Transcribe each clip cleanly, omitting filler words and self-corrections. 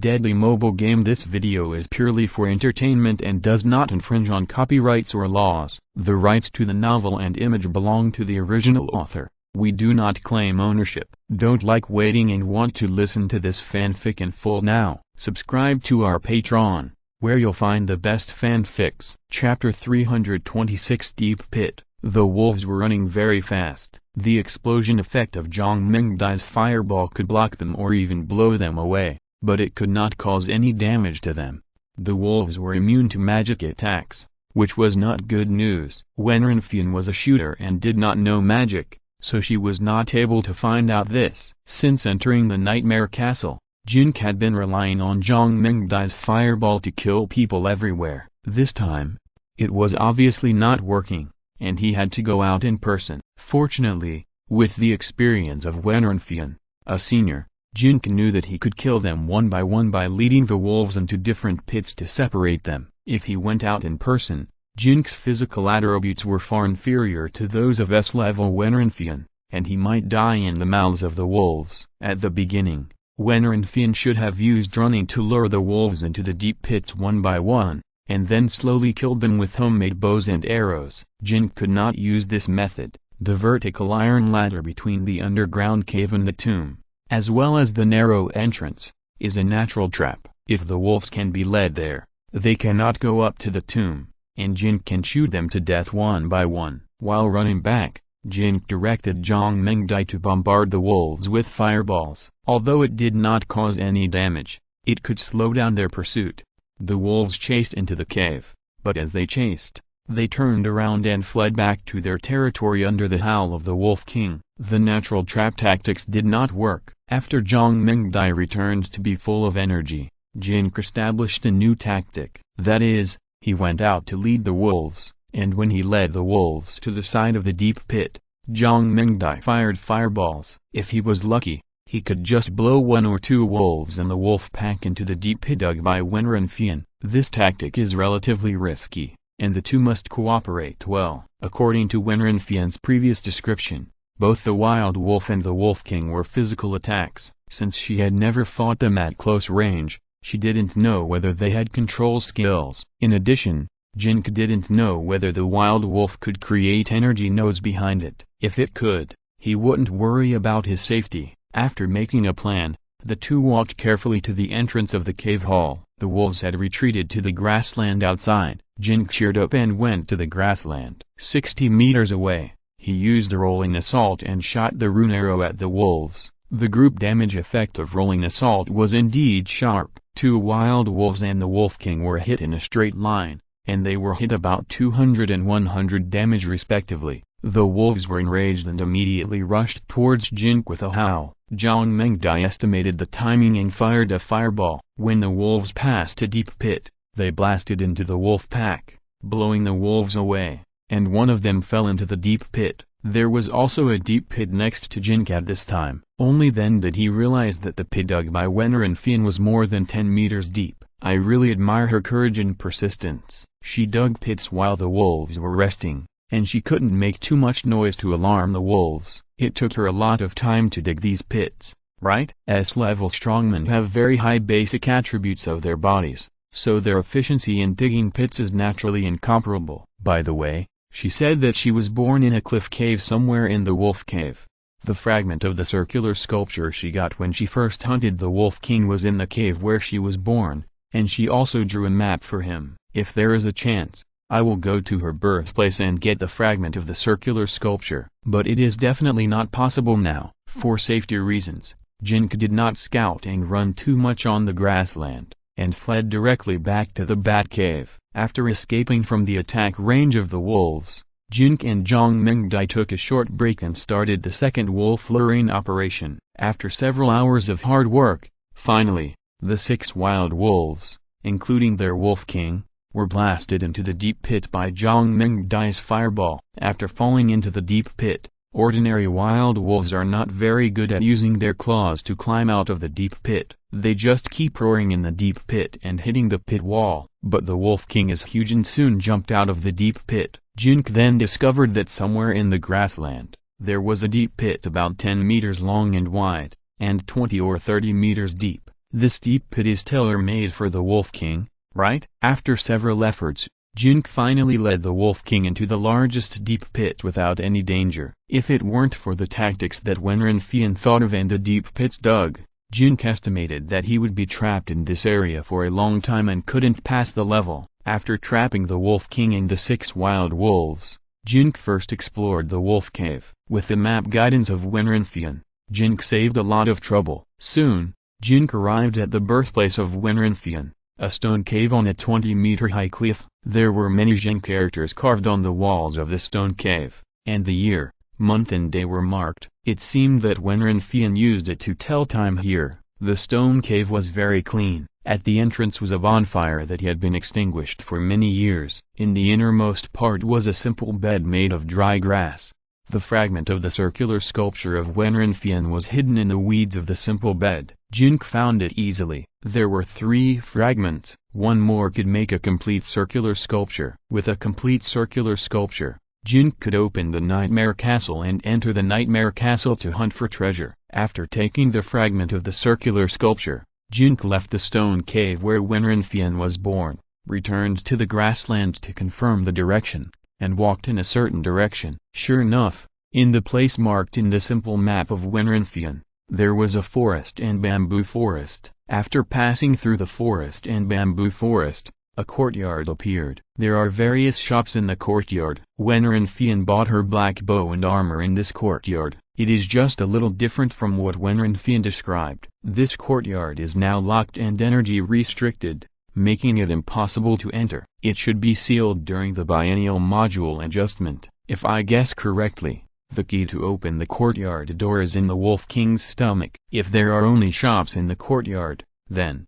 deadly mobile game. This video is purely for entertainment and does not infringe on copyrights or laws. The rights to the novel and image belong to the original author. We do not claim ownership. Don't like waiting and want to listen to this fanfic in full now? Subscribe to our Patreon, where you'll find the best fanfics. Chapter 326 Deep Pit. The wolves were running very fast. The explosion effect of Zhang Mengdai's fireball could block them or even blow them away, but it could not cause any damage to them. The wolves were immune to magic attacks, which was not good news. Wen Renfian was a shooter and did not know magic, so she was not able to find out this. Since entering the Nightmare Castle, Jin Ke had been relying on Zhang Mengdai's fireball to kill people everywhere. This time, it was obviously not working, and he had to go out in person. Fortunately, with the experience of Wen Renfian, a senior, Jin Ke knew that he could kill them one by leading the wolves into different pits to separate them. If he went out in person, Jin Ke's physical attributes were far inferior to those of S-level Wen Renfian, and he might die in the mouths of the wolves. At the beginning, Wen Renfian should have used running to lure the wolves into the deep pits one by one, and then slowly killed them with homemade bows and arrows. Jin Ke could not use this method. The vertical iron ladder between the underground cave and the tomb, as well as the narrow entrance, is a natural trap. If the wolves can be led there, they cannot go up to the tomb, and Jin Ke can shoot them to death one by one. While running back, Jin Ke directed Zhang Mengdai to bombard the wolves with fireballs. Although it did not cause any damage, it could slow down their pursuit. The wolves chased into the cave, but as they chased, they turned around and fled back to their territory under the howl of the Wolf King. The natural trap tactics did not work. After Zhang Mengdai returned to be full of energy, Jin Ke established a new tactic. That is, he went out to lead the wolves, and when he led the wolves to the side of the deep pit, Zhang Mengdai fired fireballs. If he was lucky, he could just blow one or two wolves in the wolf pack into the deep pit dug by Wen Renfian. This tactic is relatively risky, and the two must cooperate well. According to Wen Renfian's previous description, both the Wild Wolf and the Wolf King were physical attacks. Since she had never fought them at close range, she didn't know whether they had control skills. In addition, Jin Ke didn't know whether the Wild Wolf could create energy nodes behind it. If it could, he wouldn't worry about his safety. After making a plan, the two walked carefully to the entrance of the cave hall. The wolves had retreated to the grassland outside. Jin Ke cheered up and went to the grassland. 60 meters away, he used a rolling assault and shot the rune arrow at the wolves. The group damage effect of rolling assault was indeed sharp. Two wild wolves and the Wolf King were hit in a straight line, and they were hit about 200 and 100 damage respectively. The wolves were enraged and immediately rushed towards Jin Ke with a howl. Zhang Mengdai estimated the timing and fired a fireball. When the wolves passed a deep pit, they blasted into the wolf pack, blowing the wolves away, and one of them fell into the deep pit. There was also a deep pit next to Jin Ke at this time. Only then did he realize that the pit dug by Wen Renfian was more than 10 meters deep. I really admire her courage and persistence. She dug pits while the wolves were resting, and she couldn't make too much noise to alarm the wolves. It took her a lot of time to dig these pits, right? S-level strongmen have very high basic attributes of their bodies, so their efficiency in digging pits is naturally incomparable. By the way, she said that she was born in a cliff cave somewhere in the Wolf Cave. The fragment of the circular sculpture she got when she first hunted the Wolf King was in the cave where she was born, and she also drew a map for him. If there is a chance, I will go to her birthplace and get the fragment of the circular sculpture. But it is definitely not possible now. For safety reasons, Jin Ke did not scout and run too much on the grassland, and fled directly back to the Bat Cave. After escaping from the attack range of the wolves, Jin Ke and Zhang Mengdai took a short break and started the second wolf luring operation. After several hours of hard work, finally, the 6 wild wolves, including their Wolf King, were blasted into the deep pit by Zhang Mengdai's fireball. After falling into the deep pit, ordinary wild wolves are not very good at using their claws to climb out of the deep pit. They just keep roaring in the deep pit and hitting the pit wall. But the Wolf King is huge and soon jumped out of the deep pit. Jin Ke then discovered that somewhere in the grassland, there was a deep pit about 10 meters long and wide, and 20 or 30 meters deep. This deep pit is tailor-made for the Wolf King, right? After several efforts, Jin Ke finally led the Wolf King into the largest deep pit without any danger. If it weren't for the tactics that Wen Renfian thought of and the deep pits dug, Jin Ke estimated that he would be trapped in this area for a long time and couldn't pass the level. After trapping the Wolf King and the 6 wild wolves, Jin Ke first explored the wolf cave. With the map guidance of Wen Renfian, Jin Ke saved a lot of trouble. Soon, Jin Ke arrived at the birthplace of Wen Renfian, a stone cave on a 20-meter-high cliff. There were many Jin characters carved on the walls of the stone cave, and the year, month and day were marked. It seemed that Wen Renfian used it to tell time here. The stone cave was very clean. At the entrance was a bonfire that had been extinguished for many years. In the innermost part was a simple bed made of dry grass. The fragment of the circular sculpture of Wen Renfian was hidden in the weeds of the simple bed. Jin Ke found it easily. There were 3 fragments. One more could make a complete circular sculpture. With a complete circular sculpture, Jin Ke could open the Nightmare Castle and enter the Nightmare Castle to hunt for treasure. After taking the fragment of the circular sculpture, Jin Ke left the stone cave where Wen Renfian was born, returned to the grassland to confirm the direction, and walked in a certain direction. Sure enough, in the place marked in the simple map of Wen Renfian, there was a forest and bamboo forest. After passing through the forest and bamboo forest, a courtyard appeared. There are various shops in the courtyard. Wen Renfian bought her black bow and armor in this courtyard. It is just a little different from what Wen Renfian described. This courtyard is now locked and energy restricted, making it impossible to enter. It should be sealed during the biennial module adjustment. If I guess correctly, the key to open the courtyard door is in the Wolf King's stomach. If there are only shops in the courtyard, then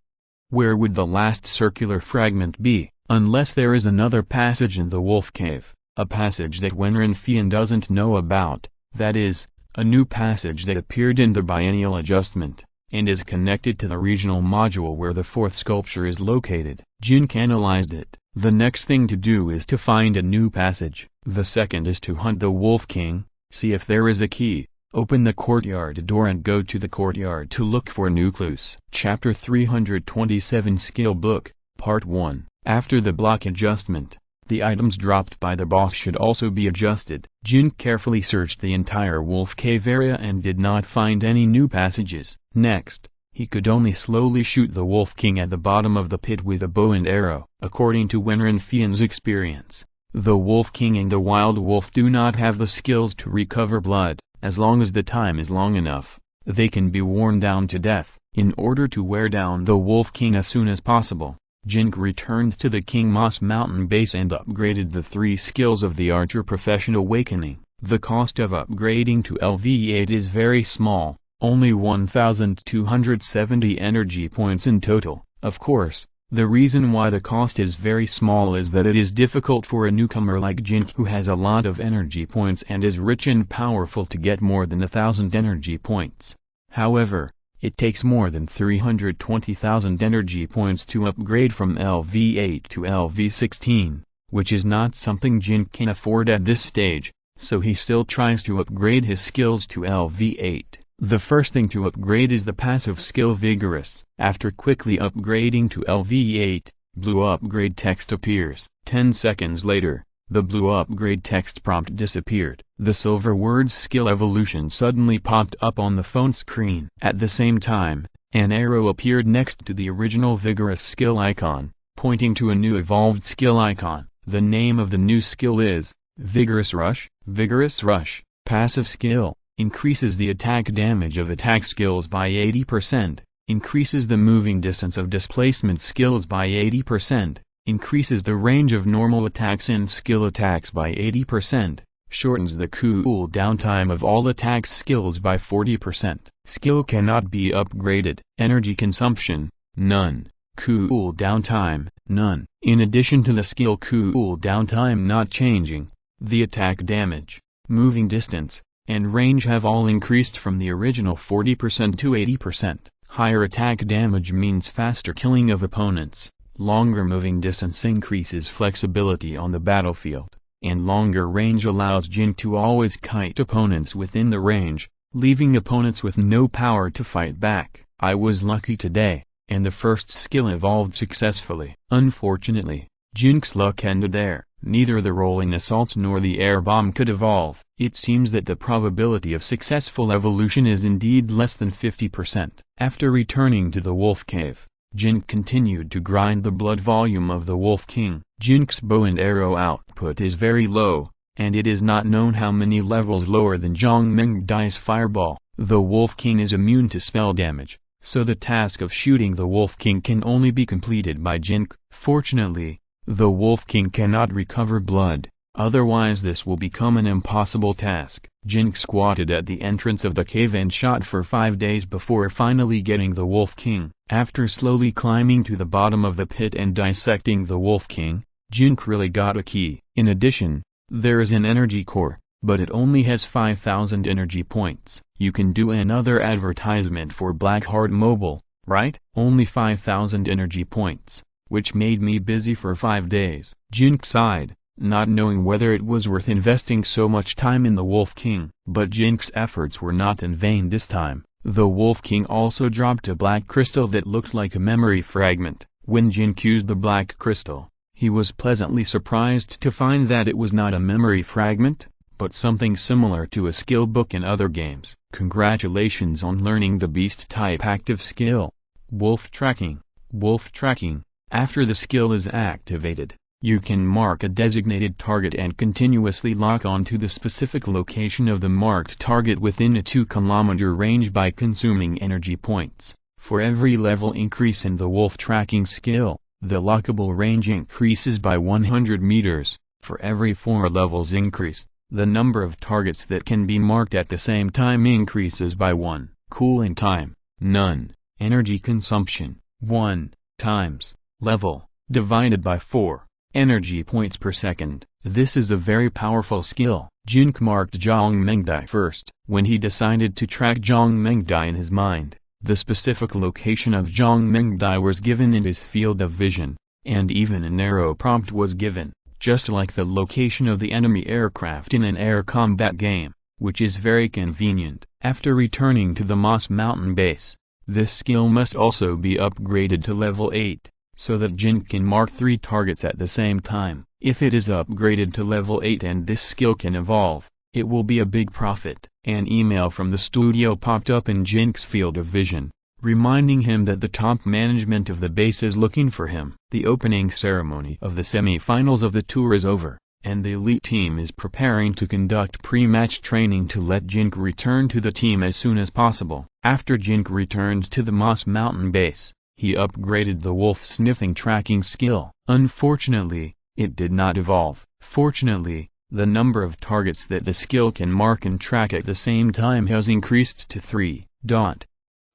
where would the last circular fragment be? Unless there is another passage in the Wolf Cave, a passage that Wen Renfian doesn't know about, that is, a new passage that appeared in the biennial adjustment, and is connected to the regional module where the 4th sculpture is located. Jin Ke analyzed it. The next thing to do is to find a new passage. The second is to hunt the Wolf King, see if there is a key, open the courtyard door and go to the courtyard to look for new clues. Chapter 327 Skill Book, Part 1. After the block adjustment, the items dropped by the boss should also be adjusted. Jin carefully searched the entire Wolf Cave area and did not find any new passages. Next, he could only slowly shoot the Wolf King at the bottom of the pit with a bow and arrow. According to Wen Renfian's experience, the Wolf King and the Wild Wolf do not have the skills to recover blood. As long as the time is long enough, they can be worn down to death. In order to wear down the Wolf King as soon as possible, Jin Ke returned to the King Moss Mountain base and upgraded the 3 skills of the Archer Profession Awakening. The cost of upgrading to LV8 is very small, only 1,270 energy points in total. Of course, the reason why the cost is very small is that it is difficult for a newcomer like Jin Ke who has a lot of energy points and is rich and powerful to get more than 1,000 energy points. However, it takes more than 320,000 energy points to upgrade from LV8 to LV16, which is not something Jin Ke can afford at this stage, so he still tries to upgrade his skills to LV8. The first thing to upgrade is the passive skill Vigorous. After quickly upgrading to LV8, blue upgrade text appears. 10 seconds later, the blue upgrade text prompt disappeared. The silver words skill evolution suddenly popped up on the phone screen. At the same time, an arrow appeared next to the original Vigorous skill icon, pointing to a new evolved skill icon. The name of the new skill is Vigorous Rush. Vigorous Rush, passive skill, increases the attack damage of attack skills by 80%, increases the moving distance of displacement skills by 80%, increases the range of normal attacks and skill attacks by 80%, shortens the cooldown time of all attack skills by 40%. Skill cannot be upgraded. Energy consumption, none. Cooldown time, none. In addition to the skill cooldown time not changing, the attack damage, moving distance, and range have all increased from the original 40% to 80%. Higher attack damage means faster killing of opponents, longer moving distance increases flexibility on the battlefield, and longer range allows Jin to always kite opponents within the range, leaving opponents with no power to fight back. I was lucky today. and the first skill evolved successfully. Unfortunately, Jinke's luck ended there. Neither the rolling assault nor the air bomb could evolve. It seems that the probability of successful evolution is indeed less than 50%. After returning to the wolf cave, Jin Ke continued to grind the blood volume of the Wolf King. Jinke's bow and arrow output is very low, and it is not known how many levels lower than Zhang Mengdai's fireball. The Wolf King is immune to spell damage, so the task of shooting the Wolf King can only be completed by Jin Ke. Fortunately, the Wolf King cannot recover blood, otherwise this will become an impossible task. Jin Ke squatted at the entrance of the cave and shot for 5 days before finally getting the Wolf King. After slowly climbing to the bottom of the pit and dissecting the Wolf King, Jin Ke really got a key. In addition, there is an energy core, but it only has 5,000 energy points. You can do another advertisement for Blackheart Mobile, right? Only 5,000 energy points, which made me busy for 5 days. Jin Ke sighed, not knowing whether it was worth investing so much time in the Wolf King. But Jin Ke's efforts were not in vain this time. The Wolf King also dropped a black crystal that looked like a memory fragment. When Jin Ke used the black crystal, he was pleasantly surprised to find that it was not a memory fragment, but something similar to a skill book in other games. Congratulations on learning the beast type active skill, Wolf Tracking. Wolf Tracking. After the skill is activated, you can mark a designated target and continuously lock onto the specific location of the marked target within a 2-kilometer range by consuming energy points. For every level increase in the wolf tracking skill, the lockable range increases by 100 meters. For every 4 levels increase, the number of targets that can be marked at the same time increases by 1. Cooling time, none. Energy consumption, 1 times level, divided by 4. Energy points per second. This is a very powerful skill. Jin Ke marked Zhang Mengdai first. When he decided to track Zhang Mengdai in his mind, the specific location of Zhang Mengdai was given in his field of vision, and even an arrow prompt was given, just like the location of the enemy aircraft in an air combat game, which is very convenient. After returning to the Moss Mountain base, this skill must also be upgraded to level 8. So that Jin Ke can mark 3 targets at the same time. If it is upgraded to level 8 and this skill can evolve, it will be a big profit. An email from the studio popped up in Jin Ke's field of vision, reminding him that the top management of the base is looking for him. The opening ceremony of the semi-finals of the tour is over, and the elite team is preparing to conduct pre-match training to let Jin Ke return to the team as soon as possible. After Jin Ke returned to the Moss Mountain base, he upgraded the wolf sniffing tracking skill. Unfortunately, it did not evolve. Fortunately, the number of targets that the skill can mark and track at the same time has increased to 3.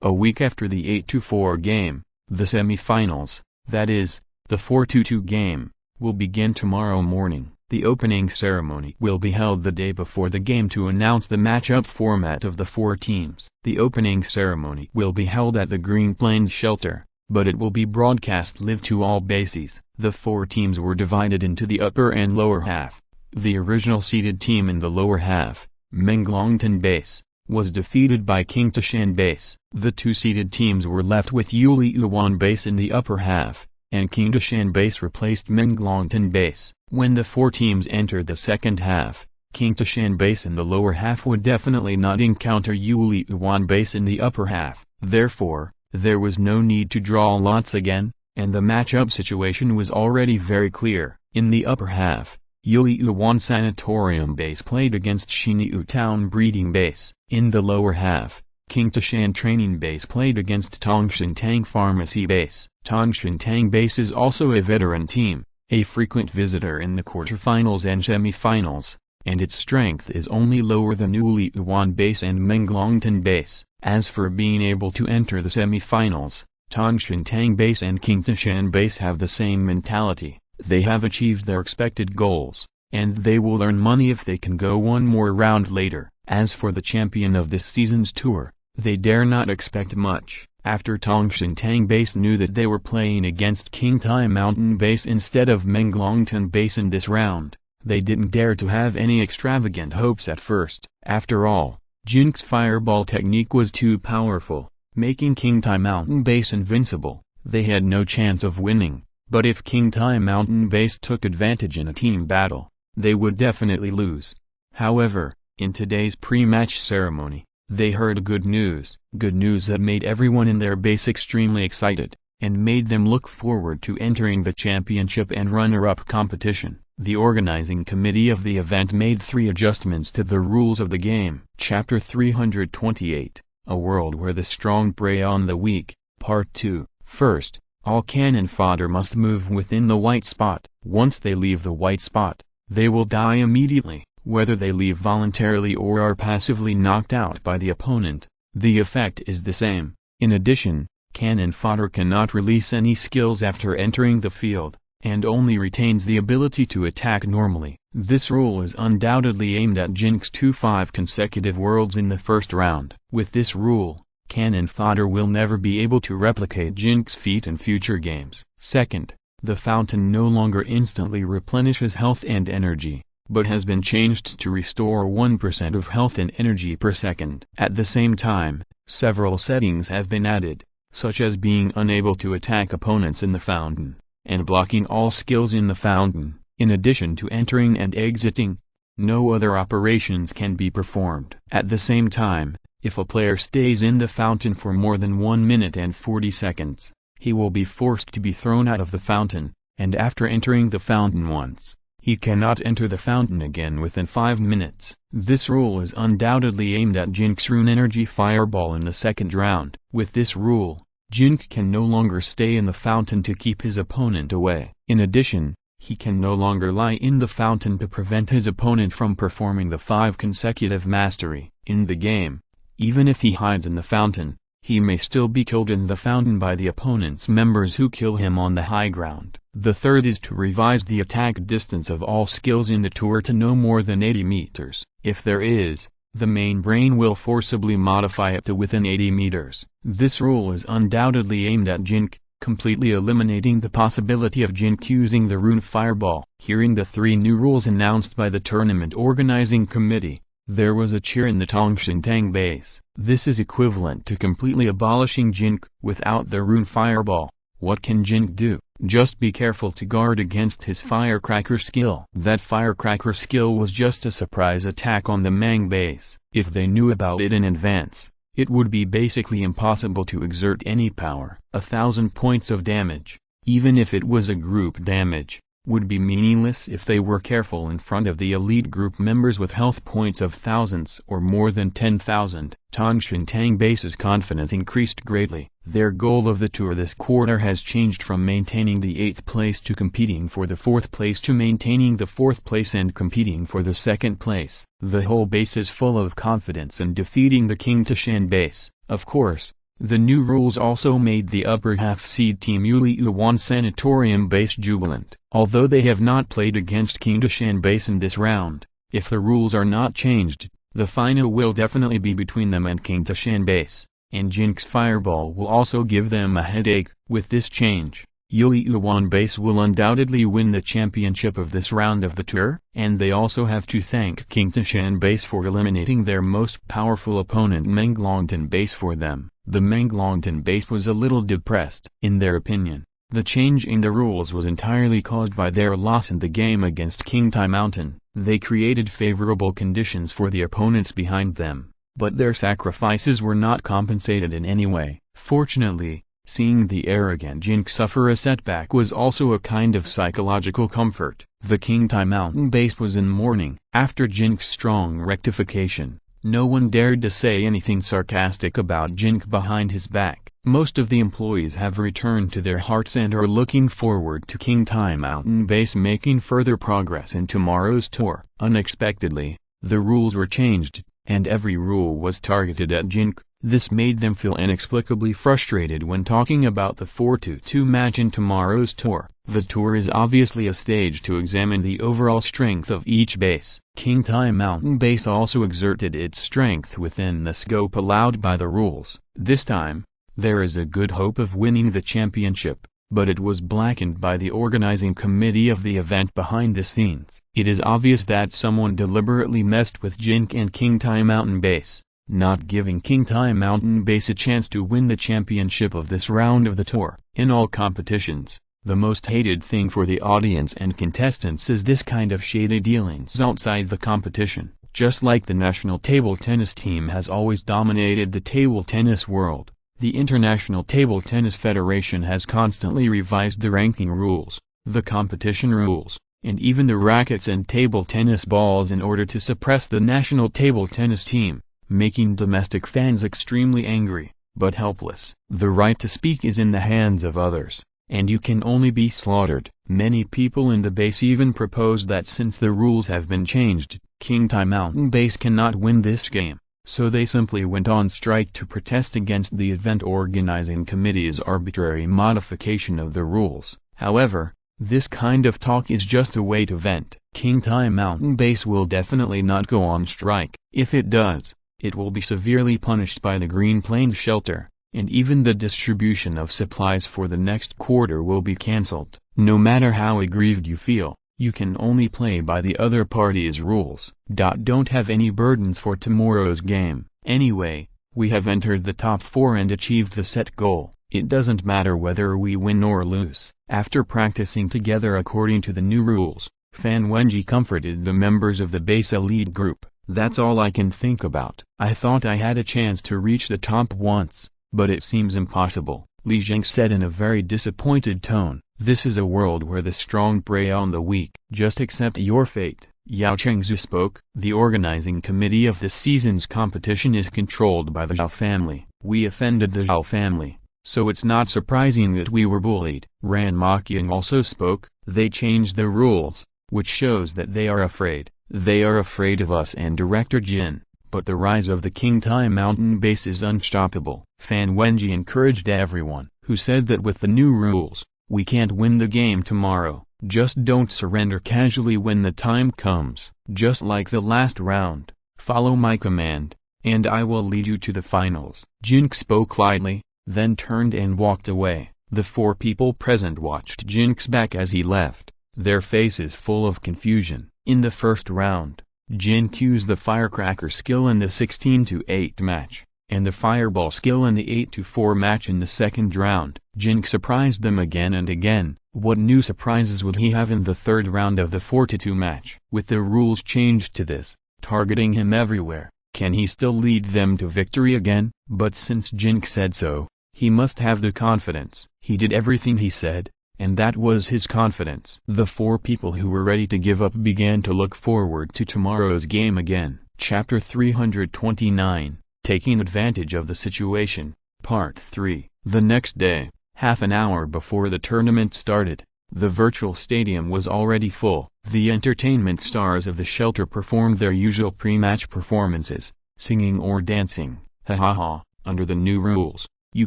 A week after the 8-4 game, the semi-finals, that is, the 4-2 game, will begin tomorrow morning. The opening ceremony will be held the day before the game to announce the matchup format of the 4 teams. The opening ceremony will be held at the Green Plains shelter, but it will be broadcast live to all bases. The 4 teams were divided into the upper and lower half. The original seeded team in the lower half, Menglongtan base, was defeated by Qingtashan base. The 2 seeded teams were left with Yuliuan base in the upper half, and Qingtashan base replaced Menglongtan base. When the 4 teams entered the second half, Qingtashan base in the lower half would definitely not encounter Yuliuan base in the upper half. Therefore, there was no need to draw lots again, and the matchup situation was already very clear. In the upper half, Yuliuan Sanatorium base played against Xinyu Town Breeding base. In the lower half, Qingtashan Training base played against Tongshan Pharmacy base. Tongshan base is also a veteran team, a frequent visitor in the quarterfinals and semifinals, and its strength is only lower than Yuliuan base and Menglongtan base. As for being able to enter the semifinals, Tongshan base and Qingtashan base have the same mentality. They have achieved their expected goals, and they will earn money if they can go one more round later. As for the champion of this season's tour, they dare not expect much. After Tongshan base knew that they were playing against Qingtai Mountain base instead of Menglongtan base in this round, they didn't dare to have any extravagant hopes at first. After all, Jin Ke's fireball technique was too powerful, making Qingtai Mountain base invincible. they had no chance of winning, but if King Tai Mountain Base took advantage in a team battle, they would definitely lose. However, in today's pre-match ceremony, they heard good news that made everyone in their base extremely excited, and made them look forward to entering the championship and runner-up competition. The organizing committee of the event made 3 adjustments to the rules of the game. Chapter 328, A World Where the Strong Prey on the Weak, Part 2. First, all cannon fodder must move within the white spot. Once they leave the white spot, they will die immediately, whether they leave voluntarily or are passively knocked out by the opponent. The effect is the same. In addition, cannon fodder cannot release any skills after entering the field, and only retains the ability to attack normally. This rule is undoubtedly aimed at Jin Ke's 5 consecutive worlds in the first round. With this rule, cannon fodder will never be able to replicate Jin Ke's feat in future games. Second, the fountain no longer instantly replenishes health and energy, but has been changed to restore 1% of health and energy per second. At the same time, several settings have been added, such as being unable to attack opponents in the fountain, and blocking all skills in the fountain. In addition to entering and exiting, no other operations can be performed. At the same time, if a player stays in the fountain for more than 1 minute and 40 seconds, he will be forced to be thrown out of the fountain, and after entering the fountain once, he cannot enter the fountain again within 5 minutes. This rule is undoubtedly aimed at Jin Ke's Rune Energy Fireball in the second round. With this rule, Jin Ke can no longer stay in the fountain to keep his opponent away. In addition, he can no longer lie in the fountain to prevent his opponent from performing the 5 consecutive mastery. In the game, even if he hides in the fountain, he may still be killed in the fountain by the opponent's members who kill him on the high ground. The third is to revise the attack distance of all skills in the tour to no more than 80 meters. If there is, the main brain will forcibly modify it to within 80 meters. This rule is undoubtedly aimed at Jin Ke, completely eliminating the possibility of Jin Ke using the Rune Fireball. Hearing the 3 new rules announced by the tournament organizing committee, there was a cheer in the Tongshan Tang base. This is equivalent to completely abolishing Jin Ke. Without the Rune Fireball, what can Jin Ke do? Just be careful to guard against his Firecracker skill. That Firecracker skill was just a surprise attack on the Mang base. If they knew about it in advance, it would be basically impossible to exert any power. 1,000 points of damage, even if it was a group damage, would be meaningless if they were careful in front of the elite group members with health points of thousands or more than 10,000. Tongshan Tang base's confidence increased greatly. Their goal of the tour this quarter has changed from maintaining the 8th place to competing for the 4th place to maintaining the 4th place and competing for the 2nd place. The whole base is full of confidence in defeating the King Tashan base. Of course, the new rules also made the upper half seed team Yuan Sanatorium base jubilant. Although they have not played against King Tashan base in this round, if the rules are not changed, the final will definitely be between them and King Tashan base, and Jin Ke's Fireball will also give them a headache. With this change, Yuan base will undoubtedly win the championship of this round of the tour, and they also have to thank King Tashan base for eliminating their most powerful opponent Menglongtan base for them. The Menglongtan base was a little depressed. In their opinion, the change in the rules was entirely caused by their loss in the game against King Tai Mountain. They created favorable conditions for the opponents behind them, but their sacrifices were not compensated in any way. Fortunately, seeing the arrogant Jin Ke suffer a setback was also a kind of psychological comfort. The King Tai Mountain base was in mourning. After Jin Ke's strong rectification, no one dared to say anything sarcastic about Jin Ke behind his back. Most of the employees have returned to their hearts and are looking forward to King Tai Mountain base making further progress in tomorrow's tour. Unexpectedly, the rules were changed, and every rule was targeted at Jin Ke. This made them feel inexplicably frustrated when talking about the 4-2 match in tomorrow's tour. The tour is obviously a stage to examine the overall strength of each base. King Tai Mountain base also exerted its strength within the scope allowed by the rules. This time, there is a good hope of winning the championship, but it was blackened by the organizing committee of the event behind the scenes. It is obvious that someone deliberately messed with Jin Ke and King Tai Mountain base, not giving King Tai Mountain Base a chance to win the championship of this round of the tour. In all competitions, the most hated thing for the audience and contestants is this kind of shady dealings outside the competition. Just like the national table tennis team has always dominated the table tennis world, the International Table Tennis Federation has constantly revised the ranking rules, the competition rules, and even the rackets and table tennis balls in order to suppress the national table tennis team, making domestic fans extremely angry, but helpless. The right to speak is in the hands of others, and you can only be slaughtered. Many people in the base even proposed that since the rules have been changed, King Tai Mountain Base cannot win this game, so they simply went on strike to protest against the event organizing committee's arbitrary modification of the rules. However, this kind of talk is just a way to vent. King Tai Mountain Base will definitely not go on strike. If it does, it will be severely punished by the Green Plains shelter, and even the distribution of supplies for the next quarter will be cancelled. No matter how aggrieved you feel, you can only play by the other party's rules. Don't have any burdens for tomorrow's game. Anyway, we have entered the top 4 and achieved the set goal. It doesn't matter whether we win or lose. After practicing together according to the new rules, Fan Wenji comforted the members of the base elite group. That's all I can think about. I thought I had a chance to reach the top once, but it seems impossible, Li Zheng said in a very disappointed tone. This is a world where the strong prey on the weak. Just accept your fate, Yao Chengzu spoke. The organizing committee of this season's competition is controlled by the Zhao family. We offended the Zhao family, so it's not surprising that we were bullied. Ran Mokyung also spoke. They changed the rules, which shows that they are afraid. They are afraid of us and Director Jin, but the rise of the King Tai Mountain Base is unstoppable. Fan Wenji encouraged everyone, who said that with the new rules, we can't win the game tomorrow. Just don't surrender casually when the time comes. Just like the last round, follow my command, and I will lead you to the finals. Jin Ke spoke lightly, then turned and walked away. The 4 people present watched Jin Ke's back as he left, their faces full of confusion. In the first round, Jin Ke used the firecracker skill in the 16-8 match, and the fireball skill in the 8-4 match in the second round. Jin Ke surprised them again and again. What new surprises would he have in the third round of the 4-2 match? With the rules changed to this, targeting him everywhere, can he still lead them to victory again? But since Jin Ke said so, he must have the confidence. He did everything he said, and that was his confidence. The 4 people who were ready to give up began to look forward to tomorrow's game again. Chapter 329, Taking Advantage of the Situation, Part 3. The next day, half an hour before the tournament started, the virtual stadium was already full. The entertainment stars of the shelter performed their usual pre-match performances, singing or dancing. Ha ha ha, under the new rules, you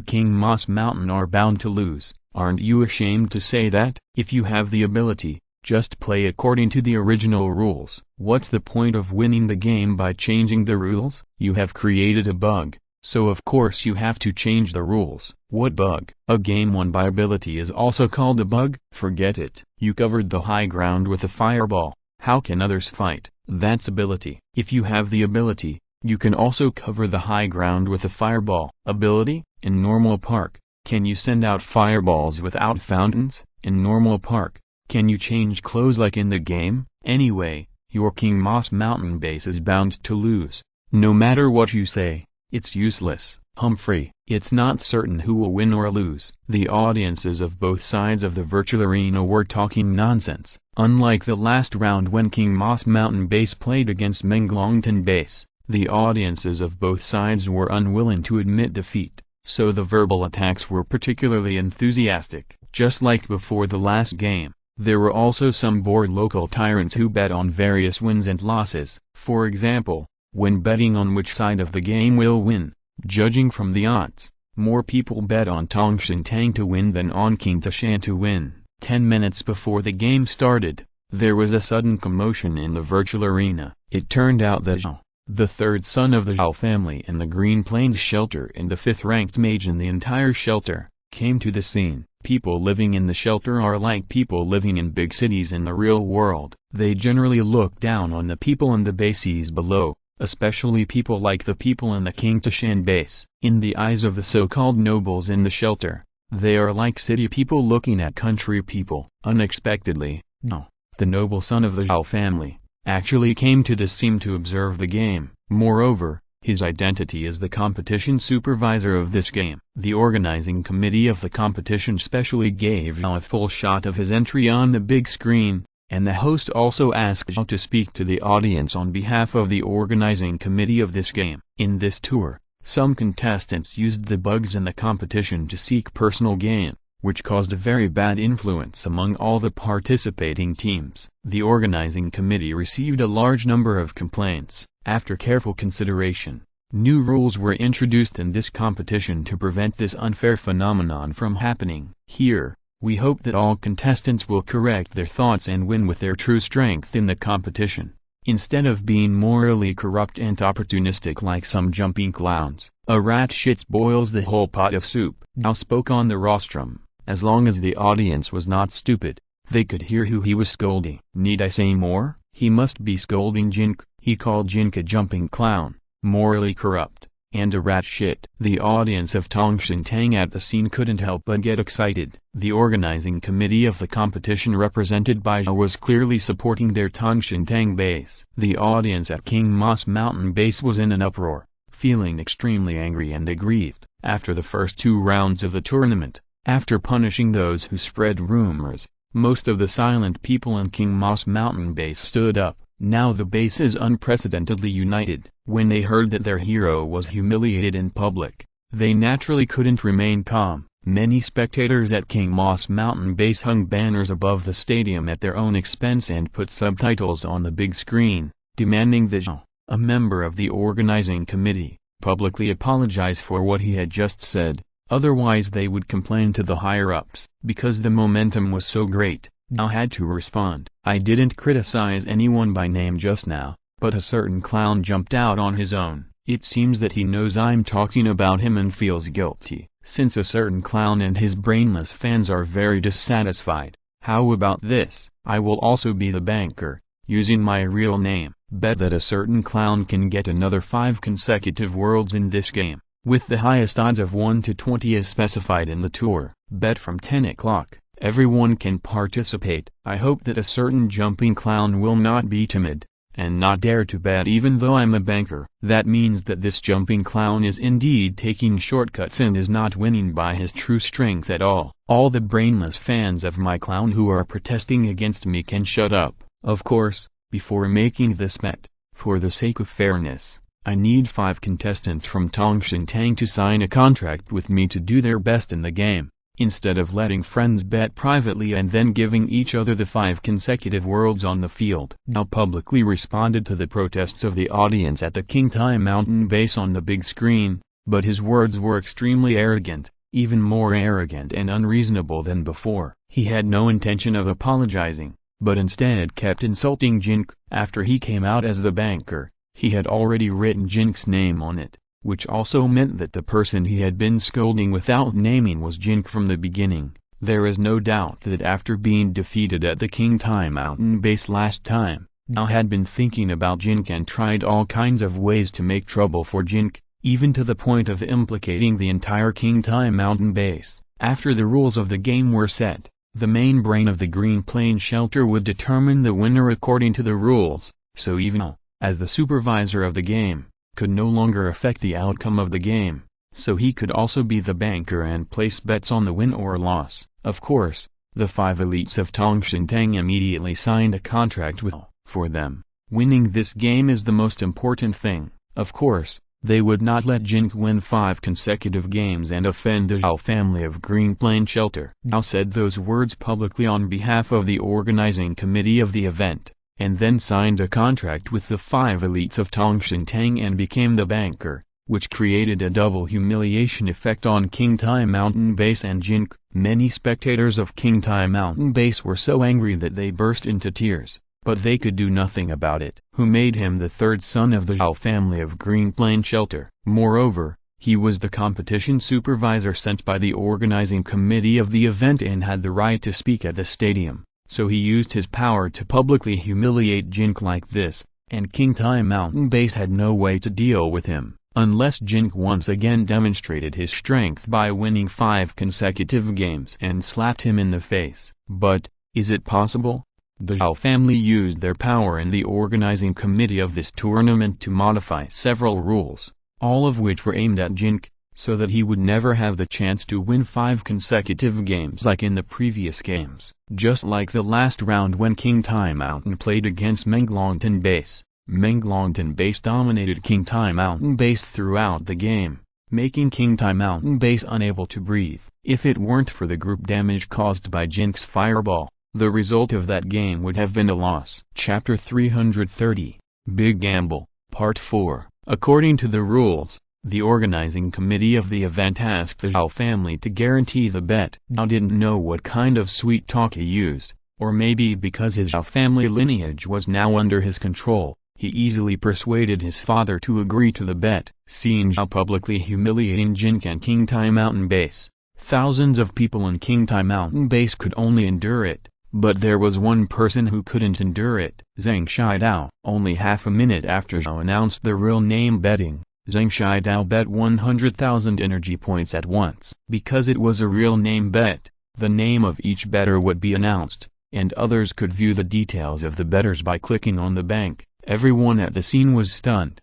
King Moss Mountain are bound to lose. Aren't you ashamed to say that? If you have the ability, just play according to the original rules. What's the point of winning the game by changing the rules? You have created a bug, so of course you have to change the rules. What bug? A game won by ability is also called a bug? Forget it. You covered the high ground with a fireball. How can others fight? That's ability. If you have the ability, you can also cover the high ground with a fireball. Ability? In normal park, can you send out fireballs without fountains? In normal park, can you change clothes like in the game? Anyway, your King Moss Mountain Base is bound to lose. No matter what you say, it's useless. Humphrey, it's not certain who will win or lose. The audiences of both sides of the virtual arena were talking nonsense. Unlike the last round when King Moss Mountain Base played against Menglongton Base, the audiences of both sides were unwilling to admit defeat, so the verbal attacks were particularly enthusiastic. Just like before the last game, there were also some bored local tyrants who bet on various wins and losses. For example, when betting on which side of the game will win, judging from the odds, more people bet on Tongshan Tang to win than on King Tashan to win. 10 minutes before the game started, there was a sudden commotion in the virtual arena. It turned out that Zhao, the third son of the Zhao family in the Green Plains shelter and the 5th-ranked mage in the entire shelter, came to the scene. People living in the shelter are like people living in big cities in the real world. They generally look down on the people in the bases below. especially people like the people in the King Tashan base. In the eyes of the so-called nobles in the shelter, they are like city people looking at country people. Unexpectedly, the noble son of the Zhao family, actually came to the scene to observe the game. Moreover, his identity is the competition supervisor of this game. The organizing committee of the competition specially gave Zhao a full shot of his entry on the big screen, and the host also asked Zhao to speak to the audience on behalf of the organizing committee of this game. In this tour, some contestants used the bugs in the competition to seek personal gain, which caused a very bad influence among all the participating teams. The organizing committee received a large number of complaints. After careful consideration, new rules were introduced in this competition to prevent this unfair phenomenon from happening. Here, we hope that all contestants will correct their thoughts and win with their true strength in the competition, instead of being morally corrupt and opportunistic like some jumping clowns. A rat shit spoils the whole pot of soup. Zhao spoke on the rostrum. As long as the audience was not stupid, they could hear who he was scolding. Need I say more? He must be scolding Jin Ke. He called Jin Ke a jumping clown, morally corrupt, and a rat shit. The audience of Tongshintang at the scene couldn't help but get excited. The organizing committee of the competition represented by Zhao was clearly supporting their Tongshintang base. The audience at King Moss Mountain base was in an uproar, feeling extremely angry and aggrieved. After the first 2 rounds of the tournament, after punishing those who spread rumors, most of the silent people in King Moss Mountain base stood up. Now the base is unprecedentedly united. When they heard that their hero was humiliated in public, they naturally couldn't remain calm. Many spectators at King Moss Mountain base hung banners above the stadium at their own expense and put subtitles on the big screen, demanding that Zhao, a member of the organizing committee, publicly apologize for what he had just said, otherwise they would complain to the higher-ups. Because the momentum was so great, Zhao had to respond. I didn't criticize anyone by name just now, but a certain clown jumped out on his own. It seems that he knows I'm talking about him and feels guilty. Since a certain clown and his brainless fans are very dissatisfied, how about this? I will also be the banker, using my real name. Bet that a certain clown can get another 5 consecutive worlds in this game, with the highest odds of 1 to 20 as specified in the tour. Bet from 10 o'clock. Everyone can participate. I hope that a certain jumping clown will not be timid, and not dare to bet even though I'm a banker. That means that this jumping clown is indeed taking shortcuts and is not winning by his true strength at all. All the brainless fans of my clown who are protesting against me can shut up. Of course, before making this bet, for the sake of fairness, I need 5 contestants from Tongshintang to sign a contract with me to do their best in the game. Instead of letting friends bet privately and then giving each other the 5 consecutive worlds on the field. Zhao publicly responded to the protests of the audience at the Qingtai Mountain base on the big screen, but his words were extremely arrogant, even more arrogant and unreasonable than before. He had no intention of apologizing, but instead kept insulting Jin Ke. After he came out as the banker, he had already written Jin Ke's name on it, which also meant that the person he had been scolding without naming was Jin Ke from the beginning. There is no doubt that after being defeated at the Qingtai Mountain base last time, Zhao had been thinking about Jin Ke and tried all kinds of ways to make trouble for Jin Ke, even to the point of implicating the entire Qingtai Mountain base. After the rules of the game were set, the main brain of the Green Plain Shelter would determine the winner according to the rules, so even Zhao, as the supervisor of the game, could no longer affect the outcome of the game, so he could also be the banker and place bets on the win or loss. Of course, the 5 elites of Tongshintang immediately signed a contract with Zhao. For them, winning this game is the most important thing. Of course, they would not let Jin Ke win 5 consecutive games and offend the Zhao family of Green Plain Shelter. Zhao said those words publicly on behalf of the organizing committee of the event, and then signed a contract with the 5 elites of Tongshintang and became the banker, which created a double humiliation effect on Qingtai Mountain base and Jin Ke. Many spectators of Qingtai Mountain base were so angry that they burst into tears, but they could do nothing about it. Who made him the 3rd son of the Zhao family of Green Plain Shelter. Moreover, he was the competition supervisor sent by the organizing committee of the event and had the right to speak at the stadium. So he used his power to publicly humiliate Jin Ke like this. and King Tai Mountain Base had no way to deal with him, unless Jin Ke once again demonstrated his strength by winning 5 consecutive games and slapped him in the face. But, is it possible? The Zhao family used their power in the organizing committee of this tournament to modify several rules, all of which were aimed at Jin Ke, so that he would never have the chance to win 5 consecutive games like in the previous games. Just like the last round when King Tai Mountain played against Menglongton Base, Menglongton Base dominated King Tai Mountain Base throughout the game, making King Tai Mountain Base unable to breathe. If it weren't for the group damage caused by Jin Ke's fireball, the result of that game would have been a loss. Chapter 330, Big Gamble, Part 4. According to the rules, the organizing committee of the event asked the Zhao family to guarantee the bet. Zhao didn't know what kind of sweet talk he used, or maybe because his Zhao family lineage was now under his control, he easily persuaded his father to agree to the bet. Seeing Zhao publicly humiliating Jin Ke and King Tai Mountain Base, thousands of people in King Tai Mountain Base could only endure it, but there was one person who couldn't endure it. Zhang Shidao. Only half a minute after Zhao announced the real name betting, Zhang Shidao bet 100,000 energy points at once. Because it was a real name bet, the name of each bettor would be announced, and others could view the details of the bettors by clicking on the bank. Everyone at the scene was stunned.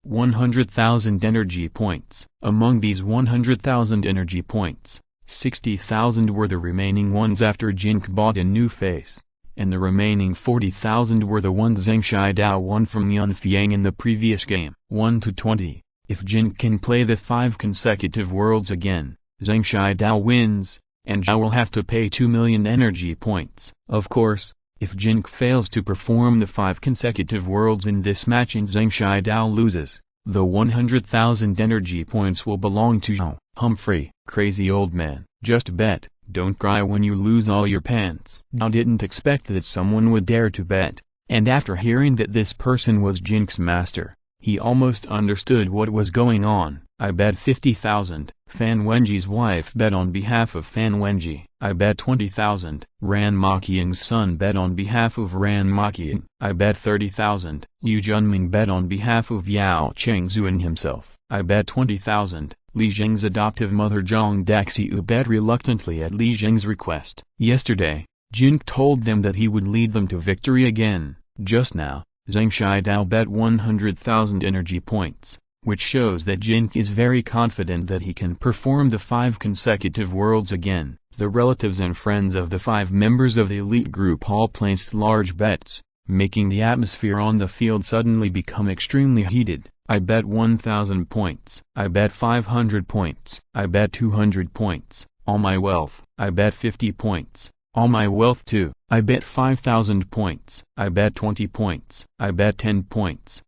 100,000 energy points. Among these 100,000 energy points, 60,000 were the remaining ones after Jin Ke bought a new face, and the remaining 40,000 were the ones Zhang Shidao won from Yunfiang in the previous game. 1 to 20. If Jin Ke can play the 5 consecutive worlds again, Zhang Shidao wins, and Zhao will have to pay 2 million energy points. Of course, if Jin Ke fails to perform the 5 consecutive worlds in this match and Zhang Shidao loses, the 100,000 energy points will belong to Zhao. Humphrey, crazy old man, just bet, don't cry when you lose all your pants. Zhao didn't expect that someone would dare to bet, and after hearing that this person was Jin Ke's master, he almost understood what was going on. I bet 50,000. Fan Wenji's wife bet on behalf of Fan Wenji. I bet 20,000. Ran Maqiang's son bet on behalf of Ran Maqiang. I bet 30,000. Yu Junming bet on behalf of Yao Chengzuan himself. I bet 20,000. Li Zheng's adoptive mother Zhang Daxiu bet reluctantly at Li Zheng's request. Yesterday, Jin Ke told them that he would lead them to victory again. Just now, Zhang Shidao bet 100,000 energy points, which shows that Jin Ke is very confident that he can perform the 5 consecutive worlds again. The relatives and friends of the 5 members of the elite group all placed large bets, making the atmosphere on the field suddenly become extremely heated. I bet 1,000 points. I bet 500 points. I bet 200 points. All my wealth. I bet 50 points. All my wealth too. I bet 5,000 points. I bet 20 points. I bet 10 points.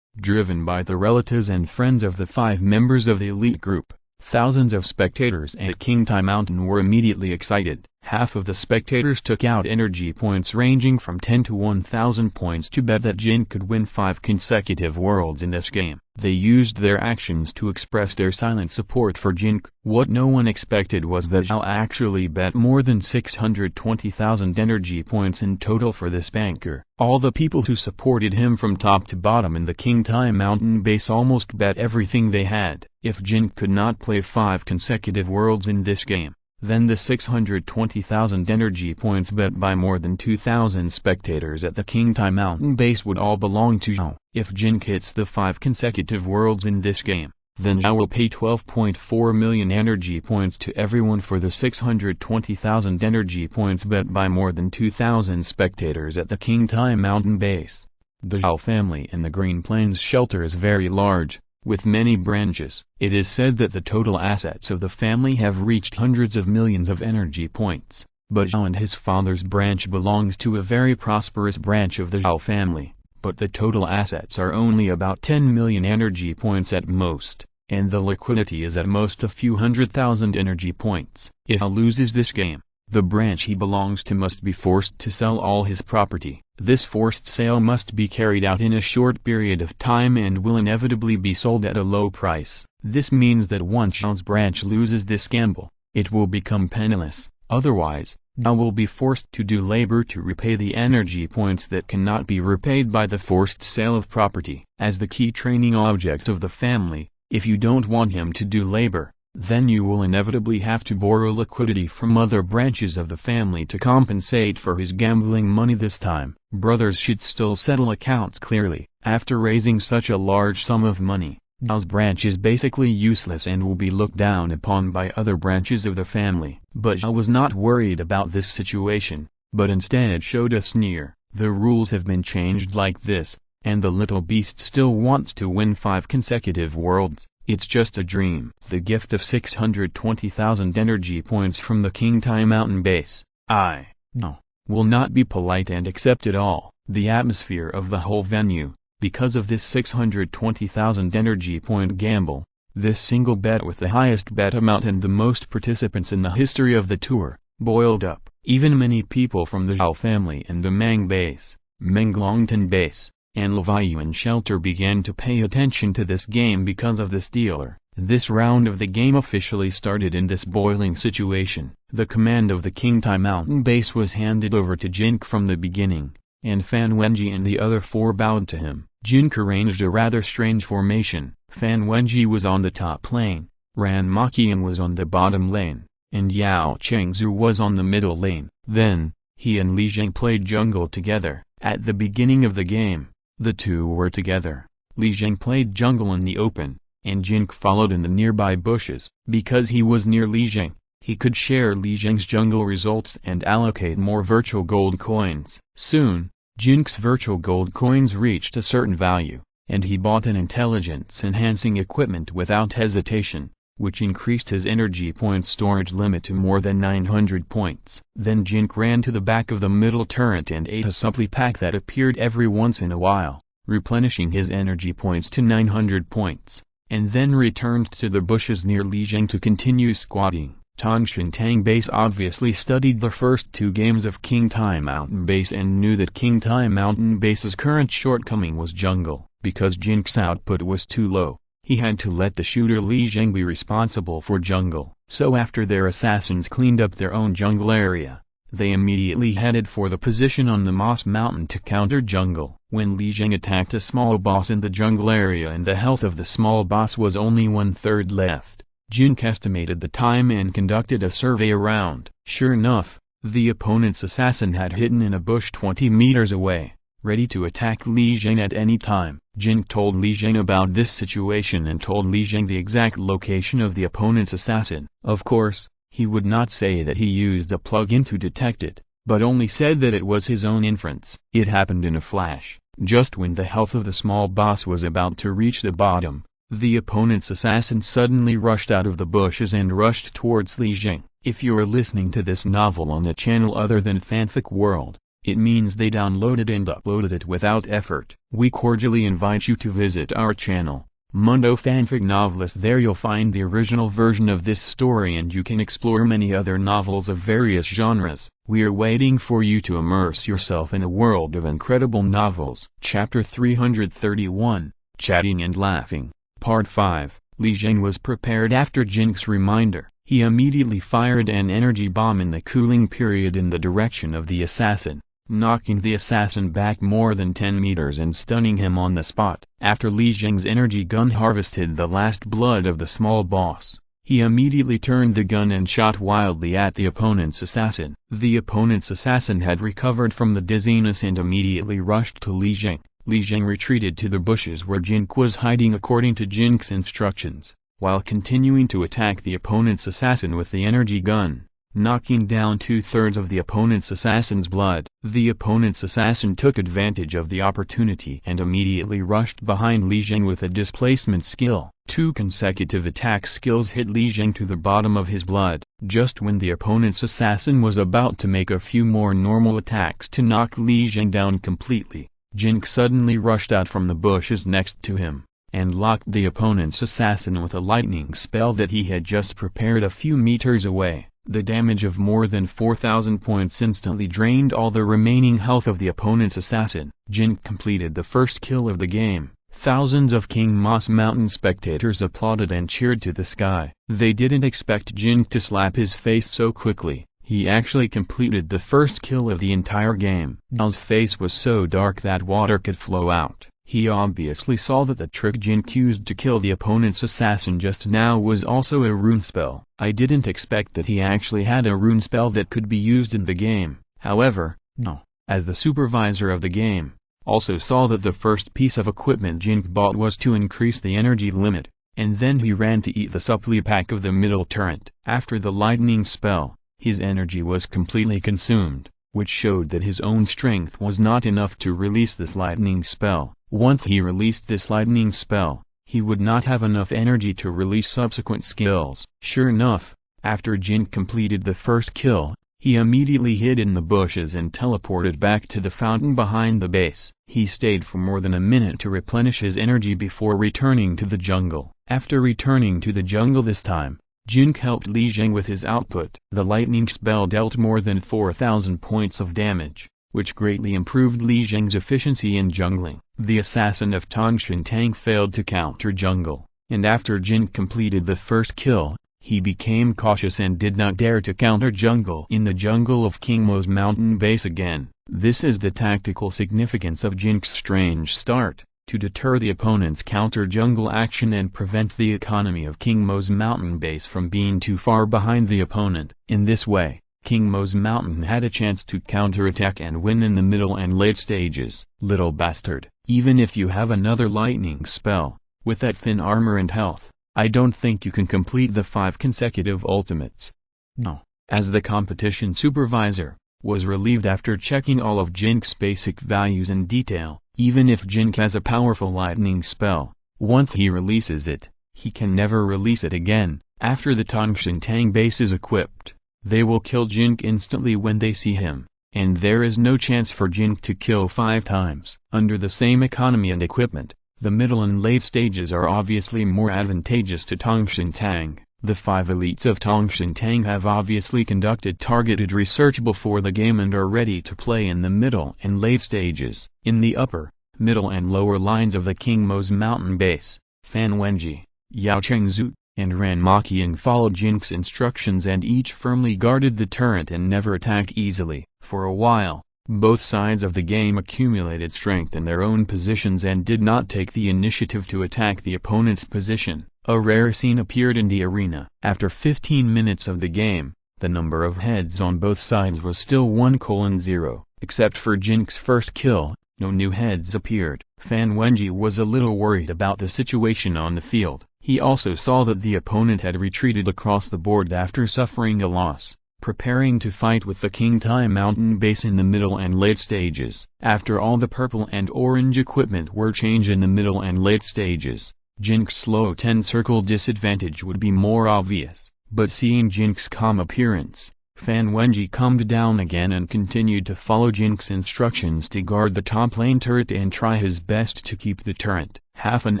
Driven by the relatives and friends of the 5 members of the elite group, thousands of spectators at King Tai Mountain were immediately excited. Half of the spectators took out energy points ranging from 10 to 1,000 points to bet that Jin could win 5 consecutive worlds in this game. They used their actions to express their silent support for Jin Ke. What no one expected was that Zhao actually bet more than 620,000 energy points in total for this banker. All the people who supported him from top to bottom in the King Tai Mountain Base almost bet everything they had. If Jin could not play 5 consecutive worlds in this game, then the 620,000 energy points bet by more than 2,000 spectators at the King Tai Mountain Base would all belong to Zhao. If Jin hits the 5 consecutive worlds in this game, then Zhao will pay 12.4 million energy points to everyone for the 620,000 energy points bet by more than 2,000 spectators at the King Tai Mountain Base. The Zhao family in the Green Plains shelter is very large, with many branches. It is said that the total assets of the family have reached hundreds of millions of energy points, but Zhao and his father's branch belongs to a very prosperous branch of the Zhao family, but the total assets are only about 10 million energy points at most, and the liquidity is at most a few 100,000 energy points. If Zhao loses this game, the branch he belongs to must be forced to sell all his property. This forced sale must be carried out in a short period of time and will inevitably be sold at a low price. This means that once Zhao's branch loses this gamble, it will become penniless. Otherwise, Zhao will be forced to do labor to repay the energy points that cannot be repaid by the forced sale of property. As the key training object of the family, if you don't want him to do labor, then you will inevitably have to borrow liquidity from other branches of the family to compensate for his gambling money this time. Brothers should still settle accounts clearly. After raising such a large sum of money, Zhao's branch is basically useless and will be looked down upon by other branches of the family. But Zhao was not worried about this situation, but instead showed a sneer. The rules have been changed like this, and the little beast still wants to win 5 consecutive worlds. It's just a dream. The gift of 620,000 energy points from the Qingtai Mountain base. I, Zhao, will not be polite and accept it all. The atmosphere of the whole venue, because of this 620,000 energy point gamble, this single bet with the highest bet amount and the most participants in the history of the tour, boiled up. Even many people from the Zhao family and the Mang base, Menglongtan base, and Leviuan shelter began to pay attention to this game because of this dealer. This round of the game officially started in this boiling situation. The command of the Qingtai Mountain base was handed over to Jin Ke from the beginning, and Fan Wenji and the other 4 bowed to him. Jin Ke arranged a rather strange formation. Fan Wenji was on the top lane, Ran Maqian was on the bottom lane, and Yao Chengzu was on the middle lane. Then, he and Li Zheng played jungle together. At the beginning of the game, the two were together. Li Zheng played jungle in the open, and Jin Ke followed in the nearby bushes. Because he was near Li Zheng, he could share Li Zheng's jungle results and allocate more virtual gold coins. Soon, Jin Ke's virtual gold coins reached a certain value, and he bought an intelligence-enhancing equipment without hesitation, which increased his energy point storage limit to more than 900 points. Then Jin Ke ran to the back of the middle turret and ate a supply pack that appeared every once in a while, replenishing his energy points to 900 points, and then returned to the bushes near Li Zheng to continue squatting. Tongshan Tang base obviously studied the first 2 games of Qingtai Mountain base and knew that Qingtai Mountain base's current shortcoming was jungle. Because Jin Ke's output was too low, he had to let the shooter Li Zheng be responsible for jungle. So after their assassins cleaned up their own jungle area, they immediately headed for the position on the Moss Mountain to counter jungle. When Li Zheng attacked a small boss in the jungle area and the health of the small boss was only 1/3 left, Jin Ke estimated the time and conducted a survey around. Sure enough, the opponent's assassin had hidden in a bush 20 meters away, ready to attack Li Zheng at any time. Jin Ke told Li Zheng about this situation and told Li Zheng the exact location of the opponent's assassin. Of course, he would not say that he used a plug-in to detect it, but only said that it was his own inference. It happened in a flash. Just when the health of the small boss was about to reach the bottom, the opponent's assassin suddenly rushed out of the bushes and rushed towards Li Zheng. If you're listening to this novel on a channel other than Fanfic World, it means they downloaded and uploaded it without effort. We cordially invite you to visit our channel, Mundo Fanfic Novelist. There you'll find the original version of this story and you can explore many other novels of various genres. We are waiting for you to immerse yourself in a world of incredible novels. Chapter 331, Chatting and Laughing. Part 5. Li Zheng was prepared after Jin Ke's reminder. He immediately fired an energy bomb in the cooling period in the direction of the assassin, knocking the assassin back more than 10 meters and stunning him on the spot. After Li Zheng's energy gun harvested the last blood of the small boss, he immediately turned the gun and shot wildly at the opponent's assassin. The opponent's assassin had recovered from the dizziness and immediately rushed to Li Zheng. Li Zheng retreated to the bushes where Jin Ke was hiding according to Jin Ke's instructions, while continuing to attack the opponent's assassin with the energy gun, knocking down 2/3 of the opponent's assassin's blood. The opponent's assassin took advantage of the opportunity and immediately rushed behind Li Zheng with a displacement skill. 2 consecutive attack skills hit Li Zheng to the bottom of his blood. Just when the opponent's assassin was about to make a few more normal attacks to knock Li Zheng down completely, Jin Ke suddenly rushed out from the bushes next to him, and locked the opponent's assassin with a lightning spell that he had just prepared a few meters away. The damage of more than 4,000 points instantly drained all the remaining health of the opponent's assassin. Jin Ke completed the first kill of the game. Thousands of King Moss Mountain spectators applauded and cheered to the sky. They didn't expect Jin Ke to slap his face so quickly. He actually completed the first kill of the entire game. Gao's face was so dark that water could flow out. He obviously saw that the trick Jin Ke used to kill the opponent's assassin just now was also a rune spell. I didn't expect that he actually had a rune spell that could be used in the game. However, Gao, as the supervisor of the game, also saw that the first piece of equipment Jin Ke bought was to increase the energy limit, and then he ran to eat the supply pack of the middle turret. After the lightning spell, his energy was completely consumed, which showed that his own strength was not enough to release this lightning spell. Once he released this lightning spell, he would not have enough energy to release subsequent skills. Sure enough, after Jin completed the first kill, he immediately hid in the bushes and teleported back to the fountain behind the base. He stayed for more than a minute to replenish his energy before returning to the jungle. After returning to the jungle this time, Jin Ke helped Li Zheng with his output. The lightning spell dealt more than 4,000 points of damage, which greatly improved Li Zheng's efficiency in jungling. The assassin of Tongshan Tang failed to counter jungle, and after Jin completed the first kill, he became cautious and did not dare to counter jungle in the jungle of King Mo's mountain base again. This is the tactical significance of Jin Ke's strange start, to deter the opponent's counter jungle action and prevent the economy of King Mo's mountain base from being too far behind the opponent. In this way, King Mo's mountain had a chance to counterattack and win in the middle and late stages. Little bastard, even if you have another lightning spell, with that thin armor and health, I don't think you can complete the 5 consecutive ultimates. Gao, as the competition supervisor, was relieved after checking all of Jin Ke's basic values in detail. Even if Jin Ke has a powerful lightning spell, once he releases it, he can never release it again. After the Tongshan Tang base is equipped, they will kill Jin Ke instantly when they see him, and there is no chance for Jin Ke to kill 5 times. Under the same economy and equipment, the middle and late stages are obviously more advantageous to Tongshan Tang. The 5 elites of Tongshan Tang have obviously conducted targeted research before the game and are ready to play in the middle and late stages. In the upper, middle and lower lines of the King Mo's mountain base, Fan Wenji, Yao Chengzu, and Ran Maqiang followed Jin Ke's instructions and each firmly guarded the turret and never attacked easily. For a while, both sides of the game accumulated strength in their own positions and did not take the initiative to attack the opponent's position. A rare scene appeared in the arena. After 15 minutes of the game, the number of heads on both sides was still 1:0. Except for Jin Ke's first kill, no new heads appeared. Fan Wenji was a little worried about the situation on the field. He also saw that the opponent had retreated across the board after suffering a loss, preparing to fight with the King Tai mountain base in the middle and late stages. After all the purple and orange equipment were changed in the middle and late stages, Jin Ke's slow 10-circle disadvantage would be more obvious, but seeing Jin Ke's calm appearance, Fan Wenji calmed down again and continued to follow Jin Ke's instructions to guard the top lane turret and try his best to keep the turret. Half an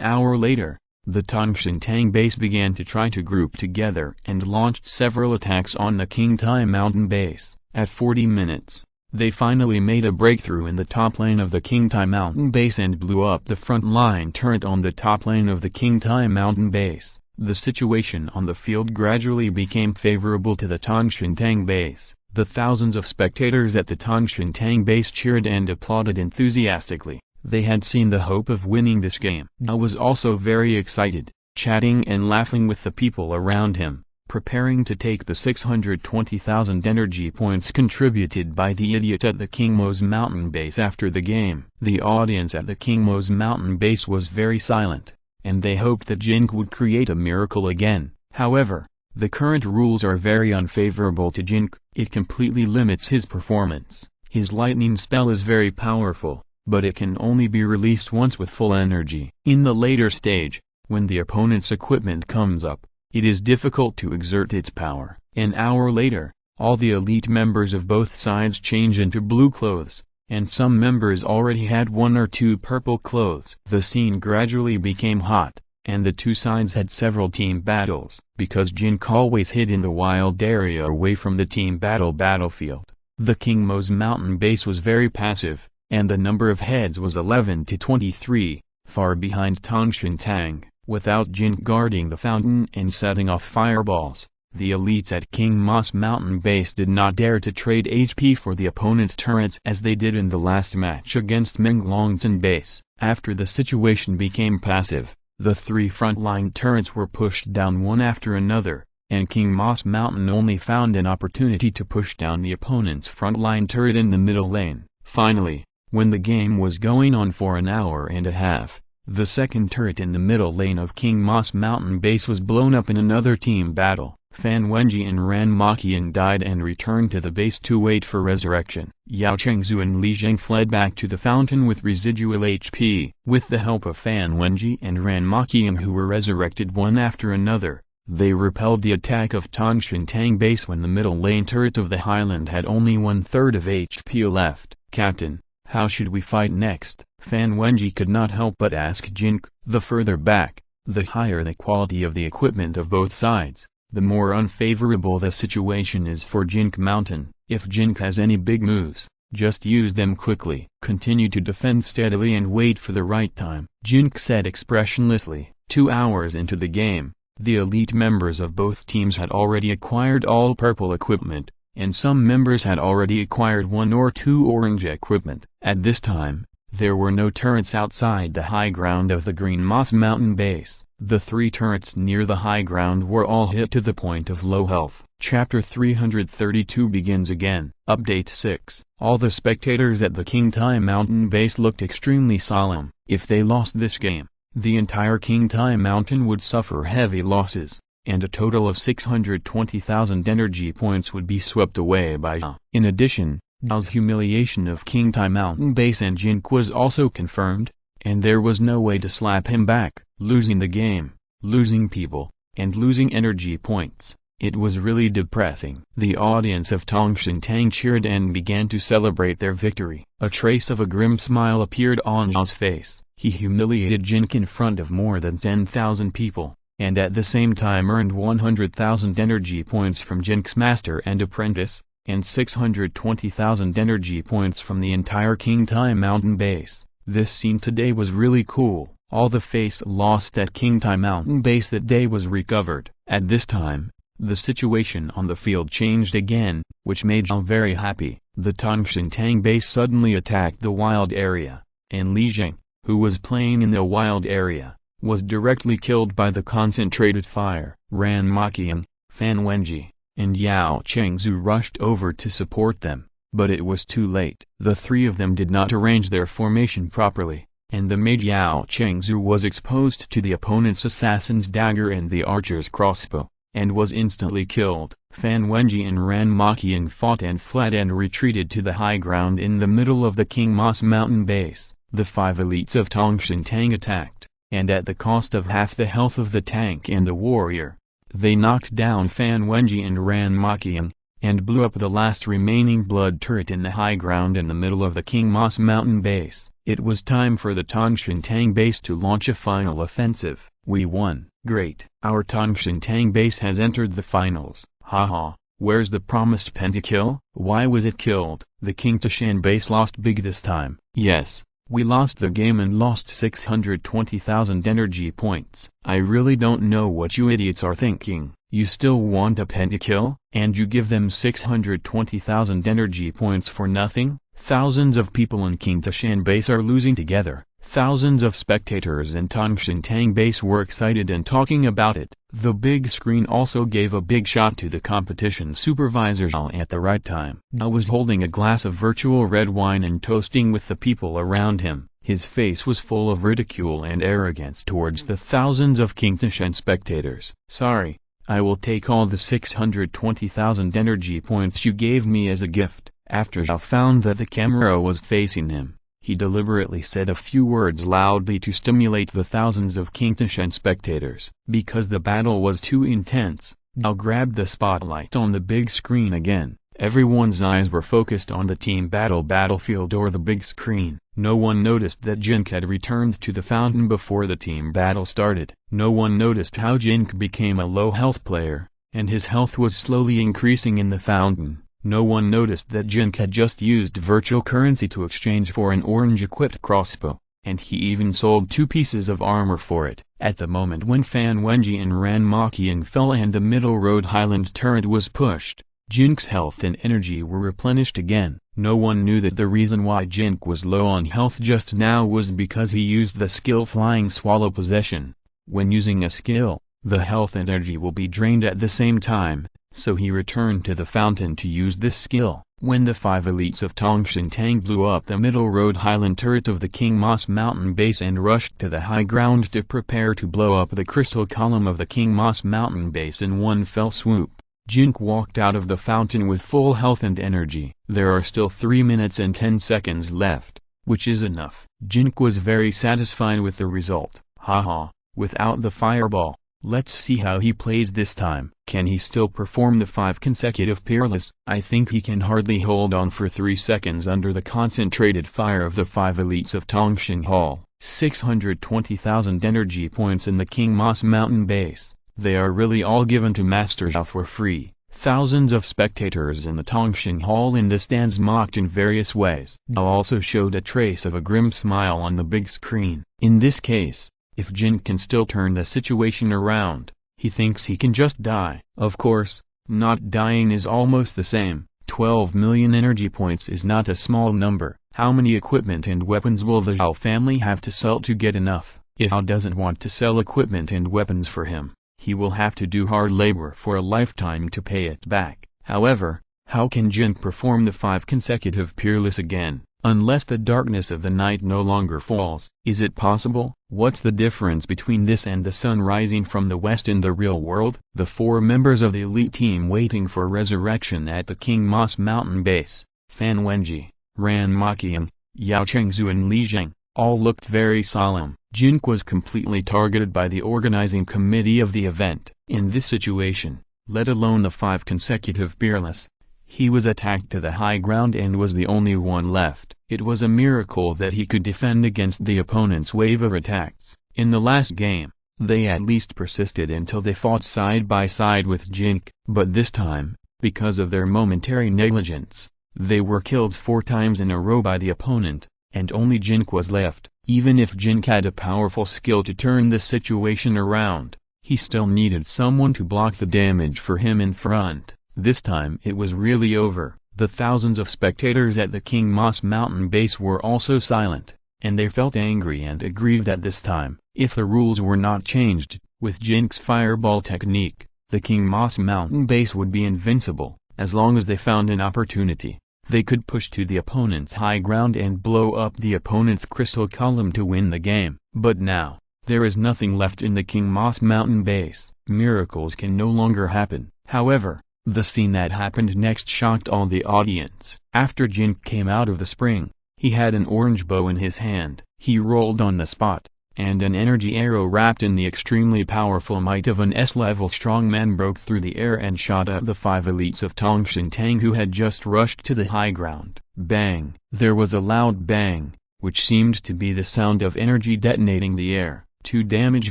hour later, the Tongshan Tang base began to try to group together and launched several attacks on the King Tai mountain base. At 40 minutes, they finally made a breakthrough in the top lane of the King Tai mountain base and blew up the front line turret on the top lane of the King Tai mountain base. The situation on the field gradually became favorable to the Tongshan Tang base. The thousands of spectators at the Tongshan Tang base cheered and applauded enthusiastically. They had seen the hope of winning this game. Gao was also very excited, chatting and laughing with the people around him, preparing to take the 620,000 energy points contributed by the idiot at the King Mo's mountain base after the game. The audience at the King Mo's mountain base was very silent, and they hoped that Jin Ke would create a miracle again. However, the current rules are very unfavorable to Jin Ke. It completely limits his performance. His lightning spell is very powerful, but it can only be released once with full energy. In the later stage, when the opponent's equipment comes up, it is difficult to exert its power. An hour later, all the elite members of both sides change into blue clothes, and some members already had 1 or 2 purple clothes. The scene gradually became hot, and the two sides had several team battles. Because Jin Ke always hid in the wild area away from the team battlefield, the King Mo's mountain base was very passive, and the number of heads was 11 to 23, far behind Tongshan Tang. Without Jin Ke guarding the fountain and setting off fireballs, The elites at King Moss Mountain Base did not dare to trade HP for the opponent's turrets as they did in the last match against Menglongton Base. After the situation became passive, the three frontline turrets were pushed down one after another, and King Moss Mountain only found an opportunity to push down the opponent's frontline turret in the middle lane. Finally, when the game was going on for an hour and a half, the second turret in the middle lane of King Moss Mountain Base was blown up in another team battle. Fan Wenji and Ran Maqian died and returned to the base to wait for resurrection. Yao Chengzu and Li Zheng fled back to the fountain with residual HP. With the help of Fan Wenji and Ran Maqian, who were resurrected one after another, they repelled the attack of Tongshan Tang Base when the middle lane turret of the Highland had only 1/3 of HP left. "Captain, how should we fight next?" Fan Wenji could not help but ask Jin Ke. "The further back, the higher the quality of the equipment of both sides, the more unfavorable the situation is for Jin Ke Mountain. If Jin Ke has any big moves, just use them quickly. Continue to defend steadily and wait for the right time," Jin Ke said expressionlessly. 2 hours into the game, the elite members of both teams had already acquired all purple equipment, and some members had already acquired 1 or 2 orange equipment. At this time, there were no turrets outside the high ground of the Green Moss Mountain Base. The 3 turrets near the high ground were all hit to the point of low health. Chapter 332 begins again. Update 6. All the spectators at the King Tai Mountain Base looked extremely solemn. If they lost this game, the entire King Tai Mountain would suffer heavy losses, and a total of 620,000 energy points would be swept away by Zhao. In addition, Zhao's humiliation of King Tai Mountain Base and Jin Ke was also confirmed, and there was no way to slap him back. Losing the game, losing people, and losing energy points, it was really depressing. The audience of Tongshan Tang cheered and began to celebrate their victory. A trace of a grim smile appeared on Zhao's face. He humiliated Jin Ke in front of more than 10,000 people, and at the same time earned 100,000 energy points from Jin Ke's master and apprentice, and 620,000 energy points from the entire King Tai Mountain Base. This scene today was really cool. All the face lost at King Tai Mountain Base that day was recovered. At this time, the situation on the field changed again, which made Zhao very happy. The Tongshan Tang Base suddenly attacked the wild area, and Li Zheng, who was playing in the wild area, was directly killed by the concentrated fire. Ran Maqian, Fan Wenji, and Yao Chengzu rushed over to support them, but it was too late. The 3 of them did not arrange their formation properly, and the mage Yao Chengzu was exposed to the opponent's assassin's dagger and the archer's crossbow, and was instantly killed. Fan Wenji and Ran Maqian fought and fled and retreated to the high ground in the middle of the King Moss Mountain Base. The 5 elites of Tongshan Tang attacked, and at the cost of half the health of the tank and the warrior, they knocked down Fan Wenji and Ran Maqian, and blew up the last remaining blood turret in the high ground in the middle of the King Moss Mountain Base. It was time for the Tongshan Tang Base to launch a final offensive. "We won. Great. Our Tongshan Tang Base has entered the finals. Haha. Where's the promised pentakill? Why was it killed?" The King Tashan Base lost big this time. "Yes. We lost the game and lost 620,000 energy points. I really don't know what you idiots are thinking. You still want a pentakill? And you give them 620,000 energy points for nothing? Thousands of people in King Tashan Base are losing together. Thousands of spectators in Tongshan Tang Base were excited and talking about it. The big screen also gave a big shot to the competition supervisor Zhao at the right time. Zhao was holding a glass of virtual red wine and toasting with the people around him. His face was full of ridicule and arrogance towards the thousands of King Tashan spectators. "Sorry, I will take all the 620,000 energy points you gave me as a gift." After Zhao found that the camera was facing him, he deliberately said a few words loudly to stimulate the thousands of King Tashan spectators. Because the battle was too intense, Zhao grabbed the spotlight on the big screen again. Everyone's eyes were focused on the team battlefield or the big screen. No one noticed that Jin Ke had returned to the fountain before the team battle started. No one noticed how Jin Ke became a low health player, and his health was slowly increasing in the fountain. No one noticed that Jin Ke had just used virtual currency to exchange for an orange-equipped crossbow, and he even sold 2 pieces of armor for it. At the moment when Fan Wenji and Ran Maqiang fell and the Middle Road Highland turret was pushed, Jin's health and energy were replenished again. No one knew that the reason why Jin was low on health just now was because he used the skill Flying Swallow Possession. When using a skill, the health and energy will be drained at the same time, so he returned to the fountain to use this skill. When the 5 elites of Tongshan Tang blew up the Middle Road Highland turret of the King Moss Mountain base and rushed to the high ground to prepare to blow up the crystal column of the King Moss Mountain base in one fell swoop, Jin walked out of the fountain with full health and energy. There are still 3 minutes and 10 seconds left, which is enough. Jin was very satisfied with the result. Haha, without the fireball. Let's see how he plays this time. Can he still perform the 5 consecutive peerless? I think he can hardly hold on for 3 seconds under the concentrated fire of the 5 elites of Tongshan Hall. 620,000 energy points in the King Moss Mountain base. They are really all given to Master Zhao for free. Thousands of spectators in the Tongshan Hall in the stands mocked in various ways. Zhao also showed a trace of a grim smile on the big screen. In this case, if Jin can still turn the situation around, he thinks he can just die. Of course, not dying is almost the same. 12 million energy points is not a small number. How many equipment and weapons will the Zhao family have to sell to get enough? If Zhao doesn't want to sell equipment and weapons for him, he will have to do hard labor for a lifetime to pay it back. However, how can Jin perform the 5 consecutive peerless again, unless the darkness of the night no longer falls? Is it possible? What's the difference between this and the sun rising from the west in the real world? The 4 members of the elite team waiting for resurrection at the King Moss Mountain base, Fan Wenji, Ran Maqiang, Yao Chengzu and Li Zheng, all looked very solemn. Jin was completely targeted by the organizing committee of the event. In this situation, let alone the 5 consecutive peerless, he was attacked to the high ground and was the only one left. It was a miracle that he could defend against the opponent's wave of attacks. In the last game, they at least persisted until they fought side by side with Jin, but this time, because of their momentary negligence, they were killed 4 times in a row by the opponent, and only Jin was left. Even if Jin had a powerful skill to turn the situation around, he still needed someone to block the damage for him in front. This time it was really over. The thousands of spectators at the King Moss Mountain base were also silent, and they felt angry and aggrieved at this time. If the rules were not changed, with Jin's fireball technique, the King Moss Mountain base would be invincible. As long as they found an opportunity, they could push to the opponent's high ground and blow up the opponent's crystal column to win the game. But now, there is nothing left in the King Moss Mountain base. Miracles can no longer happen. However, the scene that happened next shocked all the audience. After Jin came out of the spring, he had an orange bow in his hand. He rolled on the spot, and an energy arrow wrapped in the extremely powerful might of an S-level strongman broke through the air and shot at the 5 elites of Tongshan Tang who had just rushed to the high ground. Bang! There was a loud bang, which seemed to be the sound of energy detonating the air. 2 damage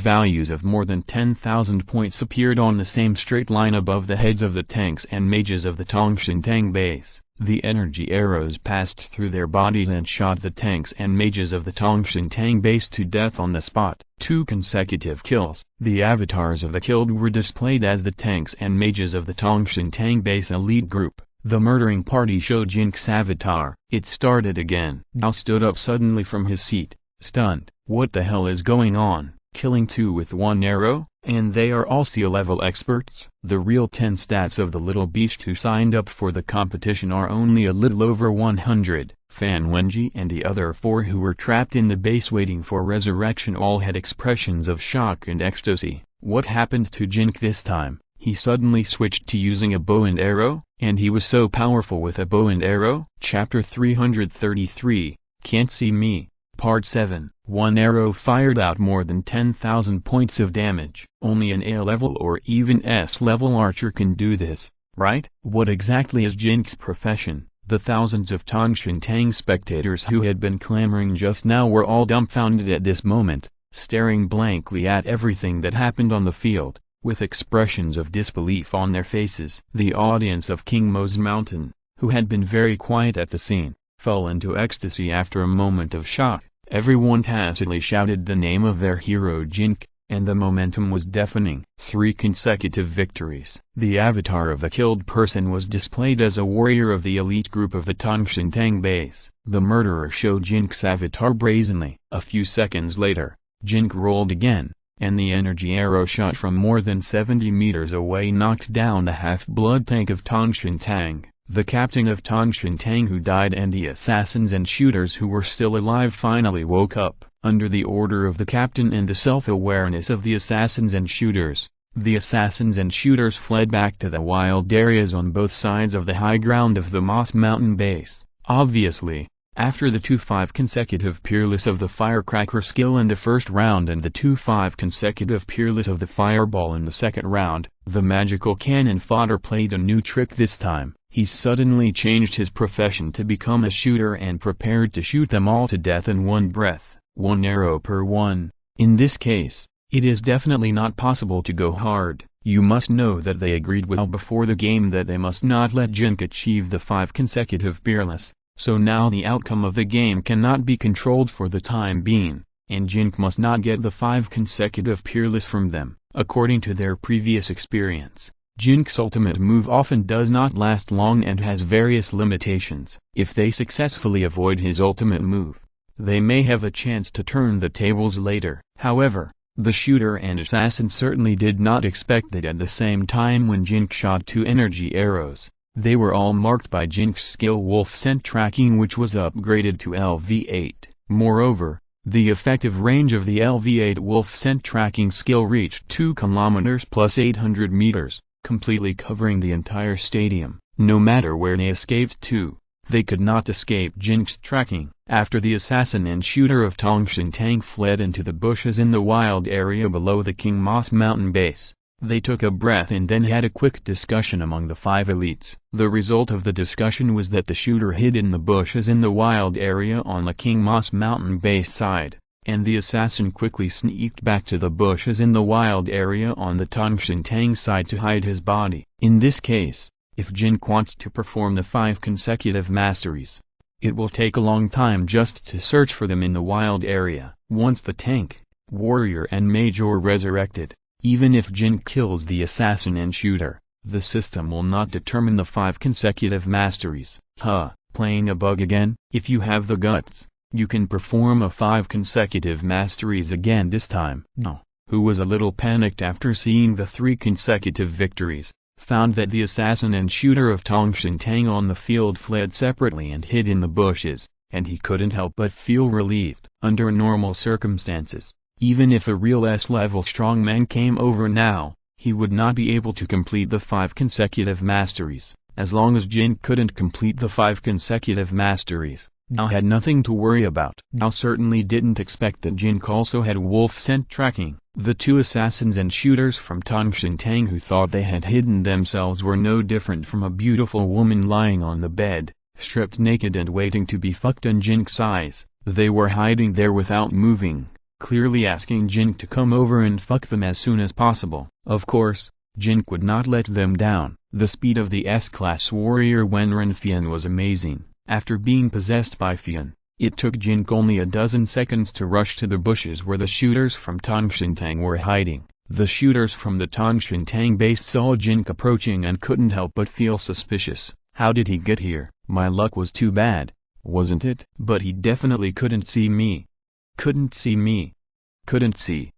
values of more than 10,000 points appeared on the same straight line above the heads of the tanks and mages of the Tongshan Tang base. The energy arrows passed through their bodies and shot the tanks and mages of the Tongshan Tang base to death on the spot. 2 consecutive kills. The avatars of the killed were displayed as the tanks and mages of the Tongshan Tang base elite group. The murdering party showed Jin's avatar. It started again. Zhao stood up suddenly from his seat, stunned. What the hell is going on? Killing 2 with 1 arrow? And they are all SEA-level experts? The real 10 stats of the little beast who signed up for the competition are only a little over 100. Fan Wenji and the other 4 who were trapped in the base waiting for resurrection all had expressions of shock and ecstasy. What happened to Jin this time? He suddenly switched to using a bow and arrow? And he was so powerful with a bow and arrow? Chapter 333, Can't See Me. Part 7. 1 arrow fired out more than 10,000 points of damage. Only an A-level or even S-level archer can do this, right? What exactly is Jin's profession? The thousands of Tongshan Tang spectators who had been clamoring just now were all dumbfounded at this moment, staring blankly at everything that happened on the field, with expressions of disbelief on their faces. The audience of King Mo's Mountain, who had been very quiet at the scene, fell into ecstasy after a moment of shock. Everyone tacitly shouted the name of their hero Jin Ke, and the momentum was deafening. 3 consecutive victories. The avatar of the killed person was displayed as a warrior of the elite group of the Tongshentang base. The murderer showed Jin Ke's avatar brazenly. A few seconds later, Jin Ke rolled again, and the energy arrow shot from more than 70 meters away knocked down the half-blood tank of Tongshentang, the captain of Tongshentang who died, and the assassins and shooters who were still alive finally woke up. Under the order of the captain and the self-awareness of the assassins and shooters, the assassins and shooters fled back to the wild areas on both sides of the high ground of the Moss Mountain base. Obviously, after the 2-5 consecutive peerless of the firecracker skill in the first round and the 2-5 consecutive peerless of the fireball in the second round, the magical cannon fodder played a new trick this time. He suddenly changed his profession to become a shooter and prepared to shoot them all to death in one breath. 1 arrow per one. In this case, it is definitely not possible to go hard. You must know that they agreed well before the game that they must not let Jin Ke achieve the 5 consecutive peerless, so now the outcome of the game cannot be controlled for the time being, and Jin Ke must not get the 5 consecutive peerless from them. According to their previous experience, Jin Ke's ultimate move often does not last long and has various limitations. If they successfully avoid his ultimate move, they may have a chance to turn the tables later. However, the shooter and assassin certainly did not expect that. At the same time, when Jin Ke shot 2 energy arrows, they were all marked by Jin Ke's skill wolf scent tracking, which was upgraded to LV8. Moreover, the effective range of the LV8 wolf scent tracking skill reached 2 kilometers plus 800 meters, completely covering the entire stadium. No matter where they escaped to, they could not escape Jin Ke's tracking. After the assassin and shooter of Tongshentang fled into the bushes in the wild area below the King Moss Mountain base, they took a breath and then had a quick discussion among the 5 elites. The result of the discussion was that the shooter hid in the bushes in the wild area on the King Moss Mountain base side, and the assassin quickly sneaked back to the bushes in the wild area on the Tongshentang side to hide his body. In this case, if Jin Ke wants to perform the 5 consecutive masteries, it will take a long time just to search for them in the wild area. Once the tank, warrior and mage are resurrected, even if Jin Ke kills the assassin and shooter, the system will not determine the 5 consecutive masteries. Playing a bug again? If you have the guts, you can perform a 5 consecutive masteries again this time. Who was a little panicked after seeing the 3 consecutive victories, found that the assassin and shooter of Tongshentang on the field fled separately and hid in the bushes, and he couldn't help but feel relieved. Under normal circumstances, even if a real S-level strongman came over now, he would not be able to complete the 5 consecutive masteries. As long as Jin couldn't complete the 5 consecutive masteries, Dao had nothing to worry about. Dao certainly didn't expect that Jin also had wolf scent tracking. The 2 assassins and shooters from Tongshentang who thought they had hidden themselves were no different from a beautiful woman lying on the bed, stripped naked and waiting to be fucked in Jin's eyes. They were hiding there without moving, clearly asking Jin to come over and fuck them as soon as possible. Of course, Jin would not let them down. The speed of the S-class warrior Wenren Fian was amazing. After being possessed by Fian, it took Jin only a dozen seconds to rush to the bushes where the shooters from Tongshentang were hiding. The shooters from the Tongshentang base saw Jin approaching and couldn't help but feel suspicious. How did he get here? My luck was too bad, wasn't it? But he definitely couldn't see me. Couldn't see.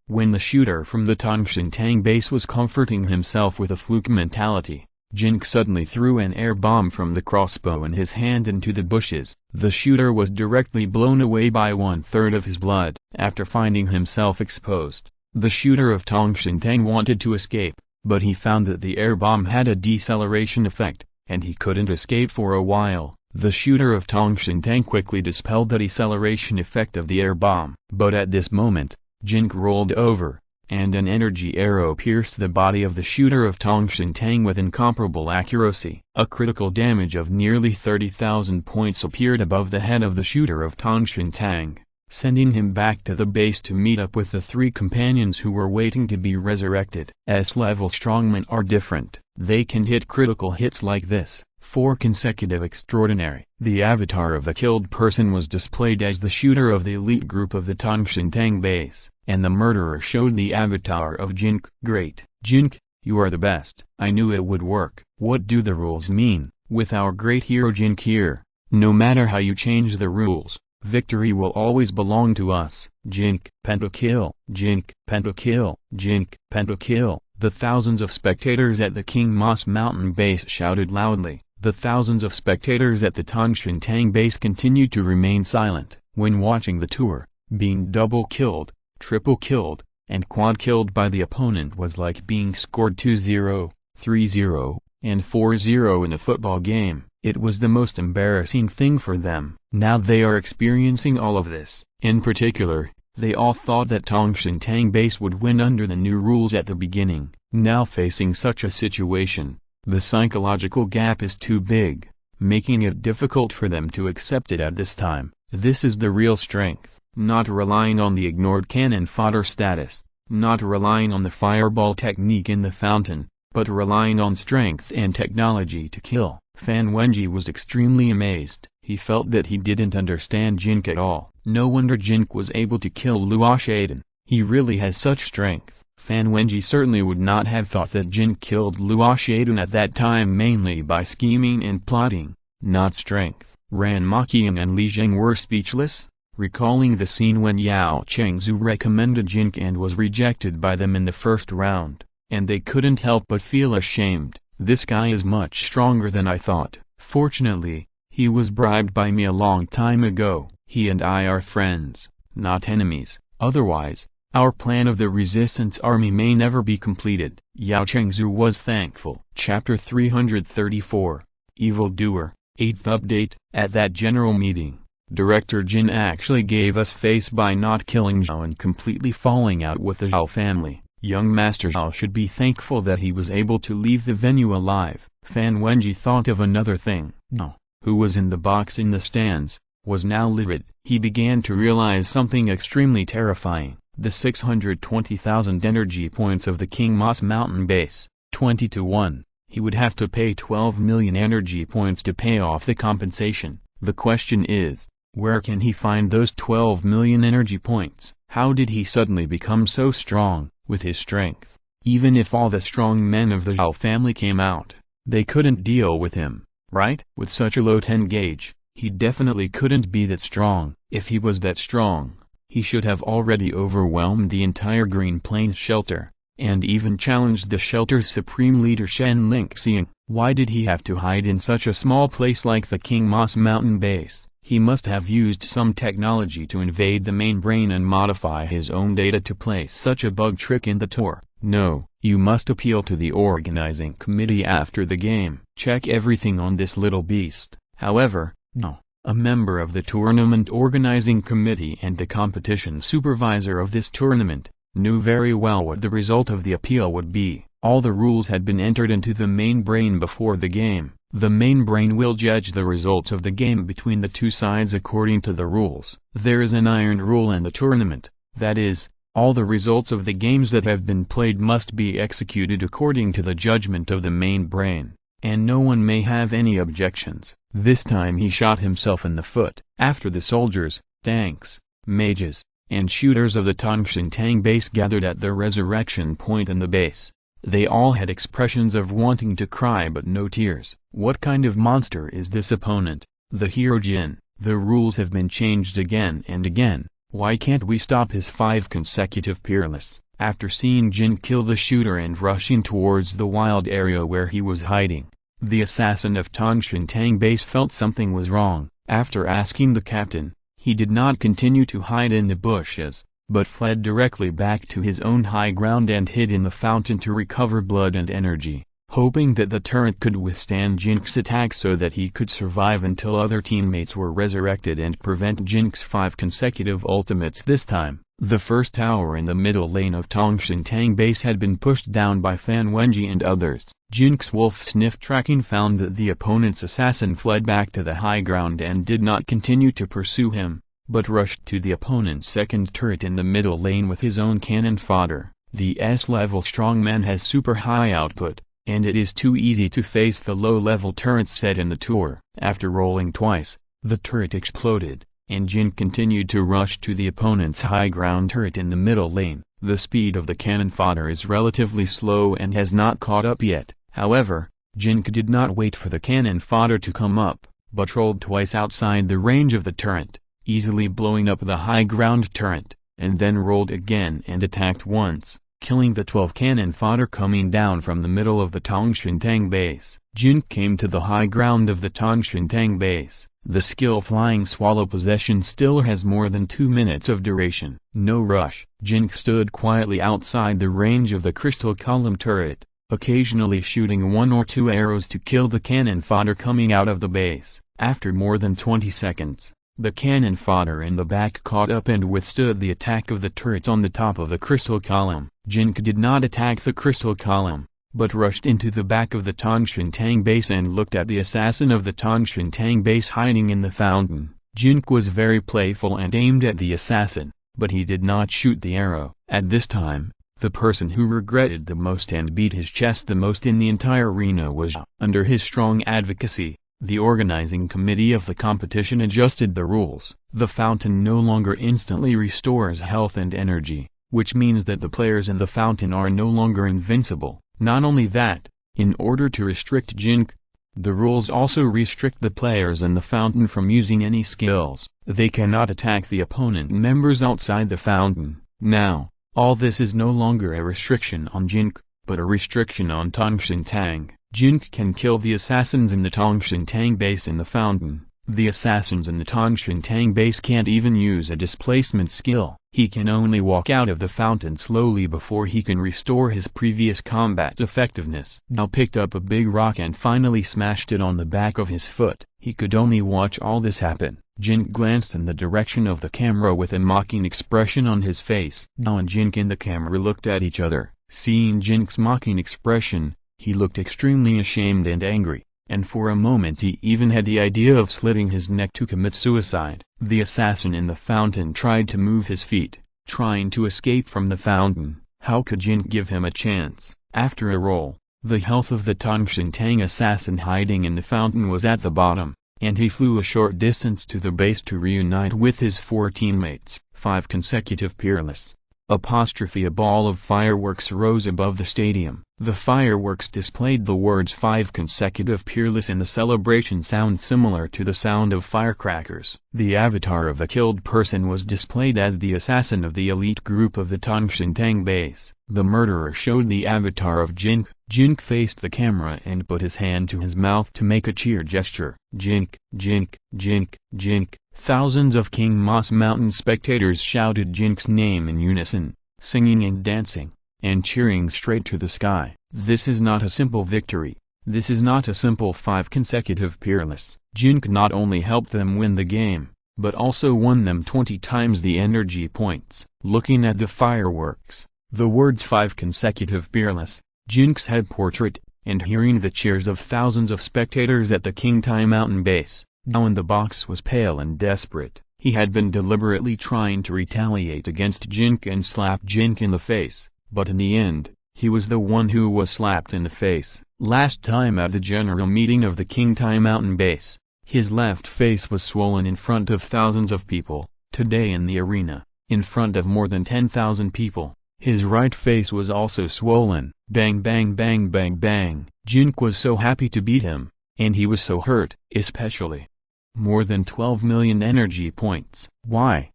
When the shooter from the Tongshentang base was comforting himself with a fluke mentality, Jin suddenly threw an air bomb from the crossbow in his hand into the bushes. The shooter was directly blown away by 1/3 of his blood. After finding himself exposed, the shooter of Tongshentang wanted to escape, but he found that the air bomb had a deceleration effect, and he couldn't escape for a while. The shooter of Tongshentang quickly dispelled the deceleration effect of the air bomb. But at this moment, Jin rolled over, and an energy arrow pierced the body of the shooter of Tongshentang with incomparable accuracy. A critical damage of nearly 30,000 points appeared above the head of the shooter of Tongshentang, sending him back to the base to meet up with the 3 companions who were waiting to be resurrected. S-level strongmen are different. They can hit critical hits like this. 4 consecutive extraordinary. The avatar of the killed person was displayed as the shooter of the elite group of the Tongshintang base, and the murderer showed the avatar of Jin Ke. Great, Jin Ke, you are the best. I knew it would work. What do the rules mean? With our great hero Jin Ke here, no matter how you change the rules, victory will always belong to us. Jin Ke pentakill, Jin Ke pentakill, Jin Ke pentakill. The thousands of spectators at the King Mas Mountain base shouted loudly. The thousands of spectators at the Tongshintang base continued to remain silent. When watching the tour, being double killed, triple killed, and quad killed by the opponent was like being scored 2-0, 3-0, and 4-0 in a football game. It was the most embarrassing thing for them. Now they are experiencing all of this. In particular, they all thought that Tongshintang base would win under the new rules at the beginning. Now facing such a situation, the psychological gap is too big, making it difficult for them to accept it at this time. This is the real strength, not relying on the ignored cannon fodder status, not relying on the fireball technique in the fountain, but relying on strength and technology to kill. Fan Wenji was extremely amazed. He felt that he didn't understand Jin Ke at all. No wonder Jin Ke was able to kill Luo Ye. He really has such strength. Fan Wenji certainly would not have thought that Jin Ke killed Luo Ye at that time mainly by scheming and plotting, not strength. Ran Maqian and Li Jing were speechless, recalling the scene when Yao Chengzu recommended Jin Ke and was rejected by them in the first round, and they couldn't help but feel ashamed. This guy is much stronger than I thought. Fortunately, he was bribed by me a long time ago. He and I are friends, not enemies. Otherwise, our plan of the resistance army may never be completed. Yao Chengzu was thankful. Chapter 334, Evildoer, 8th update. At that general meeting, Director Jin actually gave us face by not killing Zhao and completely falling out with the Zhao family. Young Master Zhao should be thankful that he was able to leave the venue alive. Fan Wenji thought of another thing. Zhao, who was in the box in the stands, was now livid. He began to realize something extremely terrifying. The 620,000 energy points of the King Mas Mountain base, 20-1. He would have to pay 12 million energy points to pay off the compensation. The question is, where can he find those 12 million energy points? How did he suddenly become so strong, with his strength? Even if all the strong men of the Zhao family came out, they couldn't deal with him, right? With such a low 10 gauge, he definitely couldn't be that strong. If he was that strong, he should have already overwhelmed the entire Green Plains shelter, and even challenged the shelter's supreme leader Shen Lingxiang. Why did he have to hide in such a small place like the King Mas Mountain base? He must have used some technology to invade the main brain and modify his own data to play such a bug trick in the tour. No, you must appeal to the organizing committee after the game. Check everything on this little beast. However, no. A member of the tournament organizing committee and the competition supervisor of this tournament, knew very well what the result of the appeal would be. All the rules had been entered into the main brain before the game. The main brain will judge the results of the game between the two sides according to the rules. There is an iron rule in the tournament, that is, all the results of the games that have been played must be executed according to the judgment of the main brain, and no one may have any objections. This time he shot himself in the foot. After the soldiers, tanks, mages, and shooters of the Tongshintang base gathered at the resurrection point in the base, they all had expressions of wanting to cry but no tears. What kind of monster is this opponent? The hero Jin. The rules have been changed again and again. Why can't we stop his 5 consecutive peerless? After seeing Jin kill the shooter and rushing towards the wild area where he was hiding, the assassin of Tongshintang base felt something was wrong. After asking the captain, he did not continue to hide in the bushes, but fled directly back to his own high ground and hid in the fountain to recover blood and energy, hoping that the turret could withstand Jin Ke's attack so that he could survive until other teammates were resurrected and prevent Jin Ke's 5 consecutive ultimates. This time, the first tower in the middle lane of Tongshintang base had been pushed down by Fan Wenji and others. Jin Ke's wolf sniff tracking found that the opponent's assassin fled back to the high ground and did not continue to pursue him, but rushed to the opponent's second turret in the middle lane with his own cannon fodder. The S-level strongman has super high output, and it is too easy to face the low-level turrets set in the tour. After rolling twice, the turret exploded, and Jin continued to rush to the opponent's high ground turret in the middle lane. The speed of the cannon fodder is relatively slow and has not caught up yet. However, Jin Ke did not wait for the cannon fodder to come up, but rolled twice outside the range of the turret, easily blowing up the high ground turret, and then rolled again and attacked once, killing the 12 cannon fodder coming down from the middle of the Tongshan base. Jin Ke came to the high ground of the Tongshan base. The skill Flying Swallow possession still has more than 2 minutes of duration. No rush. Jin Ke stood quietly outside the range of the crystal column turret, occasionally shooting 1 or 2 arrows to kill the cannon fodder coming out of the base. After more than 20 seconds, the cannon fodder in the back caught up and withstood the attack of the turrets on the top of the crystal column. Jin Ke did not attack the crystal column, but rushed into the back of the Tongshan base and looked at the assassin of the Tongshan base hiding in the fountain. Jin Ke was very playful and aimed at the assassin, but he did not shoot the arrow. At this time, the person who regretted the most and beat his chest the most in the entire arena was Xue'er. Under his strong advocacy, the organizing committee of the competition adjusted the rules. The fountain no longer instantly restores health and energy, which means that the players in the fountain are no longer invincible. Not only that, in order to restrict Jin Ke, the rules also restrict the players in the fountain from using any skills. They cannot attack the opponent members outside the fountain. Now, all this is no longer a restriction on Jin Ke, but a restriction on Tongshan. Jin Ke can kill the assassins in the Tongshan base in the fountain. The assassins in the Tongshan base can't even use a displacement skill. He can only walk out of the fountain slowly before he can restore his previous combat effectiveness. Now picked up a big rock and finally smashed it on the back of his foot. He could only watch all this happen. Jin Ke glanced in the direction of the camera with a mocking expression on his face. Now and Jin Ke and the camera looked at each other. Seeing Jin Ke's mocking expression, he looked extremely ashamed and angry, and for a moment he even had the idea of slitting his neck to commit suicide. The assassin in the fountain tried to move his feet, trying to escape from the fountain. How could Jin Ke give him a chance? After a roll, the health of the Tongshan assassin hiding in the fountain was at the bottom, and he flew a short distance to the base to reunite with his 4 teammates. 5 consecutive peerless. A ball of fireworks rose above the stadium. The fireworks displayed the words 5 consecutive peerless, and the celebration sound similar to the sound of firecrackers. The avatar of the killed person was displayed as the assassin of the elite group of the Tongshan base. The murderer showed the avatar of Jin Ke. Jin Ke faced the camera and put his hand to his mouth to make a cheer gesture. Jin Ke, Jin Ke, Jin Ke, Jin Ke. Thousands of King Moss Mountain spectators shouted Jin Ke's name in unison, singing and dancing, and cheering straight to the sky. This is not a simple victory. This is not a simple 5 consecutive peerless. Jin Ke not only helped them win the game, but also won them 20 times the energy points. Looking at the fireworks, the words 5 consecutive peerless, Jin Ke's head portrait, and hearing the cheers of thousands of spectators at the King Tai Mountain base, now in the box was pale and desperate. He had been deliberately trying to retaliate against Jin Ke and slap Jin Ke in the face, but in the end, he was the one who was slapped in the face. Last time at the general meeting of the King Tai Mountain base, his left face was swollen in front of thousands of people. Today in the arena, in front of more than 10,000 people, his right face was also swollen. Bang bang bang bang bang. Jin Ke was so happy to beat him, and he was so hurt, especially. More than 12 million energy points. Why,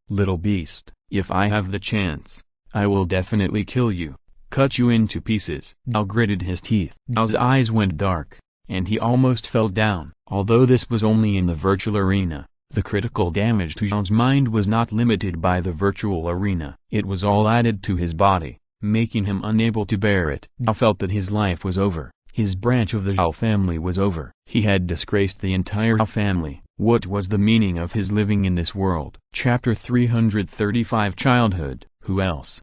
little beast, if I have the chance, I will definitely kill you, cut you into pieces. Zhao gritted his teeth. Zhao's eyes went dark, and he almost fell down. Although this was only in the virtual arena, the critical damage to Zhao's mind was not limited by the virtual arena. It was all added to his body, making him unable to bear it. Zhao felt that his life was over. His branch of the Zhao family was over. He had disgraced the entire Zhao family. What was the meaning of his living in this world? Chapter 335 Childhood. Who else?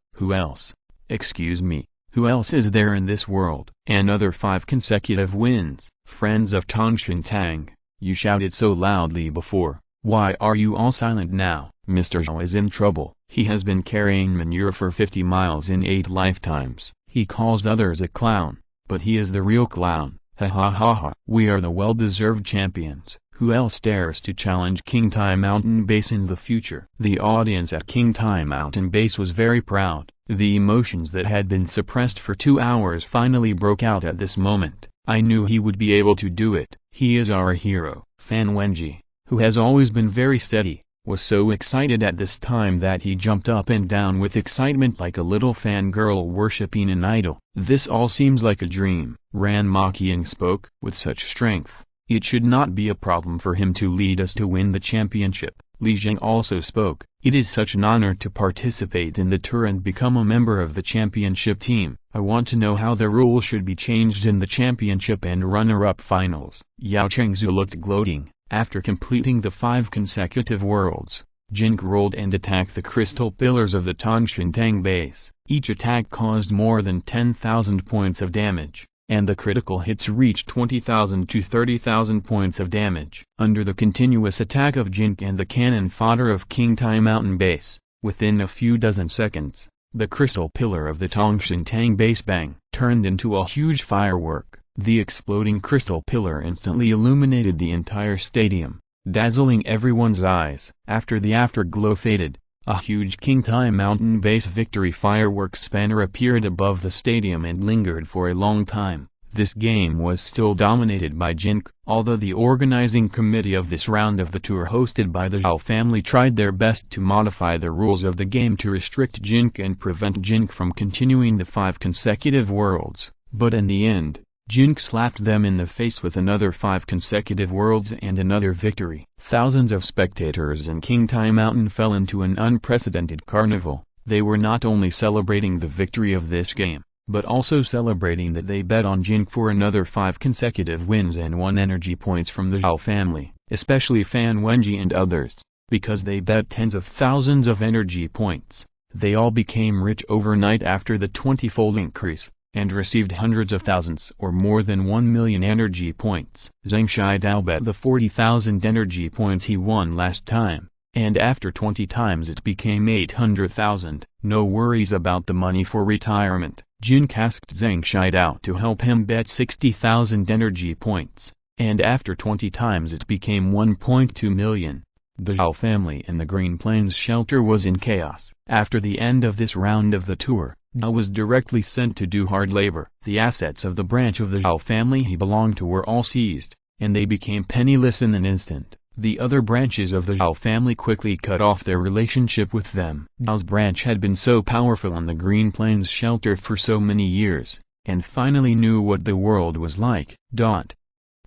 Excuse me, who else is there in this world? Another 5 consecutive wins. Friends of Tongshan, you shouted so loudly before. Why are you all silent now? Mr. Zhao is in trouble. He has been carrying manure for 50 miles in 8 lifetimes. He calls others a clown. but he is the real clown, ha ha ha ha. We are the well-deserved champions. Who else dares to challenge King Tai Mountain Base in the future? The audience at King Tai Mountain Base was very proud. The emotions that had been suppressed for 2 hours finally broke out at this moment. I knew he would be able to do it. He is our hero. Fan Wenji, who has always been very steady, was so excited at this time that he jumped up and down with excitement like a little fangirl worshipping an idol. This all seems like a dream. Ran Maqiang spoke. With such strength, it should not be a problem for him to lead us to win the championship. Li Zheng also spoke. It is such an honor to participate in the tour and become a member of the championship team. I want to know how the rules should be changed in the championship and runner-up finals. Yao Chengzu looked gloating. After completing the 5 consecutive worlds, Jin Ke rolled and attacked the crystal pillars of the Tongshan Tang base. Each attack caused more than 10,000 points of damage, and the critical hits reached 20,000 to 30,000 points of damage. Under the continuous attack of Jin Ke and the cannon fodder of King Tai Mountain Base, within a few dozen seconds, the crystal pillar of the Tongshan Tang base bang turned into a huge firework. The exploding crystal pillar instantly illuminated the entire stadium, dazzling everyone's eyes. After the afterglow faded, a huge King Tai Mountain Base victory fireworks spanner appeared above the stadium and lingered for a long time. This game was still dominated by Jin Ke, although the organizing committee of this round of the tour hosted by the Zhao family tried their best to modify the rules of the game to restrict Jin Ke and prevent Jin Ke from continuing the 5 consecutive worlds, but in the end, Jin Ke slapped them in the face with another 5 consecutive worlds and another victory. Thousands of spectators in King Tai Mountain fell into an unprecedented carnival. They were not only celebrating the victory of this game, but also celebrating that they bet on Jin Ke for another 5 consecutive wins and won energy points from the Zhao family, especially Fan Wenji and others, because they bet tens of thousands of energy points. They all became rich overnight after the 20-fold increase, and received hundreds of thousands or more than 1 million energy points. Zhang Shidao bet the 40,000 energy points he won last time, and after 20 times it became 800,000. No worries about the money for retirement. Jin Ke asked Zhang Shidao to help him bet 60,000 energy points, and after 20 times it became 1.2 million. The Zhao family in the Green Plains shelter was in chaos. After the end of this round of the tour, Zhao was directly sent to do hard labor. The assets of the branch of the Zhao family he belonged to were all seized, and they became penniless in an instant. The other branches of the Zhao family quickly cut off their relationship with them. Zhao's branch had been so powerful on the Green Plains shelter for so many years, and finally knew what the world was like.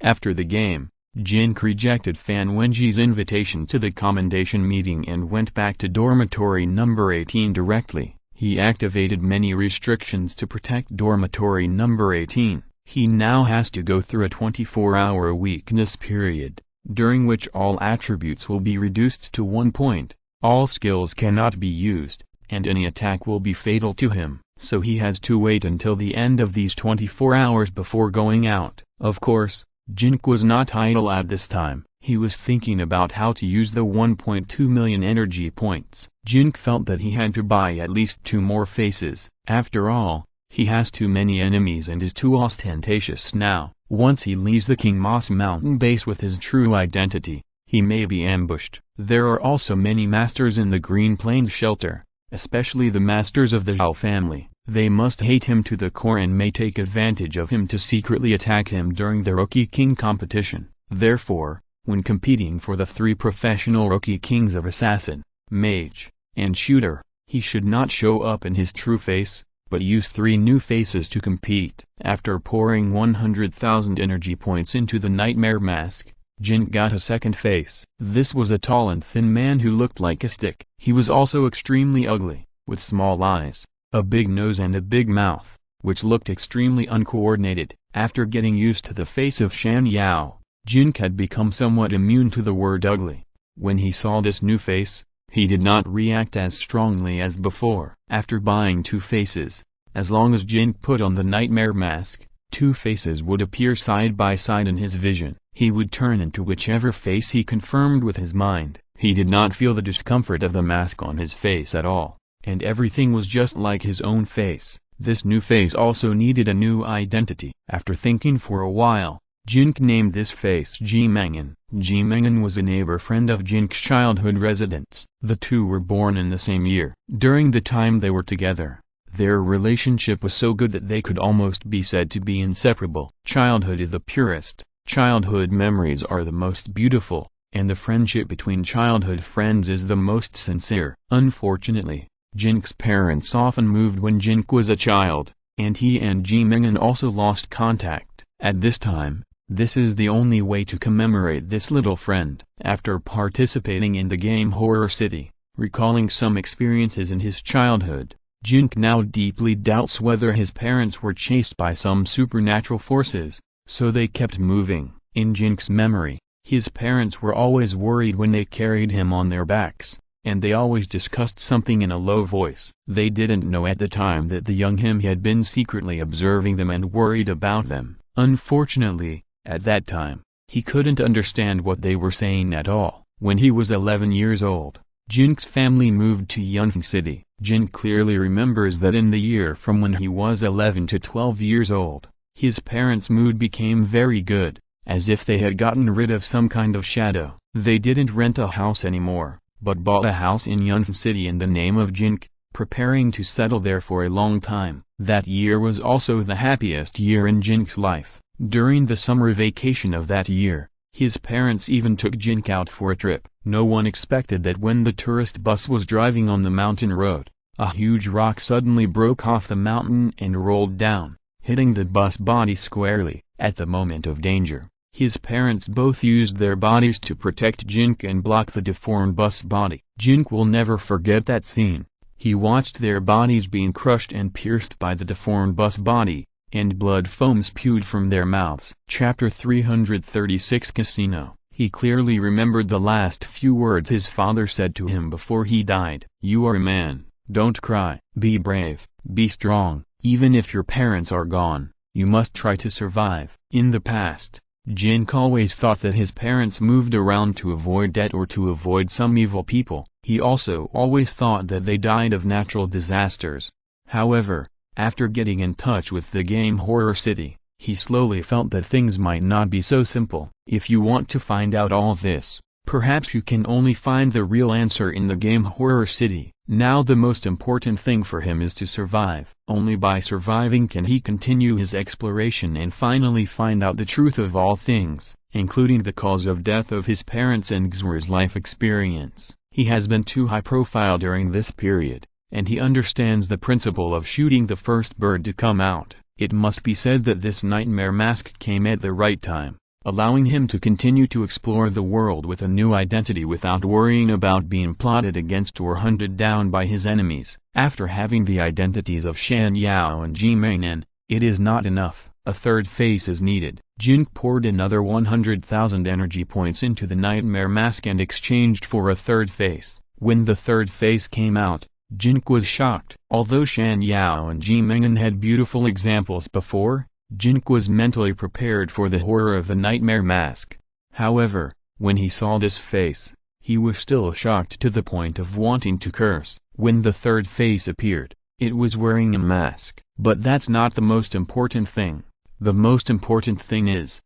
After the game, Jin Ke rejected Fan Wenji's invitation to the commendation meeting and went back to dormitory number 18 directly. He activated many restrictions to protect dormitory number 18. He now has to go through a 24-hour weakness period, during which all attributes will be reduced to 1 point, all skills cannot be used, and any attack will be fatal to him. So he has to wait until the end of these 24 hours before going out. Of course, Jin Ke was not idle at this time. He was thinking about how to use the 1.2 million energy points. Jin Ke felt that he had to buy at least 2 more faces. After all, he has too many enemies and is too ostentatious now. Once he leaves the King Moss Mountain base with his true identity, he may be ambushed. There are also many masters in the Green Plains shelter, especially the masters of the Zhao family. They must hate him to the core and may take advantage of him to secretly attack him during the Rookie King competition. Therefore, when competing for the 3 professional Rookie Kings of Assassin, Mage, and Shooter, he should not show up in his true face, but use 3 new faces to compete. After pouring 100,000 energy points into the Nightmare Mask, Jin Ke got a second face. This was a tall and thin man who looked like a stick. He was also extremely ugly, with small eyes, a big nose and a big mouth, which looked extremely uncoordinated. After getting used to the face of Shan Yao, Jin Ke had become somewhat immune to the word ugly. When he saw this new face, he did not react as strongly as before. After buying 2 faces, as long as Jin Ke put on the Nightmare Mask, 2 faces would appear side by side in his vision. He would turn into whichever face he confirmed with his mind. He did not feel the discomfort of the mask on his face at all, and everything was just like his own face. This new face also needed a new identity. After thinking for a while, Jin Ke named this face Jimengan. Jimengan was a neighbor friend of Jin Ke's childhood residence. The two were born in the same year. During the time they were together, their relationship was so good that they could almost be said to be inseparable. Childhood is the purest, childhood memories are the most beautiful, and the friendship between childhood friends is the most sincere. Unfortunately, Jin Ke's parents often moved when Jin Ke was a child, and he and Jimengan also lost contact. At this time, this is the only way to commemorate this little friend. After participating in the game Horror City, recalling some experiences in his childhood, Jin Ke now deeply doubts whether his parents were chased by some supernatural forces, so they kept moving. In Jin Ke's memory, his parents were always worried when they carried him on their backs, and they always discussed something in a low voice. They didn't know at the time that the young him had been secretly observing them and worried about them. Unfortunately, at that time, he couldn't understand what they were saying at all. When he was 11 years old, Jin Ke's family moved to Yunfeng City. Jin clearly remembers that in the year from when he was 11 to 12 years old, his parents' mood became very good, as if they had gotten rid of some kind of shadow. They didn't rent a house anymore, but bought a house in Yunfeng City in the name of Jin Ke, preparing to settle there for a long time. That year was also the happiest year in Jin Ke's life. During the summer vacation of that year, his parents even took Jin Ke out for a trip. No one expected that when the tourist bus was driving on the mountain road, a huge rock suddenly broke off the mountain and rolled down, hitting the bus body squarely. At the moment of danger, his parents both used their bodies to protect Jin Ke and block the deformed bus body. Jin Ke will never forget that scene. He watched their bodies being crushed and pierced by the deformed bus body, and blood foam spewed from their mouths. Chapter 336 Casino. He clearly remembered the last few words his father said to him before he died. "You are a man, don't cry. Be brave, be strong, even if your parents are gone, you must try to survive." In the past, Jin Ke always thought that his parents moved around to avoid debt or to avoid some evil people. He also always thought that they died of natural disasters. However, after getting in touch with the game Horror City, he slowly felt that things might not be so simple. If you want to find out all this, perhaps you can only find the real answer in the game Horror City. Now the most important thing for him is to survive. Only by surviving can he continue his exploration and finally find out the truth of all things, including the cause of death of his parents and Xue'er's life experience. He has been too high profile during this period, and he understands the principle of shooting the first bird to come out. It must be said that this nightmare mask came at the right time, allowing him to continue to explore the world with a new identity without worrying about being plotted against or hunted down by his enemies. After having the identities of Shan Yao and Jimengan, it is not enough. A third face is needed. Jin Ke poured another 100,000 energy points into the nightmare mask and exchanged for a third face. When the third face came out, Jin Ke was shocked. Although Shan Yao and Jimengan had beautiful examples before, Jin Ke was mentally prepared for the horror of the nightmare mask. However, when he saw this face, he was still shocked to the point of wanting to curse. When the third face appeared, it was wearing a mask. But that's not the most important thing. The most important thing is…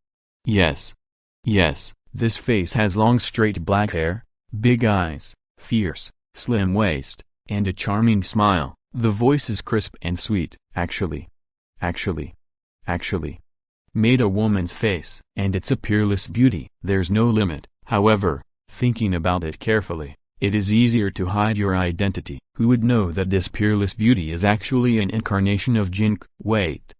Yes, this face has long straight black hair, big eyes, fierce, slim waist, and a charming smile. The voice is crisp and sweet. Actually, made a woman's face. And it's a peerless beauty. There's no limit. However, thinking about it carefully, it is easier to hide your identity. Who would know that this peerless beauty is actually an incarnation of Jin Ke? Wait.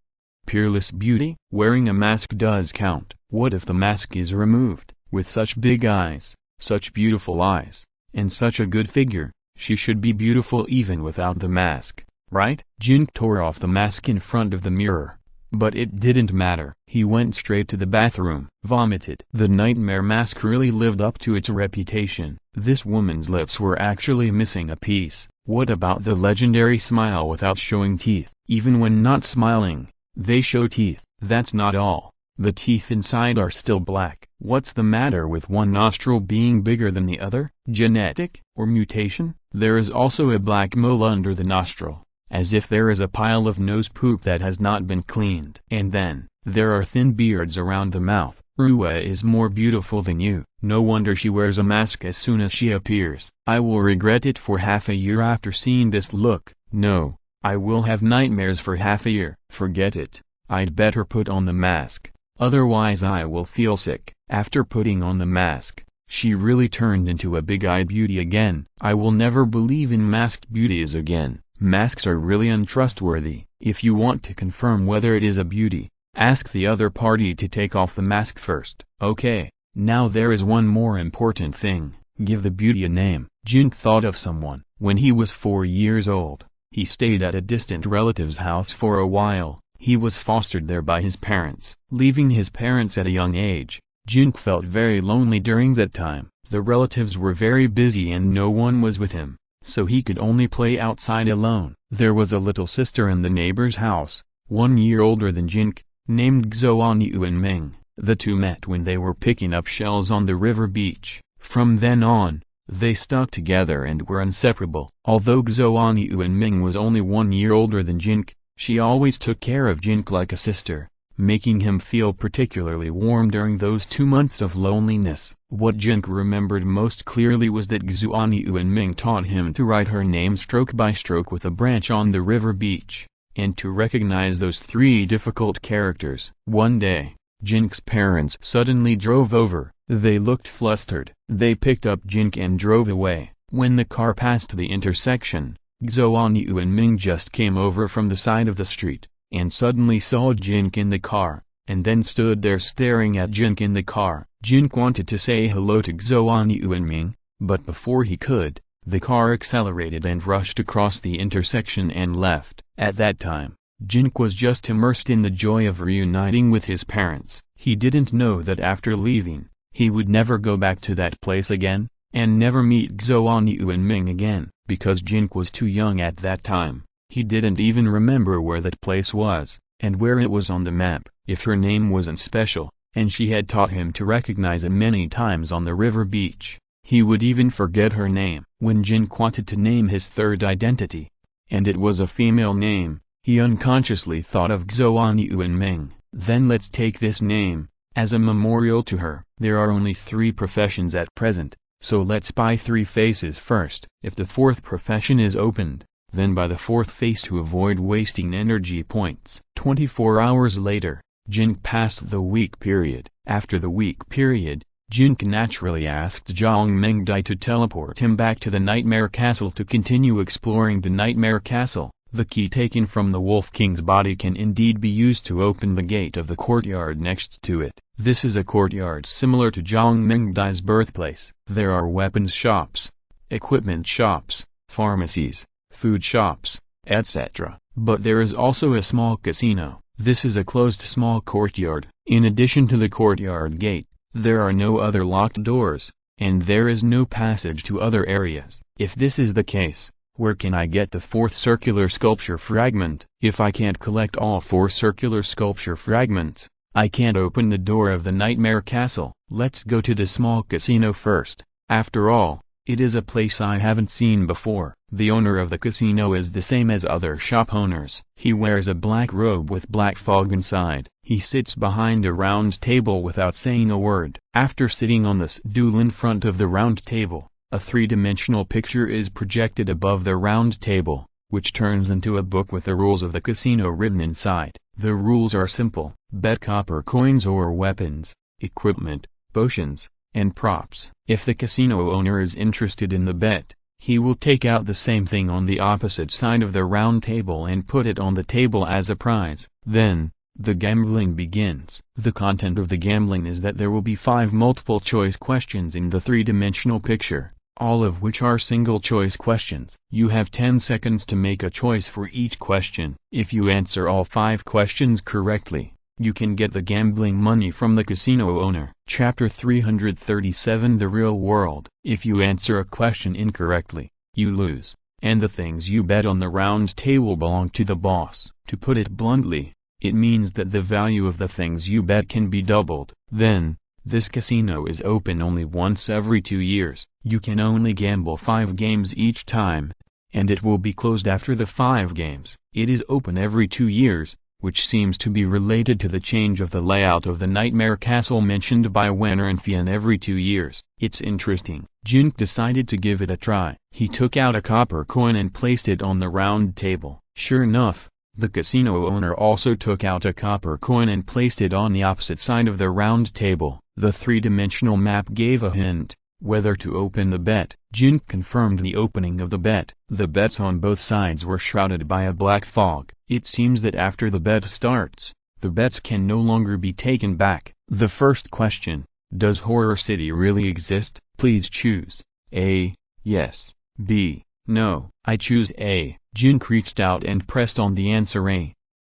Peerless beauty? Wearing a mask does count. What if the mask is removed? With such big eyes, such beautiful eyes, and such a good figure, she should be beautiful even without the mask, right? Jin Ke tore off the mask in front of the mirror. But it didn't matter. He went straight to the bathroom, vomited. The nightmare mask really lived up to its reputation. This woman's lips were actually missing a piece. What about the legendary smile without showing teeth? Even when not smiling, they show teeth. That's not all. The teeth inside are still black. What's the matter with one nostril being bigger than the other? Genetic or mutation? There is also a black mole under the nostril, as if there is a pile of nose poop that has not been cleaned. And then, there are thin beards around the mouth. Luo Ye is more beautiful than you. No wonder she wears a mask as soon as she appears. I will regret it for half a year after seeing this look. No, I will have nightmares for half a year. Forget it. I'd better put on the mask. Otherwise I will feel sick. After putting on the mask, she really turned into a big-eyed beauty again. I will never believe in masked beauties again. Masks are really untrustworthy. If you want to confirm whether it is a beauty, ask the other party to take off the mask first. Okay, now there is one more important thing. Give the beauty a name. Jin thought of someone. When he was 4 years old, he stayed at a distant relative's house for a while. He was fostered there by his parents. Leaving his parents at a young age, Jin Ke felt very lonely during that time. The relatives were very busy and no one was with him, so he could only play outside alone. There was a little sister in the neighbor's house, 1 year older than Jin Ke, named Xue'er. The two met when they were picking up shells on the river beach. From then on, they stuck together and were inseparable. Although Xue'er was only 1 year older than Jin Ke, she always took care of Jin Ke like a sister, making him feel particularly warm during those 2 months of loneliness. What Jin Ke remembered most clearly was that Xue'er taught him to write her name stroke by stroke with a branch on the river beach, and to recognize those 3 difficult characters. One day, Jin Ke's parents suddenly drove over. They looked flustered. They picked up Jin Ke and drove away. When the car passed the intersection, Xue'er just came over from the side of the street, and suddenly saw Jin Ke in the car, and then stood there staring at Jin Ke in the car. Jin Ke wanted to say hello to Xue'er, but before he could, the car accelerated and rushed across the intersection and left. At that time, Jin Ke was just immersed in the joy of reuniting with his parents. He didn't know that after leaving, he would never go back to that place again, and never meet Xue'er again. Because Jin Ke was too young at that time, he didn't even remember where that place was, and where it was on the map. If her name wasn't special, and she had taught him to recognize it many times on the river beach, he would even forget her name. When Jin Ke wanted to name his third identity, and it was a female name, he unconsciously thought of Xue'er. Then let's take this name, as a memorial to her. There are only 3 professions at present, so let's buy 3 faces first. If the 4th profession is opened, then buy the 4th face to avoid wasting energy points. 24 hours later, Jin Ke passed the week period. After the week period, Jin Ke naturally asked Zhang to teleport him back to the Nightmare Castle to continue exploring the Nightmare Castle. The key taken from the Wolf King's body can indeed be used to open the gate of the courtyard next to it. This is a courtyard similar to Zhang birthplace. There are weapons shops, equipment shops, pharmacies, food shops, etc. But there is also a small casino. This is a closed small courtyard. In addition to the courtyard gate, there are no other locked doors, and there is no passage to other areas. If this is the case, where can I get the 4th circular sculpture fragment? If I can't collect all 4 circular sculpture fragments, I can't open the door of the Nightmare Castle. Let's go to the small casino first. After all, it is a place I haven't seen before. The owner of the casino is the same as other shop owners. He wears a black robe with black fog inside. He sits behind a round table without saying a word. After sitting on the stool in front of the round table, a 3-dimensional picture is projected above the round table, which turns into a book with the rules of the casino written inside. The rules are simple: bet copper coins or weapons, equipment, potions, and props. If the casino owner is interested in the bet, he will take out the same thing on the opposite side of the round table and put it on the table as a prize. Then, the gambling begins. The content of the gambling is that there will be 5 multiple choice questions in the 3-dimensional picture, all of which are single choice questions. You have 10 seconds to make a choice for each question. If you answer all 5 questions correctly, you can get the gambling money from the casino owner. Chapter 337 The Real World. If you answer a question incorrectly, you lose, and the things you bet on the round table belong to the boss. To put it bluntly, it means that the value of the things you bet can be doubled. Then, this casino is open only once every 2 years. You can only gamble 5 games each time, and it will be closed after the 5 games. It is open every 2 years, which seems to be related to the change of the layout of the Nightmare Castle mentioned by Xue'er and Fian every 2 years. It's interesting. Jin Ke decided to give it a try. He took out a copper coin and placed it on the round table. Sure enough, the casino owner also took out a copper coin and placed it on the opposite side of the round table. The 3-dimensional map gave a hint whether to open the bet. Jin Ke confirmed the opening of the bet. The bets on both sides were shrouded by a black fog. It seems that after the bet starts, the bets can no longer be taken back. The first question: does Horror City really exist? Please choose A. Yes. B. No. I choose A. Jin Ke reached out and pressed on the answer A.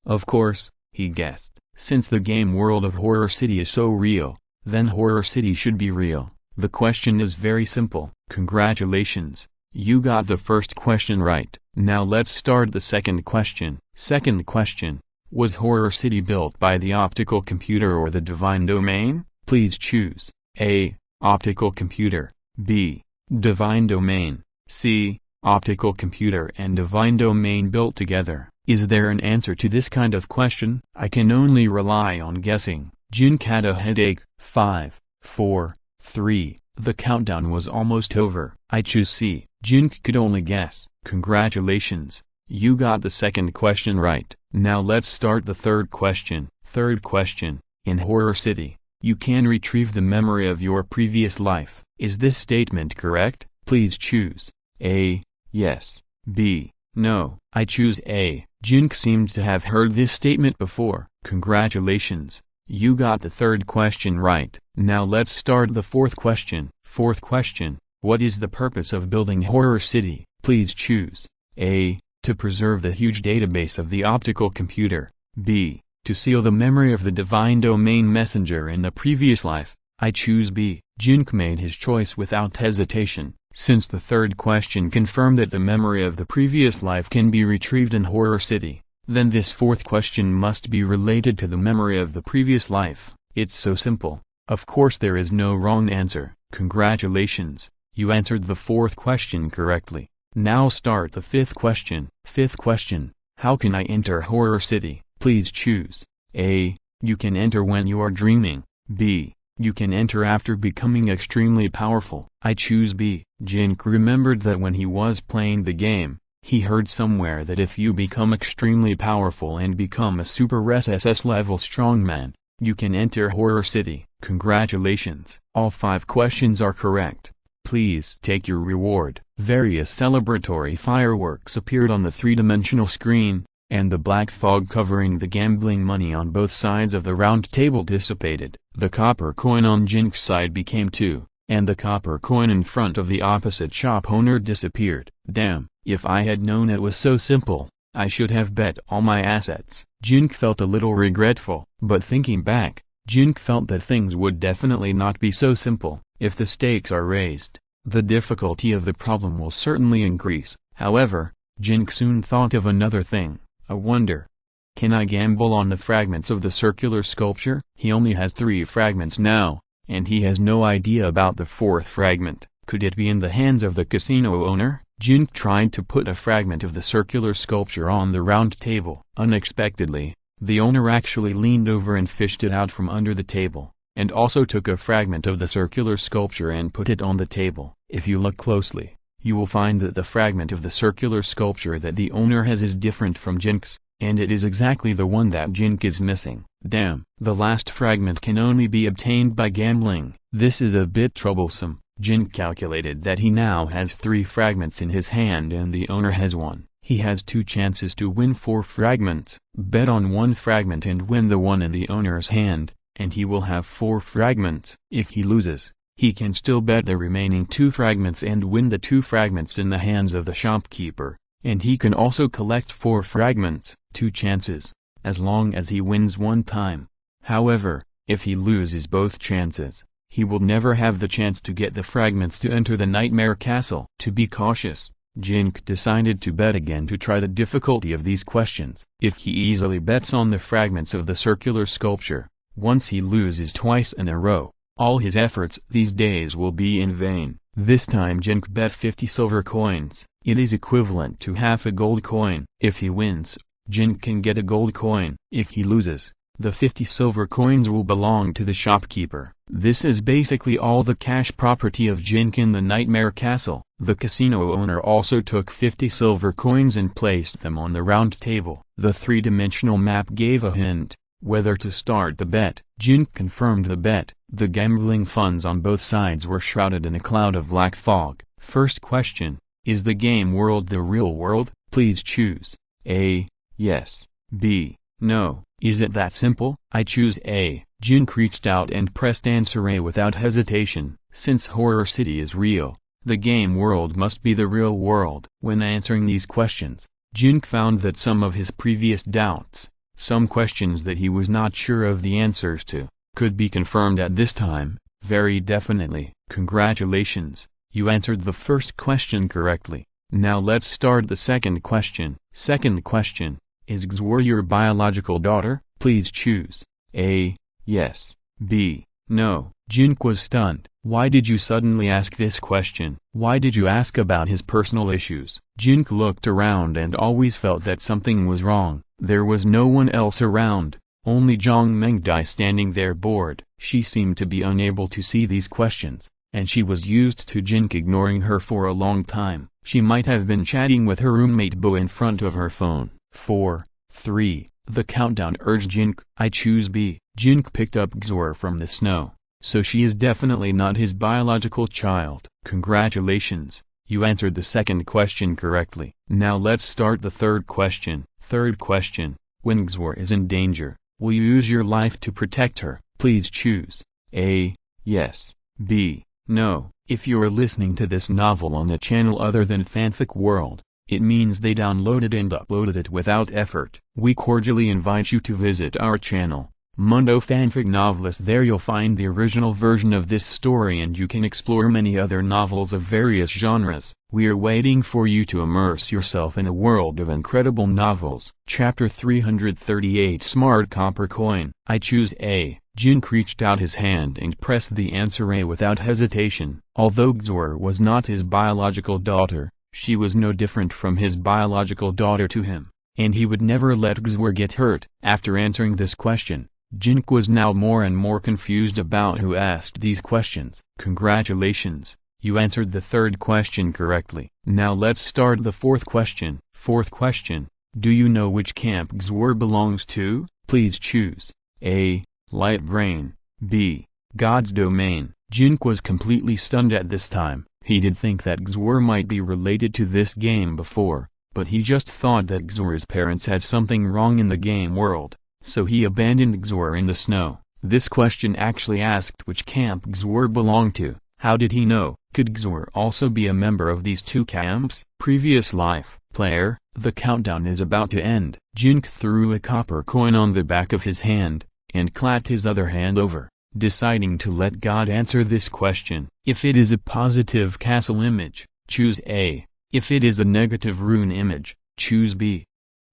Of course, he guessed. Since the game world of Horror City is so real, then Horror City should be real. The question is very simple. Congratulations, you got the first question right. Now let's start the second question. Second question: was Horror City built by the optical computer or the divine domain? Please choose A. Optical computer. B. Divine domain. C. Optical computer and divine domain built together. Is there an answer to this kind of question? I can only rely on guessing. Jin Ke had a headache. 5, 4, 3. The countdown was almost over. I choose C. Jin Ke could only guess. Congratulations, you got the second question right. Now let's start the third question. Third question: in Horror City, you can retrieve the memory of your previous life. Is this statement correct? Please choose A. Yes. B. No. I choose A. Jin Ke seemed to have heard this statement before. Congratulations, you got the third question right. Now let's start the fourth question. Fourth question: what is the purpose of building Horror City? Please choose A. to preserve the huge database of the optical computer. B. to seal the memory of the divine domain messenger in the previous life. I choose B. Jin Ke made his choice without hesitation. Since the third question confirmed that the memory of the previous life can be retrieved in Horror City, then this fourth question must be related to the memory of the previous life. It's so simple. Of course there is no wrong answer. Congratulations, you answered the fourth question correctly. Now start the fifth question. Fifth question: how can I enter Horror City? Please choose A. you can enter when you are dreaming. B. you can enter after becoming extremely powerful. I choose B. Jin Ke remembered that when he was playing the game, he heard somewhere that if you become extremely powerful and become a super SSS level strongman, you can enter Horror City. Congratulations, all 5 questions are correct. Please take your reward. Various celebratory fireworks appeared on the 3-dimensional screen, and the black fog covering the gambling money on both sides of the round table dissipated. The copper coin on Jin Ke's side became 2, and the copper coin in front of the opposite shop owner disappeared. Damn, if I had known it was so simple, I should have bet all my assets. Jin Ke felt a little regretful, but thinking back, Jin Ke felt that things would definitely not be so simple. If the stakes are raised, the difficulty of the problem will certainly increase. However, Jin Ke soon thought of another thing. I wonder, can I gamble on the fragments of the circular sculpture? He only has 3 fragments now, and he has no idea about the 4th fragment. Could it be in the hands of the casino owner? Jin Ke tried to put a fragment of the circular sculpture on the round table. Unexpectedly, the owner actually leaned over and fished it out from under the table, and also took a fragment of the circular sculpture and put it on the table. If you look closely, you will find that the fragment of the circular sculpture that the owner has is different from Jin Ke's, and it is exactly the one that Jin Ke is missing. Damn, the last fragment can only be obtained by gambling. This is a bit troublesome. Jin Ke calculated that he now has 3 fragments in his hand and the owner has 1. He has 2 chances to win 4 fragments. Bet on 1 fragment and win the one in the owner's hand, and he will have 4 fragments. If he loses, he can still bet the remaining 2 fragments and win the 2 fragments in the hands of the shopkeeper, and he can also collect 4 fragments. 2 chances, as long as he wins 1 time. However, if he loses both chances, he will never have the chance to get the fragments to enter the Nightmare Castle. To be cautious, Jin Ke decided to bet again to try the difficulty of these questions. If he easily bets on the fragments of the circular sculpture, once he loses twice in a row, all his efforts these days will be in vain. This time Jin Ke bet 50 silver coins. It is equivalent to half a gold coin. If he wins, Jin can get a gold coin. If he loses, the 50 silver coins will belong to the shopkeeper. This is basically all the cash property of Jin Ke in the Nightmare Castle. The casino owner also took 50 silver coins and placed them on the round table. The three-dimensional map gave a hint whether to start the bet. Jin confirmed the bet. The gambling funds on both sides were shrouded in a cloud of black fog. First question: is the game world the real world? Please choose A. Yes. B. No. Is it that simple? I choose A. Jin reached out and pressed answer A without hesitation. Since Horror City is real, the game world must be the real world. When answering these questions, Jin found that some of his previous doubts, some questions that he was not sure of the answers to, could be confirmed at this time, very definitely. Congratulations, you answered the first question correctly. Now let's start the second question. Second question: is Xue'er your biological daughter? Please choose A. Yes. B. No. Jin was stunned. Why did you suddenly ask this question? Why did you ask about his personal issues? Jin looked around and always felt that something was wrong. There was no one else around, only Zhang Mengdai standing there bored. She seemed to be unable to see these questions, and she was used to Jin ignoring her for a long time. She might have been chatting with her roommate Bo in front of her phone. 4, 3, the countdown urged Jin. I choose B. Jin picked up Xue'er from the snow, so she is definitely not his biological child. Congratulations, you answered the second question correctly. Now let's start the third question. Third question: when Xue'er is in danger, will you use your life to protect her? Please choose A. Yes. B. No. If you're listening to this novel on a channel other than Fanfic World, it means they downloaded and uploaded it without effort. We cordially invite you to visit our channel, Mundo Fanfic Novelist. There you'll find the original version of this story and you can explore many other novels of various genres. We are waiting for you to immerse yourself in a world of incredible novels. Chapter 338: Smart Copper Coin. I choose A. Jin reached out his hand and pressed the answer A without hesitation. Although Xue'er was not his biological daughter, she was no different from his biological daughter to him, and he would never let Xue'er get hurt. After answering this question, Jin was now more and more confused about who asked these questions. Congratulations, you answered the third question correctly. Now let's start the fourth question. Fourth question: do you know which camp Xue'er belongs to? Please choose A. Light Brain. B. God's Domain. Jin was completely stunned at this time. He did think that Xue'er might be related to this game before, but he just thought that Xue'er's parents had something wrong in the game world, so he abandoned Xue'er in the snow. This question actually asked which camp Xue'er belonged to. How did he know? Could Xue'er also be a member of these two camps? Previous life. Player, the countdown is about to end. Jin threw a copper coin on the back of his hand, and clapped his other hand over, deciding to let God answer this question. If it is a positive castle image, choose A. If it is a negative rune image, choose B.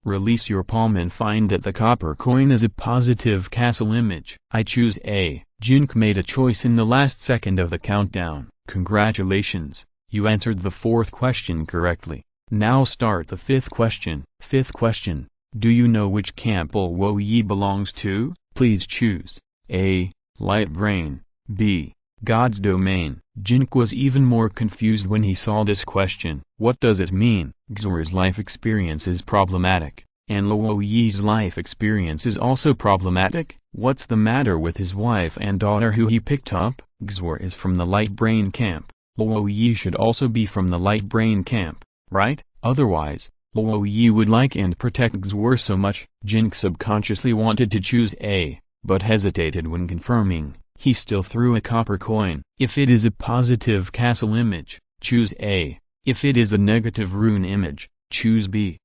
Release your palm and find that the copper coin is a positive castle image. I choose A. Jin made a choice in the last second of the countdown. Congratulations, you answered the fourth question correctly. Now start the fifth question. Fifth question: do you know which camp Luo Ye belongs to? Please choose A. Light Brain. B. God's Domain. Jin was even more confused when he saw this question. What does it mean? Xue'er's life experience is problematic, and Luo Ye's life experience is also problematic? What's the matter with his wife and daughter who he picked up? Xue'er is from the Light Brain camp. Luo Ye should also be from the Light Brain camp, right? Otherwise, Luo Ye would like and protect Xue'er so much. Jin subconsciously wanted to choose A, but hesitated when confirming. He still threw a copper coin. If it is a positive castle image, choose A. If it is a negative rune image, choose B.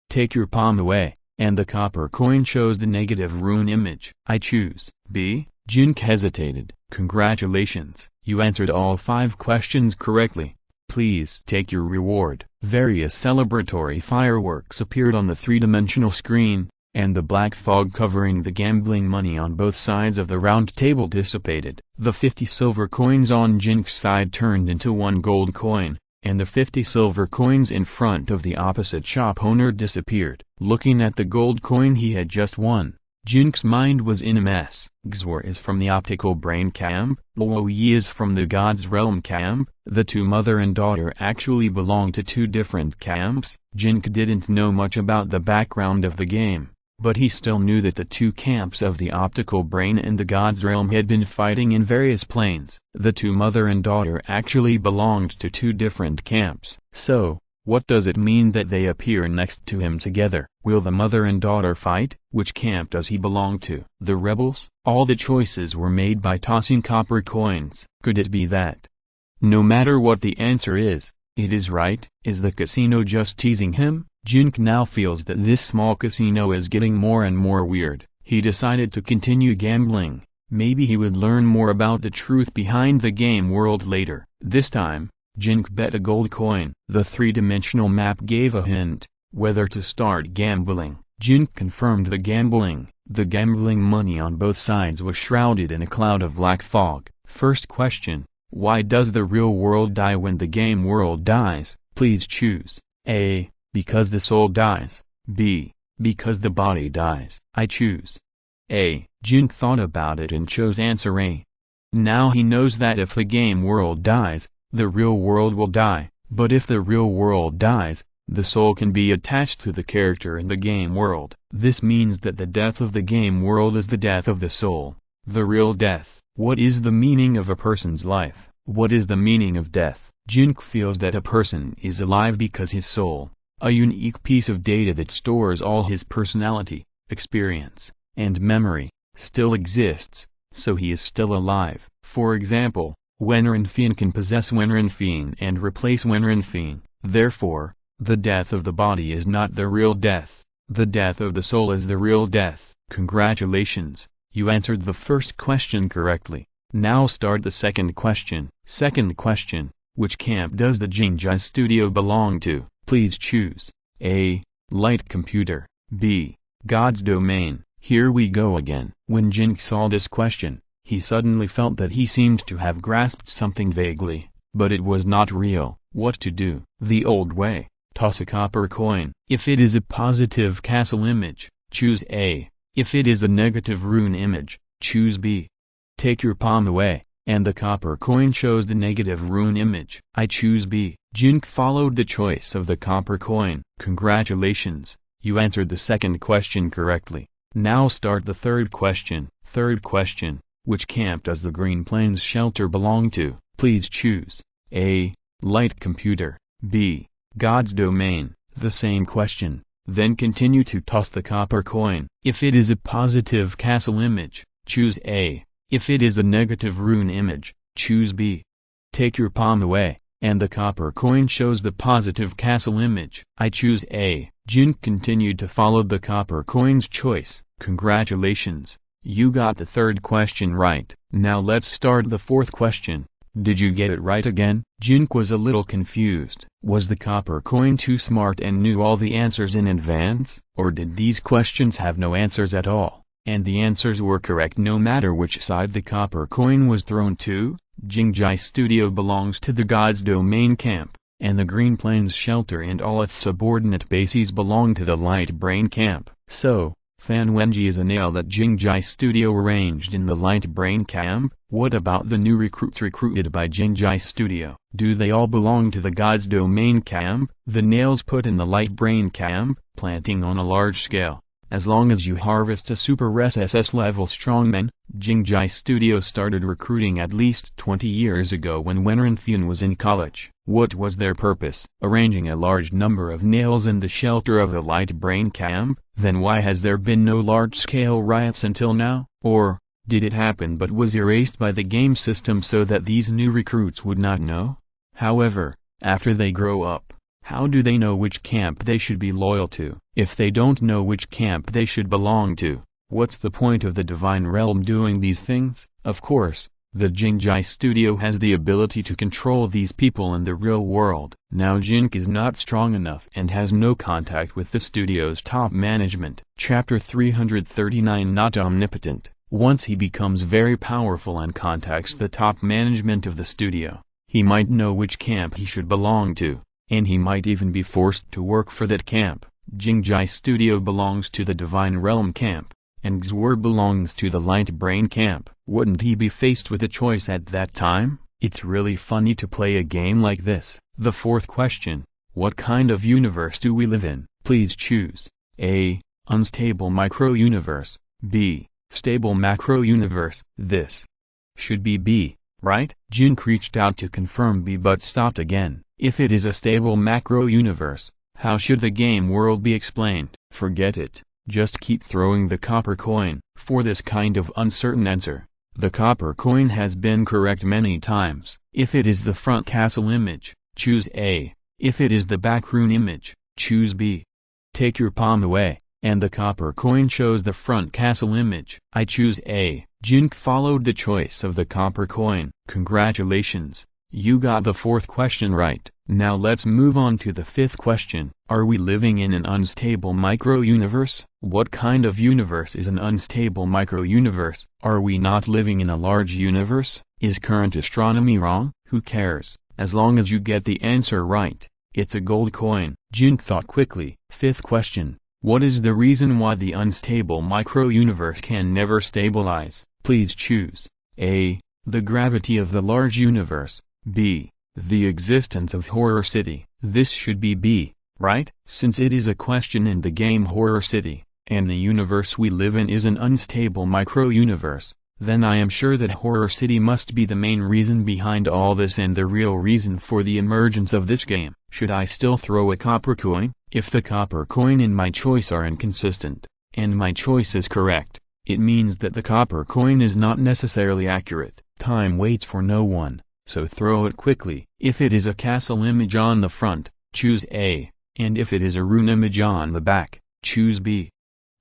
Take your palm away, and the copper coin shows the negative rune image. I choose B. Jin hesitated. Congratulations, you answered all 5 questions correctly. Please take your reward. Various celebratory fireworks appeared on the 3-dimensional screen, and the black fog covering the gambling money on both sides of the round table dissipated. The 50 silver coins on Jin's side turned into 1 gold coin, and the 50 silver coins in front of the opposite shop owner disappeared. Looking at the gold coin he had just won, Jin's mind was in a mess. Xue'er is from the optical brain camp, Luo Ye is from the God's realm camp. The two mother and daughter actually belong to two different camps. Jin Ke didn't know much about the background of the game, but he still knew that the two camps of the optical brain and the God's realm had been fighting in various planes. The two mother and daughter actually belonged to two different camps. So, what does it mean that they appear next to him together? Will the mother and daughter fight? Which camp does he belong to? The rebels? All the choices were made by tossing copper coins. Could it be that? No matter what the answer is, it is right. Is the casino just teasing him? Jin Ke now feels that this small casino is getting more and more weird. He decided to continue gambling. Maybe he would learn more about the truth behind the game world later. This time, Jin Ke bet a gold coin. The three-dimensional map gave a hint whether to start gambling. Jin Ke confirmed the gambling. The gambling money on both sides was shrouded in a cloud of black fog. First question: why does the real world die when the game world dies? Please choose. A. Because the soul dies. B. Because the body dies. I choose A. Jin Ke thought about it and chose answer A. Now he knows that if the game world dies, the real world will die, but if the real world dies, the soul can be attached to the character in the game world. This means that the death of the game world is the death of the soul, the real death. What is the meaning of a person's life? What is the meaning of death? Jin Ke feels that a person is alive because his soul, a unique piece of data that stores all his personality, experience, and memory, still exists, so he is still alive. For example, Wenrenfien can possess Wenrenfien and replace Wenrenfien. Therefore, the death of the body is not the real death. The death of the soul is the real death. Congratulations, you answered the first question correctly. Now start the second question. Second question: which camp does the Jin Ke studio belong to? Please choose. A. Light computer. B. God's domain. Here we go again. When Jin Ke saw this question, he suddenly felt that he seemed to have grasped something vaguely, but it was not real. What to do? The old way. Toss a copper coin. If it is a positive castle image, choose A. If it is a negative rune image, choose B. Take your palm away, and the copper coin shows the negative rune image. I choose B. Jin Ke followed the choice of the copper coin. Congratulations, you answered the second question correctly. Now start the third question. Third question: which camp does the Green Plains shelter belong to? Please choose. A. Light computer. B. God's domain. The same question. Then continue to toss the copper coin. If it is a positive castle image, choose A. If it is a negative rune image, choose B. Take your palm away, and the copper coin shows the positive castle image. I choose A. Jin Ke continued to follow the copper coin's choice. Congratulations, you got the third question right. Now let's start the fourth question. Did you get it right again? Jin Ke was a little confused. Was the copper coin too smart and knew all the answers in advance? Or did these questions have no answers at all, and the answers were correct no matter which side the copper coin was thrown to? Jin Ke studio belongs to the God's domain camp, and the Green Plains shelter and all its subordinate bases belong to the Light Brain camp. So, Fan Wenji is a nail that Jin Ke studio arranged in the Light Brain camp. What about the new recruits recruited by Jin Ke studio? Do they all belong to the God's domain camp? The nails put in the Light Brain camp, planting on a large scale. As long as you harvest a super SSS level strongman. Jin Ke studio started recruiting at least 20 years ago when Wenrenfien was in college. What was their purpose? Arranging a large number of nails in the shelter of the Light Brain camp? Then why has there been no large-scale riots until now? Or, did it happen but was erased by the game system so that these new recruits would not know? However, after they grow up, how do they know which camp they should be loyal to? If they don't know which camp they should belong to, what's the point of the Divine Realm doing these things? Of course, The Jingjai studio has the ability to control these people in the real world. Now Jin Ke is not strong enough and has no contact with the studio's top management. Chapter 339 Not omnipotent. Once he becomes very powerful and contacts the top management of the studio, he might know which camp he should belong to, and he might even be forced to work for that camp. Jingjai studio belongs to the Divine Realm camp, and Xue'er belongs to the Light Brain camp. Wouldn't he be faced with a choice at that time? It's really funny to play a game like this. The fourth question: what kind of universe do we live in? Please choose. A. Unstable micro-universe. B. Stable macro-universe. This should be B, right? Jin Ke reached out to confirm B but stopped again. If it is a stable macro-universe, how should the game world be explained? Forget it. Just keep throwing the copper coin. For this kind of uncertain answer, the copper coin has been correct many times. If it is the front castle image, choose A. If it is the back rune image, choose B. Take your palm away, and the copper coin shows the front castle image. I choose A. Jin Ke followed the choice of the copper coin. Congratulations, you got the fourth question right. Now let's move on to the fifth question. Are we living in an unstable micro-universe? What kind of universe is an unstable micro-universe? Are we not living in a large universe? Is current astronomy wrong? Who cares, as long as you get the answer right. It's a gold coin. Jin Ke thought quickly. Fifth question: what is the reason why the unstable micro-universe can never stabilize? Please choose. A. The gravity of the large universe. B. The existence of Horror City. This should be B, right? Since it is a question in the game Horror City, and the universe we live in is an unstable micro-universe, then I am sure that Horror City must be the main reason behind all this and the real reason for the emergence of this game. Should I still throw a copper coin? If the copper coin and my choice are inconsistent, and my choice is correct, it means that the copper coin is not necessarily accurate. Time waits for no one, so throw it quickly. If it is a castle image on the front, choose A, and if it is a rune image on the back, choose B.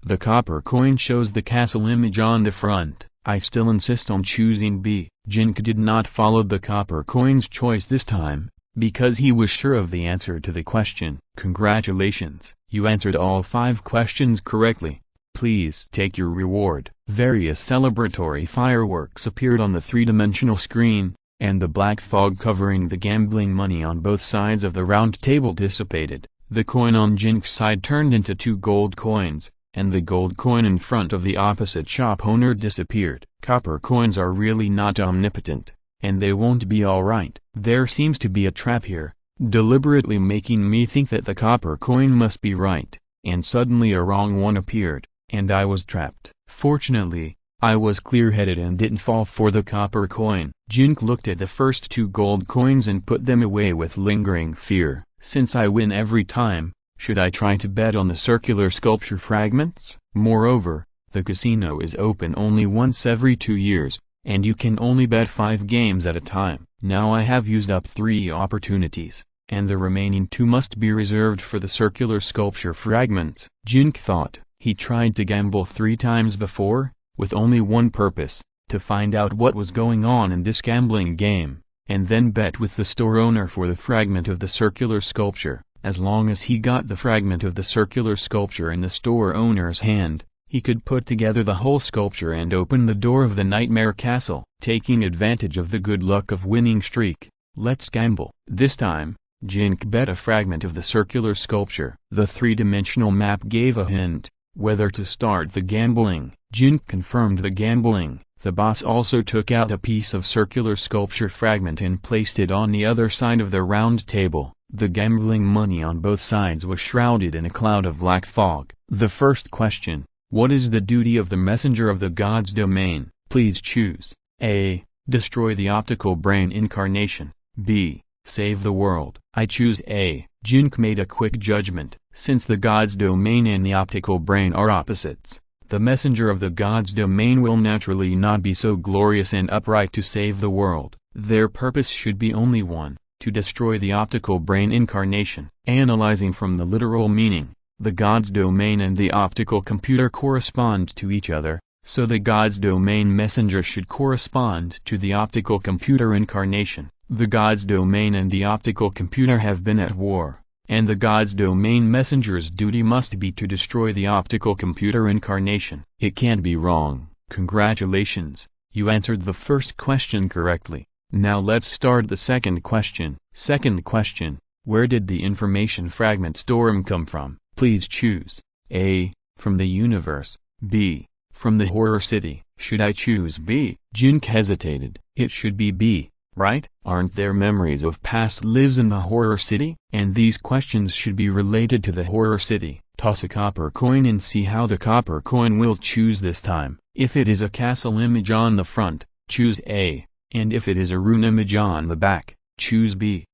The copper coin shows the castle image on the front. I still insist on choosing B. Jin Ke did not follow the copper coin's choice this time, because he was sure of the answer to the question. Congratulations, you answered all 5 questions correctly. Please take your reward. Various celebratory fireworks appeared on the 3-dimensional screen, and the black fog covering the gambling money on both sides of the round table dissipated. The coin on Jin Ke's side turned into 2 gold coins, and the gold coin in front of the opposite shop owner disappeared. Copper coins are really not omnipotent, and they won't be alright. There seems to be a trap here, deliberately making me think that the copper coin must be right, and suddenly a wrong one appeared, and I was trapped. Fortunately, I was clear-headed and didn't fall for the copper coin. Jin Ke looked at the first 2 gold coins and put them away with lingering fear. Since I win every time, should I try to bet on the circular sculpture fragments? Moreover, the casino is open only once every 2 years, and you can only bet 5 games at a time. Now I have used up 3 opportunities, and the remaining 2 must be reserved for the circular sculpture fragments. Jin Ke thought. He tried to gamble 3 times before, with only one purpose, to find out what was going on in this gambling game, and then bet with the store owner for the fragment of the circular sculpture. As long as he got the fragment of the circular sculpture in the store owner's hand, he could put together the whole sculpture and open the door of the Nightmare Castle. Taking advantage of the good luck of winning streak, let's gamble. This time, Jin Ke bet a fragment of the circular sculpture. The 3-dimensional map gave a hint whether to start the gambling. Jin Ke confirmed the gambling. The boss also took out a piece of circular sculpture fragment and placed it on the other side of the round table. The gambling money on both sides was shrouded in a cloud of black fog. The first question: what is the duty of the messenger of the god's domain? Please choose. A. Destroy the optical brain incarnation. B. Save the world. I choose A. Jin Ke made a quick judgment. Since the god's domain and the optical brain are opposites, the messenger of the god's domain will naturally not be so glorious and upright to save the world. Their purpose should be only one: to destroy the optical brain incarnation. Analyzing from the literal meaning, the god's domain and the optical computer correspond to each other, So the God's domain messenger should correspond to the optical computer incarnation. The God's domain and the optical computer have been at war, and the God's domain messenger's duty must be to destroy the optical computer incarnation. It can't be wrong. Congratulations, you answered the first question correctly. Now let's start the second question. Second question, where did the information fragment storm come from? Please choose. A. From the universe. B. From the horror city. Should I choose B? Jin Ke hesitated. It should be B, right? Aren't there memories of past lives in the horror city? And these questions should be related to the horror city. Toss a copper coin and see how the copper coin will choose this time. If it is a castle image on the front, choose A, and if it is a rune image on the back, choose B.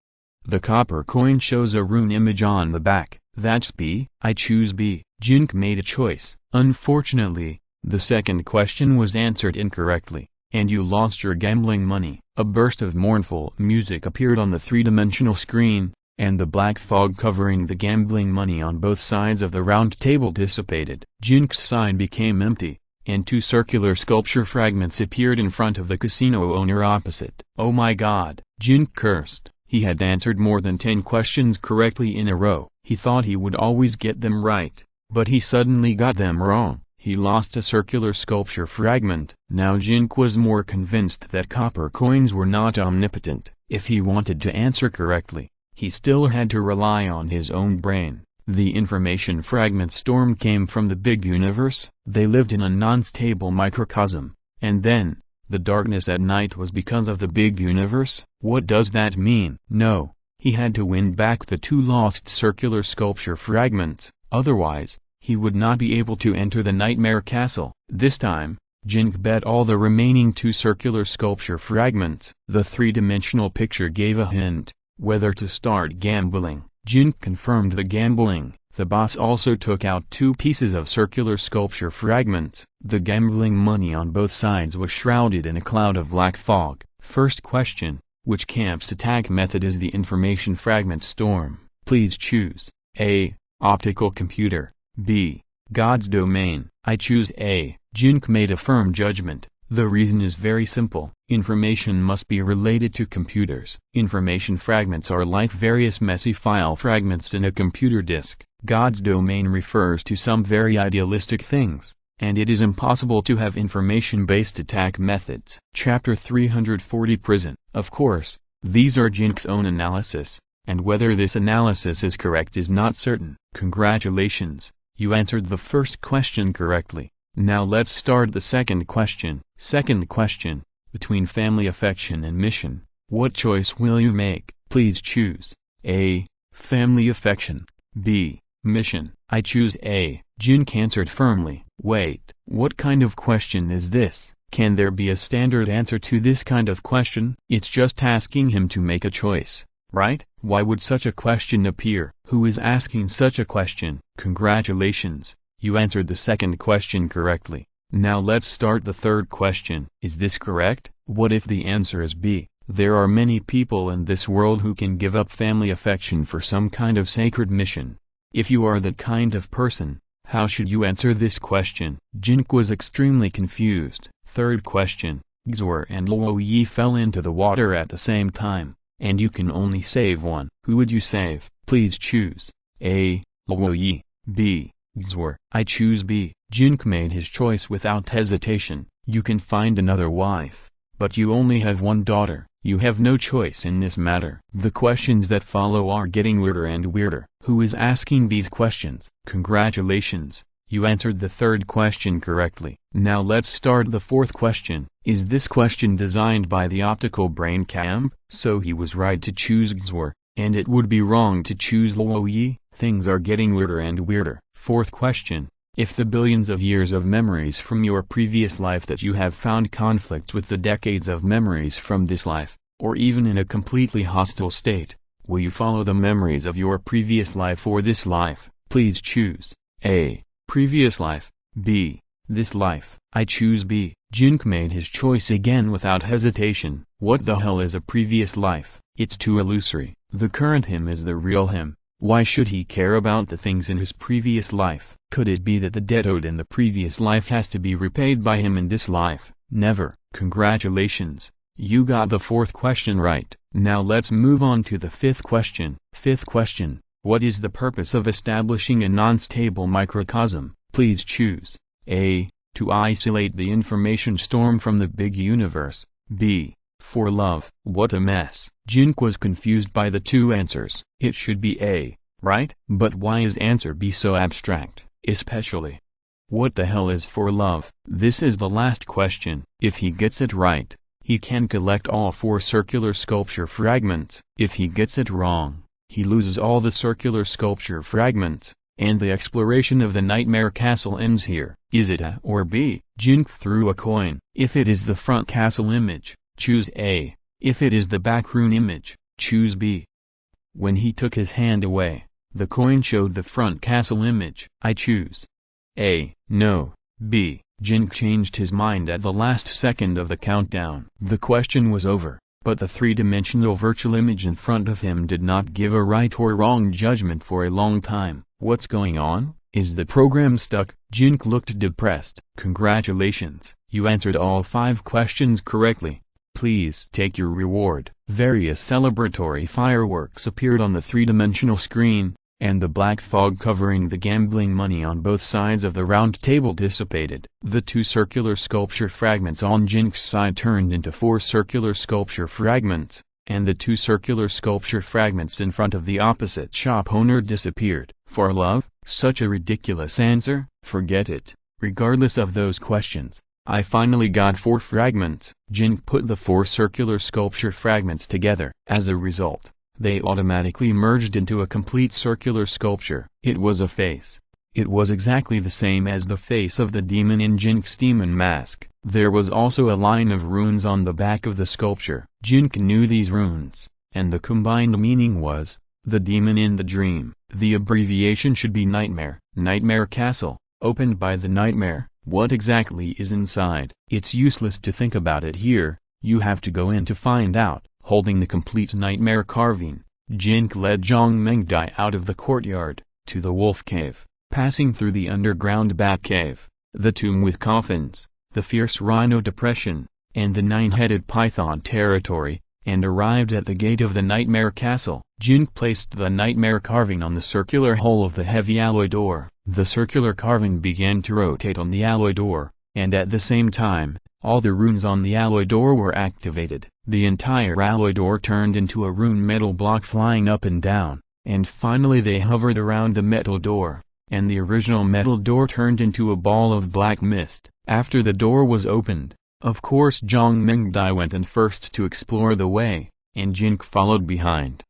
The copper coin shows a rune image on the back. That's B. I choose B. Jin Ke made a choice. Unfortunately, the second question was answered incorrectly, and you lost your gambling money. A burst of mournful music appeared on the three-dimensional screen, and the black fog covering the gambling money on both sides of the round table dissipated. Jin Ke's side became empty, and two circular sculpture fragments appeared in front of the casino owner opposite. Oh my God! Jin Ke cursed. He had answered more than 10 questions correctly in a row. He thought he would always get them right, but he suddenly got them wrong. He lost a circular sculpture fragment. Now Jin Ke was more convinced that copper coins were not omnipotent. If he wanted to answer correctly, he still had to rely on his own brain. The information fragment storm came from the big universe. They lived in a non-stable microcosm, and then, the darkness at night was because of the big universe? What does that mean? No, he had to win back the two lost circular sculpture fragments, otherwise, he would not be able to enter the nightmare castle. This time, Jin Ke bet all the remaining two circular sculpture fragments. The three-dimensional picture gave a hint whether to start gambling. Jin Ke confirmed the gambling. The boss also took out two pieces of circular sculpture fragments. The gambling money on both sides was shrouded in a cloud of black fog. First question, which camp's attack method is the information fragment storm? Please choose. A. Optical computer. B. God's domain. I choose A. Jin Ke made a firm judgment. The reason is very simple. Information must be related to computers. Information fragments are like various messy file fragments in a computer disk. God's domain refers to some very idealistic things, and it is impossible to have information-based attack methods. Chapter 340 Prison. Of course, these are Jin Ke's own analysis, and whether this analysis is correct is not certain. Congratulations, you answered the first question correctly. Now let's start the second question. Second question, between family affection and mission, what choice will you make? Please choose. A. Family affection. B. Mission. I choose A. Jin Ke answered firmly. Wait, what kind of question is this? Can there be a standard answer to this kind of question? It's just asking him to make a choice, right? Why would such a question appear? Who is asking such a question? Congratulations, you answered the second question correctly. Now let's start the third question. Is this correct? What if the answer is B? There are many people in this world who can give up family affection for some kind of sacred mission. If you are that kind of person, how should you answer this question? Jin Ke was extremely confused. Third question, Xue'er and Luo Ye fell into the water at the same time, and you can only save one. Who would you save? Please choose. A. Luo Ye. B. Xue'er. I choose B. Jin Ke made his choice without hesitation. You can find another wife, but you only have one daughter. You have no choice in this matter. The questions that follow are getting weirder and weirder. Who is asking these questions? Congratulations, you answered the third question correctly. Now let's start the fourth question. Is this question designed by the optical brain camp? So he was right to choose Xue'er, and it would be wrong to choose Luo Ye. Things are getting weirder and weirder. Fourth question. If the billions of years of memories from your previous life that you have found conflicts with the decades of memories from this life, or even in a completely hostile state, will you follow the memories of your previous life or this life? Please choose. A. Previous life. B. This life. I choose B. Jin Ke made his choice again without hesitation. What the hell is a previous life? It's too illusory. The current him is the real him, Why should he care about the things in his previous life? Could it be that the debt owed in the previous life has to be repaid by him in this life? Never. Congratulations. You got the fourth question right. Now let's move on to the fifth question. Fifth question. What is the purpose of establishing a non-stable microcosm? Please choose. A. To isolate the information storm from the big universe. B. For love. What a mess. Jin Ke was confused by the two answers. It should be A, right? But why is answer B so abstract, especially? What the hell is for love? This is the last question. If he gets it right, he can collect all 4 circular sculpture fragments. If he gets it wrong, he loses all the circular sculpture fragments, and the exploration of the nightmare castle ends here. Is it A or B? Jin Ke threw a coin. If it is the front castle image, choose A. If it is the back rune image, choose B. When he took his hand away, the coin showed the front castle image. I choose A. No, B. Jin Ke changed his mind at the last second of the countdown. The question was over, but the three-dimensional virtual image in front of him did not give a right or wrong judgment for a long time. What's going on? Is the program stuck? Jin Ke looked depressed. Congratulations, you answered all 5 questions correctly. Please take your reward. Various celebratory fireworks appeared on the three-dimensional screen, and the black fog covering the gambling money on both sides of the round table dissipated. The 2 circular sculpture fragments on Jin Ke's side turned into 4 circular sculpture fragments, and the 2 circular sculpture fragments in front of the opposite shop owner disappeared. For love? Such a ridiculous answer. Forget it. Regardless of those questions, I finally got 4 fragments. Jin Ke put the 4 circular sculpture fragments together. As a result, they automatically merged into a complete circular sculpture. It was a face. It was exactly the same as the face of the demon in Jin Ke's demon mask. There was also a line of runes on the back of the sculpture. Jin Ke knew these runes, and the combined meaning was, the demon in the dream. The abbreviation should be Nightmare. Nightmare Castle, opened by the nightmare. What exactly is inside? It's useless to think about it here, you have to go in to find out. Holding the complete nightmare carving, Jin Ke led Zhang Mengdai out of the courtyard, to the wolf cave, passing through the underground bat cave, the tomb with coffins, the fierce rhino depression, and the 9-headed python territory, and arrived at the gate of the nightmare castle. Jin Ke placed the nightmare carving on the circular hole of the heavy alloy door. The circular carving began to rotate on the alloy door, and at the same time, all the runes on the alloy door were activated. The entire alloy door turned into a rune metal block flying up and down, and finally they hovered around the metal door, and the original metal door turned into a ball of black mist. After the door was opened, of course Zhang Mengdai went in first to explore the way, and Jin Ke followed behind.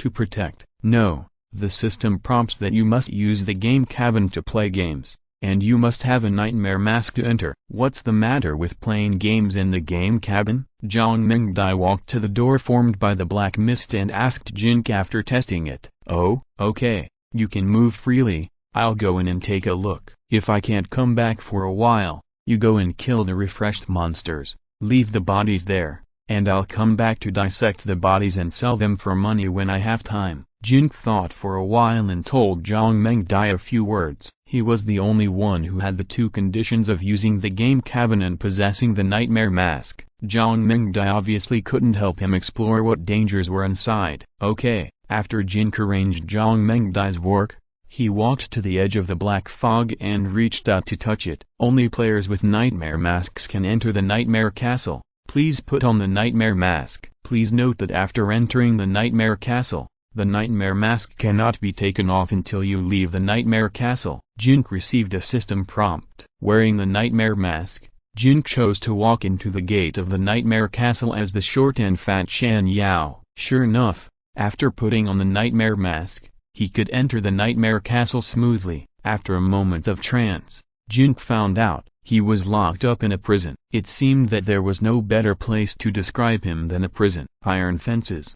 To protect. No, the system prompts that you must use the game cabin to play games, and you must have a nightmare mask to enter. What's the matter with playing games in the game cabin? Zhang Mengdai walked to the door formed by the black mist and asked Jin Ke after testing it. Oh, okay, you can move freely, I'll go in and take a look. If I can't come back for a while, you go and kill the refreshed monsters, leave the bodies there, and I'll come back to dissect the bodies and sell them for money when I have time. Jin Ke thought for a while and told Zhang Mengdai a few words. He was the only one who had the 2 conditions of using the game cabin and possessing the nightmare mask. Zhang Mengdai obviously couldn't help him explore what dangers were inside. Okay, after Jin Ke arranged Zhang Mengdai's work, he walked to the edge of the black fog and reached out to touch it. Only players with nightmare masks can enter the nightmare castle. Please put on the nightmare mask. Please note that after entering the nightmare castle, the nightmare mask cannot be taken off until you leave the nightmare castle. Jin Ke received a system prompt. Wearing the nightmare mask, Jin Ke chose to walk into the gate of the nightmare castle as the short and fat Shan Yao. Sure enough, after putting on the nightmare mask, he could enter the nightmare castle smoothly. After a moment of trance, Jin Ke found out he was locked up in a prison. It seemed that there was no better place to describe him than a prison. Iron fences,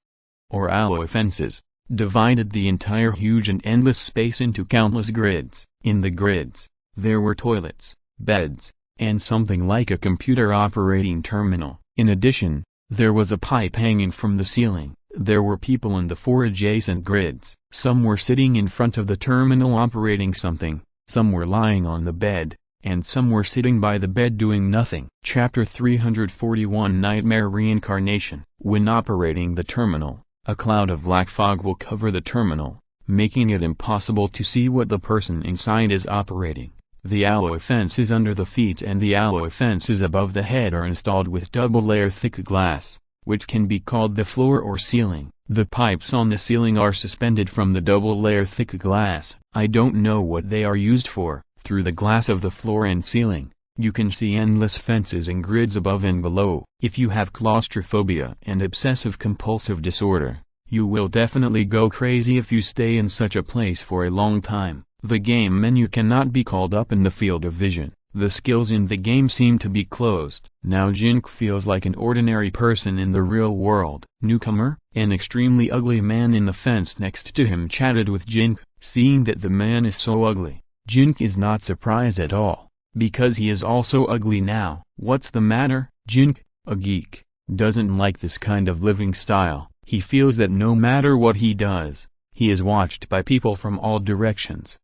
or alloy fences, divided the entire huge and endless space into countless grids. In the grids, there were toilets, beds, and something like a computer operating terminal. In addition, there was a pipe hanging from the ceiling. There were people in the 4 adjacent grids. Some were sitting in front of the terminal operating something, some were lying on the bed, and some were sitting by the bed doing nothing. Chapter 341 Nightmare Reincarnation. When operating the terminal, a cloud of black fog will cover the terminal, making it impossible to see what the person inside is operating. The alloy fences under the feet and the alloy fences above the head are installed with double-layer thick glass, which can be called the floor or ceiling. The pipes on the ceiling are suspended from the double-layer thick glass. I don't know what they are used for. Through the glass of the floor and ceiling, you can see endless fences and grids above and below. If you have claustrophobia and obsessive-compulsive disorder, you will definitely go crazy if you stay in such a place for a long time. The game menu cannot be called up in the field of vision. The skills in the game seem to be closed. Now Jin Ke feels like an ordinary person in the real world. Newcomer? An extremely ugly man in the fence next to him chatted with Jin Ke. Seeing that the man is so ugly, Jin Ke is not surprised at all, because he is also ugly now. What's the matter? Jin Ke, a geek, doesn't like this kind of living style. He feels that no matter what he does, he is watched by people from all directions.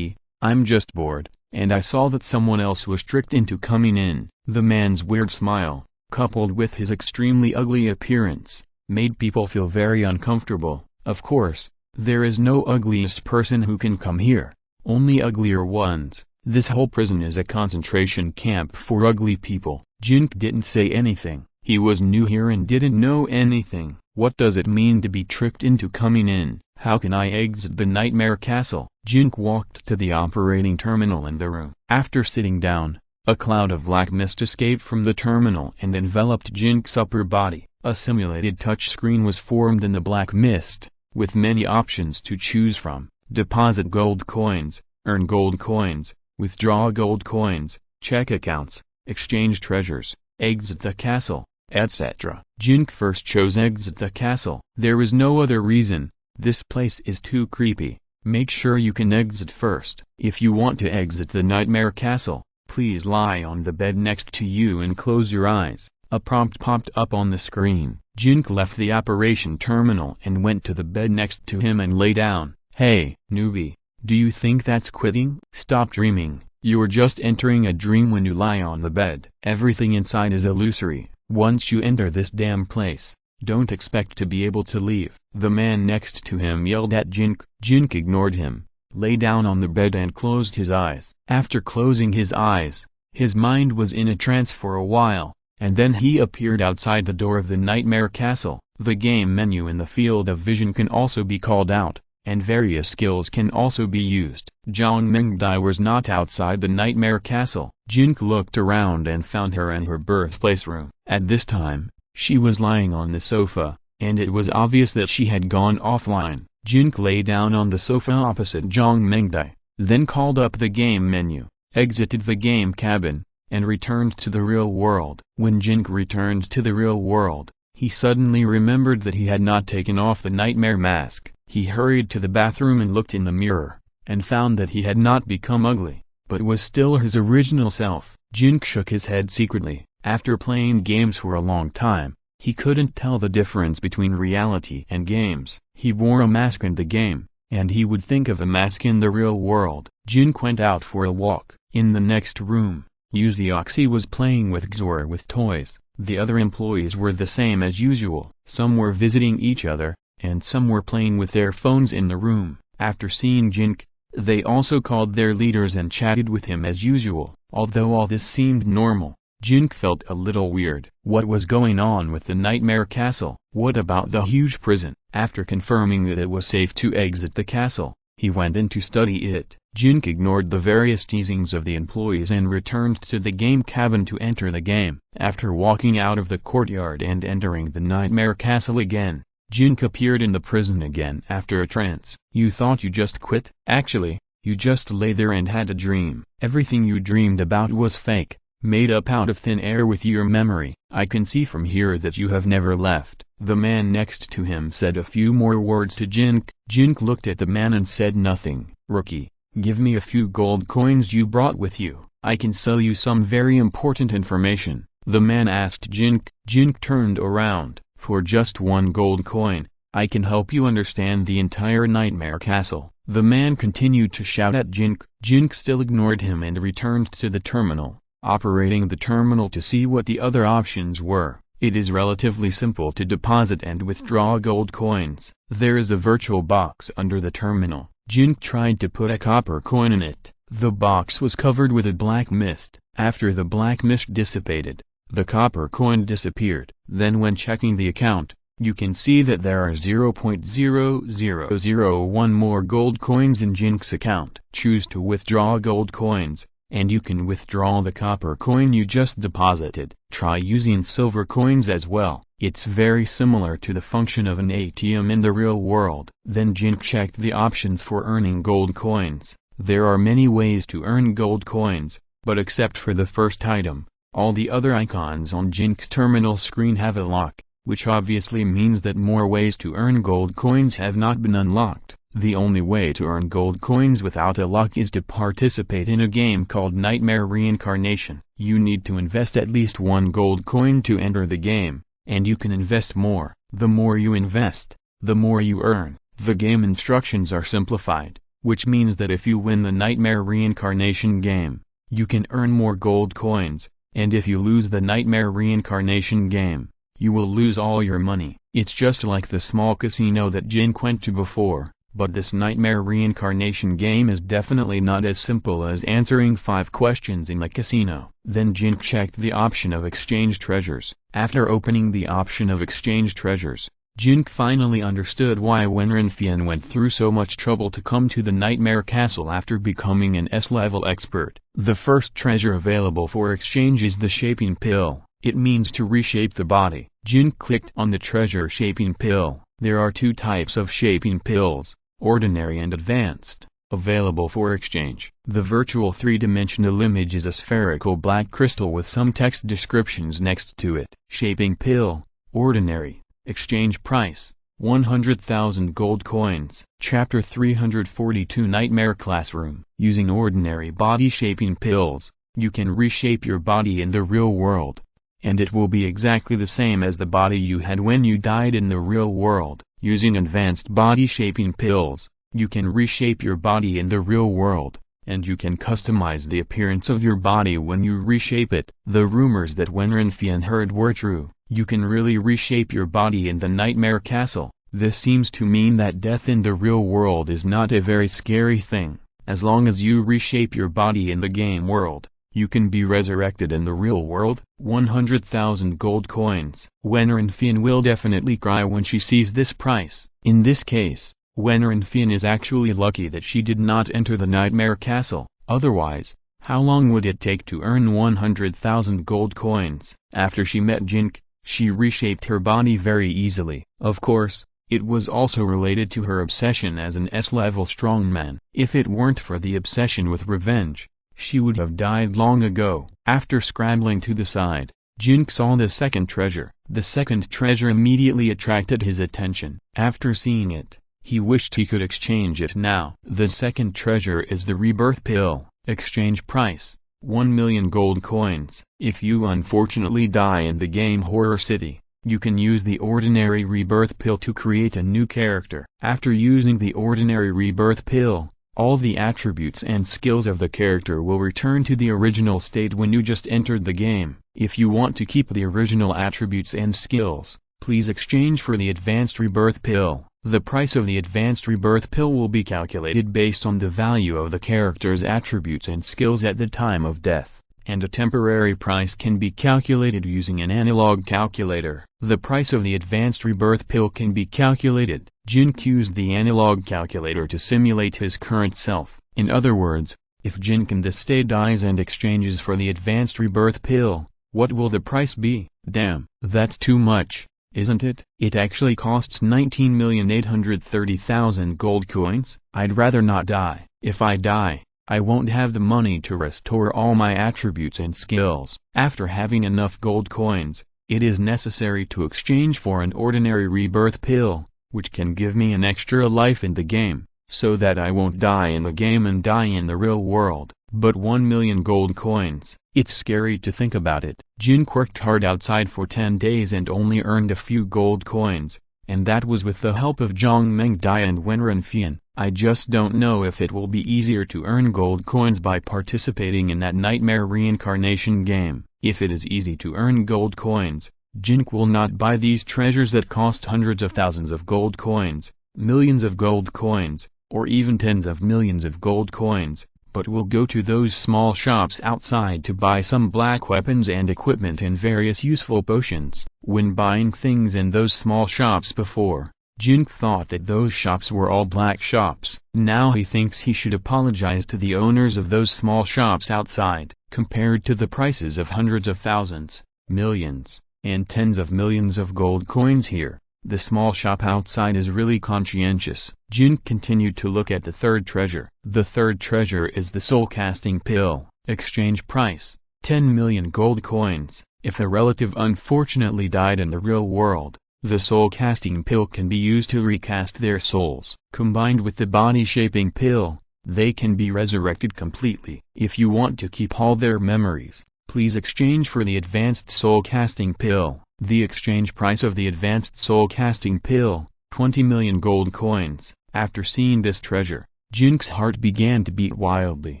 I'm just bored, and I saw that someone else was tricked into coming in. The man's weird smile, coupled with his extremely ugly appearance, made people feel very uncomfortable. Of course, there is no ugliest person who can come here, only uglier ones. This whole prison is a concentration camp for ugly people. Jin Ke didn't say anything. He was new here and didn't know anything. What does it mean to be tricked into coming in? How can I exit the nightmare castle? Jin Ke walked to the operating terminal in the room. After sitting down, a cloud of black mist escaped from the terminal and enveloped Jin Ke's upper body. A simulated touch screen was formed in the black mist, with many options to choose from. Deposit gold coins, earn gold coins, withdraw gold coins, check accounts, exchange treasures, exit the castle, etc. Jin Ke first chose exit the castle. There is no other reason. This place is too creepy. Make sure you can exit first. If you want to exit the nightmare castle, please lie on the bed next to you and close your eyes. A prompt popped up on the screen. Jin Ke left the operation terminal and went to the bed next to him and lay down. Hey, newbie, do you think that's quitting? Stop dreaming. You're just entering a dream when you lie on the bed. Everything inside is illusory. Once you enter this damn place, don't expect to be able to leave. The man next to him yelled at Jin Ke. Jin Ke ignored him, lay down on the bed and closed his eyes. After closing his eyes, his mind was in a trance for a while, and then he appeared outside the door of the nightmare castle. The game menu in the field of vision can also be called out, and various skills can also be used. Zhang Mengdai was not outside the nightmare castle. Jin Ke looked around and found her in her birthplace room. At this time, she was lying on the sofa, and it was obvious that she had gone offline. Jin Ke lay down on the sofa opposite Zhang Mengdai, then called up the game menu, exited the game cabin, and returned to the real world. When Jin Ke returned to the real world, he suddenly remembered that he had not taken off the nightmare mask. He hurried to the bathroom and looked in the mirror, and found that he had not become ugly, but was still his original self. Jin Ke shook his head secretly. After playing games for a long time, he couldn't tell the difference between reality and games. He wore a mask in the game, and he would think of the mask in the real world. Jin Ke went out for a walk. In the next room, Yuxi was playing with Xue'er with toys. The other employees were the same as usual. Some were visiting each other, and some were playing with their phones in the room. After seeing Jin Ke, they also called their leaders and chatted with him as usual. Although all this seemed normal, Jin Ke felt a little weird. What was going on with the nightmare castle? What about the huge prison? After confirming that it was safe to exit the castle, he went in to study it. Jin Ke ignored the various teasings of the employees and returned to the game cabin to enter the game. After walking out of the courtyard and entering the nightmare castle again, Jin Ke appeared in the prison again after a trance. You thought you just quit? Actually, you just lay there and had a dream. Everything you dreamed about was fake, made up out of thin air with your memory. I can see from here that you have never left. The man next to him said a few more words to Jin Ke. Jin Ke looked at the man and said nothing. Rookie, give me a few gold coins you brought with you. I can sell you some very important information. The man asked Jin Ke. Jin Ke turned around. For just one gold coin, I can help you understand the entire nightmare castle." The man continued to shout at Jin Ke. Jin Ke still ignored him and returned to the terminal, operating the terminal to see what the other options were. It is relatively simple to deposit and withdraw gold coins. There is a virtual box under the terminal. Jin Ke tried to put a copper coin in it. The box was covered with a black mist. After the black mist dissipated, the copper coin disappeared. Then when checking the account, you can see that there are 0.0001 more gold coins in Jin Ke's account. Choose to withdraw gold coins, and you can withdraw the copper coin you just deposited. Try using silver coins as well. It's very similar to the function of an ATM in the real world. Then Jin Ke checked the options for earning gold coins. There are many ways to earn gold coins, but except for the first item, all the other icons on Jin Ke's terminal screen have a lock, which obviously means that more ways to earn gold coins have not been unlocked. The only way to earn gold coins without a lock is to participate in a game called Nightmare Reincarnation. You need to invest at least 1 gold coin to enter the game, and you can invest more. The more you invest, the more you earn. The game instructions are simplified, which means that if you win the Nightmare Reincarnation game, you can earn more gold coins, and if you lose the Nightmare Reincarnation game, you will lose all your money. It's just like the small casino that Jin Ke went to before, but this Nightmare Reincarnation game is definitely not as simple as answering 5 questions in the casino. Then Jin Ke checked the option of exchange treasures. After opening the option of exchange treasures, Jin Ke finally understood why Wenren went through so much trouble to come to the Nightmare Castle after becoming an S-level expert. The first treasure available for exchange is the shaping pill. It means to reshape the body. Jin Ke clicked on the treasure shaping pill. There are 2 types of shaping pills, ordinary and advanced, available for exchange. The virtual 3-dimensional image is a spherical black crystal with some text descriptions next to it. Shaping pill, ordinary, exchange price, 100,000 gold coins. Chapter 342 Nightmare Classroom. Using ordinary body shaping pills, you can reshape your body in the real world, and it will be exactly the same as the body you had when you died in the real world. Using advanced body shaping pills, you can reshape your body in the real world, and you can customize the appearance of your body when you reshape it. The rumors that Wenren heard were true. You can really reshape your body in the Nightmare Castle. This seems to mean that death in the real world is not a very scary thing. As long as you reshape your body in the game world, you can be resurrected in the real world. 100,000 gold coins. Wenren will definitely cry when she sees this price. In this case, Wenren is actually lucky that she did not enter the Nightmare Castle. Otherwise, how long would it take to earn 100,000 gold coins? After she met Jin Ke, she reshaped her body very easily. Of course, it was also related to her obsession as an S-level strongman. If it weren't for the obsession with revenge, she would have died long ago. After scrambling to the side, Jin Ke saw the second treasure. The second treasure immediately attracted his attention. After seeing it, he wished he could exchange it now. The second treasure is the rebirth pill. Exchange price, 1 million gold coins. If you unfortunately die in the game Horror City, you can use the ordinary rebirth pill to create a new character. After using the ordinary rebirth pill, all the attributes and skills of the character will return to the original state when you just entered the game. If you want to keep the original attributes and skills, please exchange for the advanced rebirth pill. The price of the advanced rebirth pill will be calculated based on the value of the character's attributes and skills at the time of death, and a temporary price can be calculated using an analog calculator. The price of the advanced rebirth pill can be calculated. Jin Ke used the analog calculator to simulate his current self. In other words, if Jin Ke in this state dies and exchanges for the advanced rebirth pill, what will the price be? Damn, that's too much, isn't it? It actually costs 19,830,000 gold coins. I'd rather not die. If I die, I won't have the money to restore all my attributes and skills. After having enough gold coins, it is necessary to exchange for an ordinary rebirth pill, which can give me an extra life in the game, so that I won't die in the game and die in the real world. But 1 million gold coins, it's scary to think about it. Jin Ke worked hard outside for 10 days and only earned a few gold coins. and that was with the help of Zhang Mengdai and Wenren Fian. I just don't know if it will be easier to earn gold coins by participating in that nightmare reincarnation game. If it is easy to earn gold coins, Jin Ke will not buy these treasures that cost hundreds of thousands of gold coins, millions of gold coins, or even tens of millions of gold coins, but will go to those small shops outside to buy some black weapons and equipment and various useful potions. When buying things in those small shops before, Jin Ke thought that those shops were all black shops. Now he thinks he should apologize to the owners of those small shops outside. Compared to the prices of hundreds of thousands, millions, and tens of millions of gold coins here, the small shop outside is really conscientious. Jin Ke continued to look at the third treasure. The third treasure is the soul-casting pill. Exchange price, 10 million gold coins. If a relative unfortunately died in the real world, the soul-casting pill can be used to recast their souls. Combined with the body-shaping pill, they can be resurrected completely. If you want to keep all their memories, please exchange for the advanced soul-casting pill. The exchange price of the advanced soul-casting pill, 20 million gold coins. After seeing this treasure, Jin Ke's heart began to beat wildly.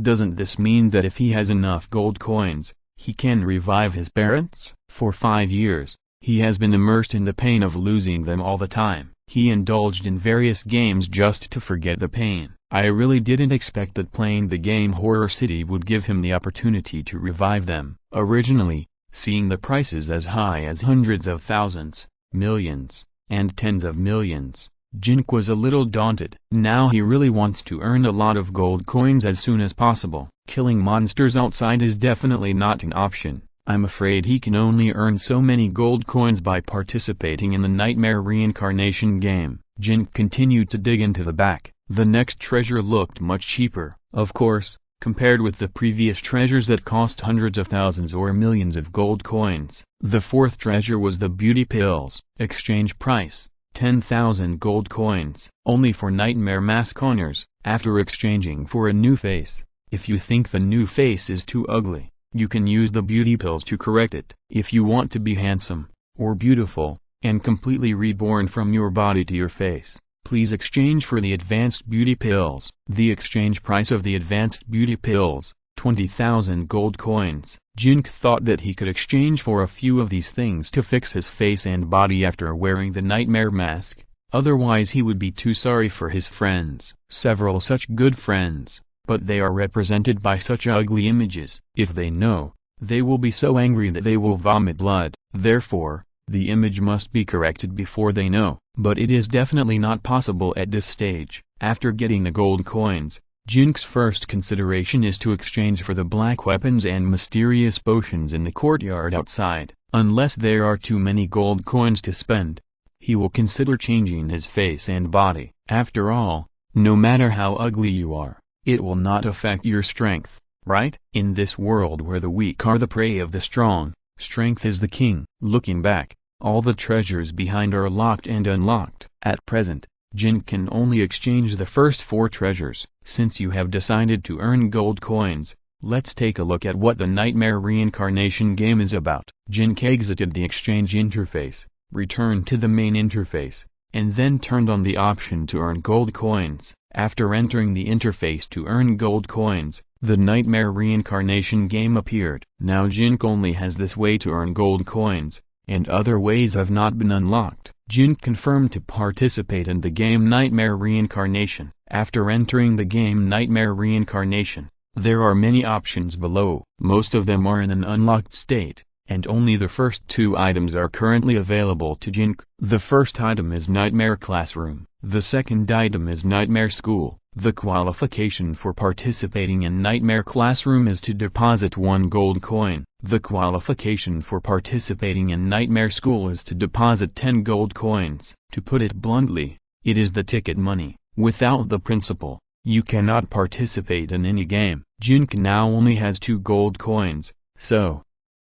Doesn't this mean that if he has enough gold coins, he can revive his parents? For 5 years, he has been immersed in the pain of losing them all the time. He indulged in various games just to forget the pain. I really didn't expect that playing the game Horror City would give him the opportunity to revive them. Originally, seeing the prices as high as hundreds of thousands, millions, and tens of millions, Jin Ke was a little daunted. Now he really wants to earn a lot of gold coins as soon as possible. Killing monsters outside is definitely not an option. I'm afraid he can only earn so many gold coins by participating in the nightmare reincarnation game. Jin Ke continued to dig into the back. The next treasure looked much cheaper, of course, compared with the previous treasures that cost hundreds of thousands or millions of gold coins. The fourth treasure was the beauty pills. Exchange price, 10,000 gold coins. Only for nightmare mask owners. After exchanging for a new face, if you think the new face is too ugly, you can use the beauty pills to correct it. If you want to be handsome, or beautiful, and completely reborn from your body to your face, please exchange for the advanced beauty pills. The exchange price of the advanced beauty pills, 20,000 gold coins. Jin Ke thought that he could exchange for a few of these things to fix his face and body after wearing the nightmare mask, otherwise he would be too sorry for his friends. Several such good friends, but they are represented by such ugly images. If they know, they will be so angry that they will vomit blood. Therefore, the image must be corrected before they know. But it is definitely not possible at this stage. After getting the gold coins, Jin Ke's first consideration is to exchange for the black weapons and mysterious potions in the courtyard outside. Unless there are too many gold coins to spend, he will consider changing his face and body. After all, no matter how ugly you are, it will not affect your strength, right? In this world where the weak are the prey of the strong, strength is the king. Looking back, all the treasures behind are locked and unlocked. At present, Jin can only exchange the first 4 treasures. Since you have decided to earn gold coins, let's take a look at what the nightmare reincarnation game is about. Jin Ke exited the exchange interface, returned to the main interface, and then turned on the option to earn gold coins. After entering the interface to earn gold coins, the nightmare reincarnation game appeared. Now Jin Ke only has this way to earn gold coins, and other ways have not been unlocked. Jin Ke confirmed to participate in the game Nightmare Reincarnation. After entering the game Nightmare Reincarnation, there are many options below. Most of them are in an unlocked state, and only the first 2 items are currently available to Jin Ke. The first item is Nightmare Classroom. The second item is Nightmare School. The qualification for participating in Nightmare Classroom is to deposit 1 gold coin. The qualification for participating in Nightmare School is to deposit 10 gold coins. To put it bluntly, it is the ticket money. Without the principal, you cannot participate in any game. Jin Ke now only has 2 gold coins, so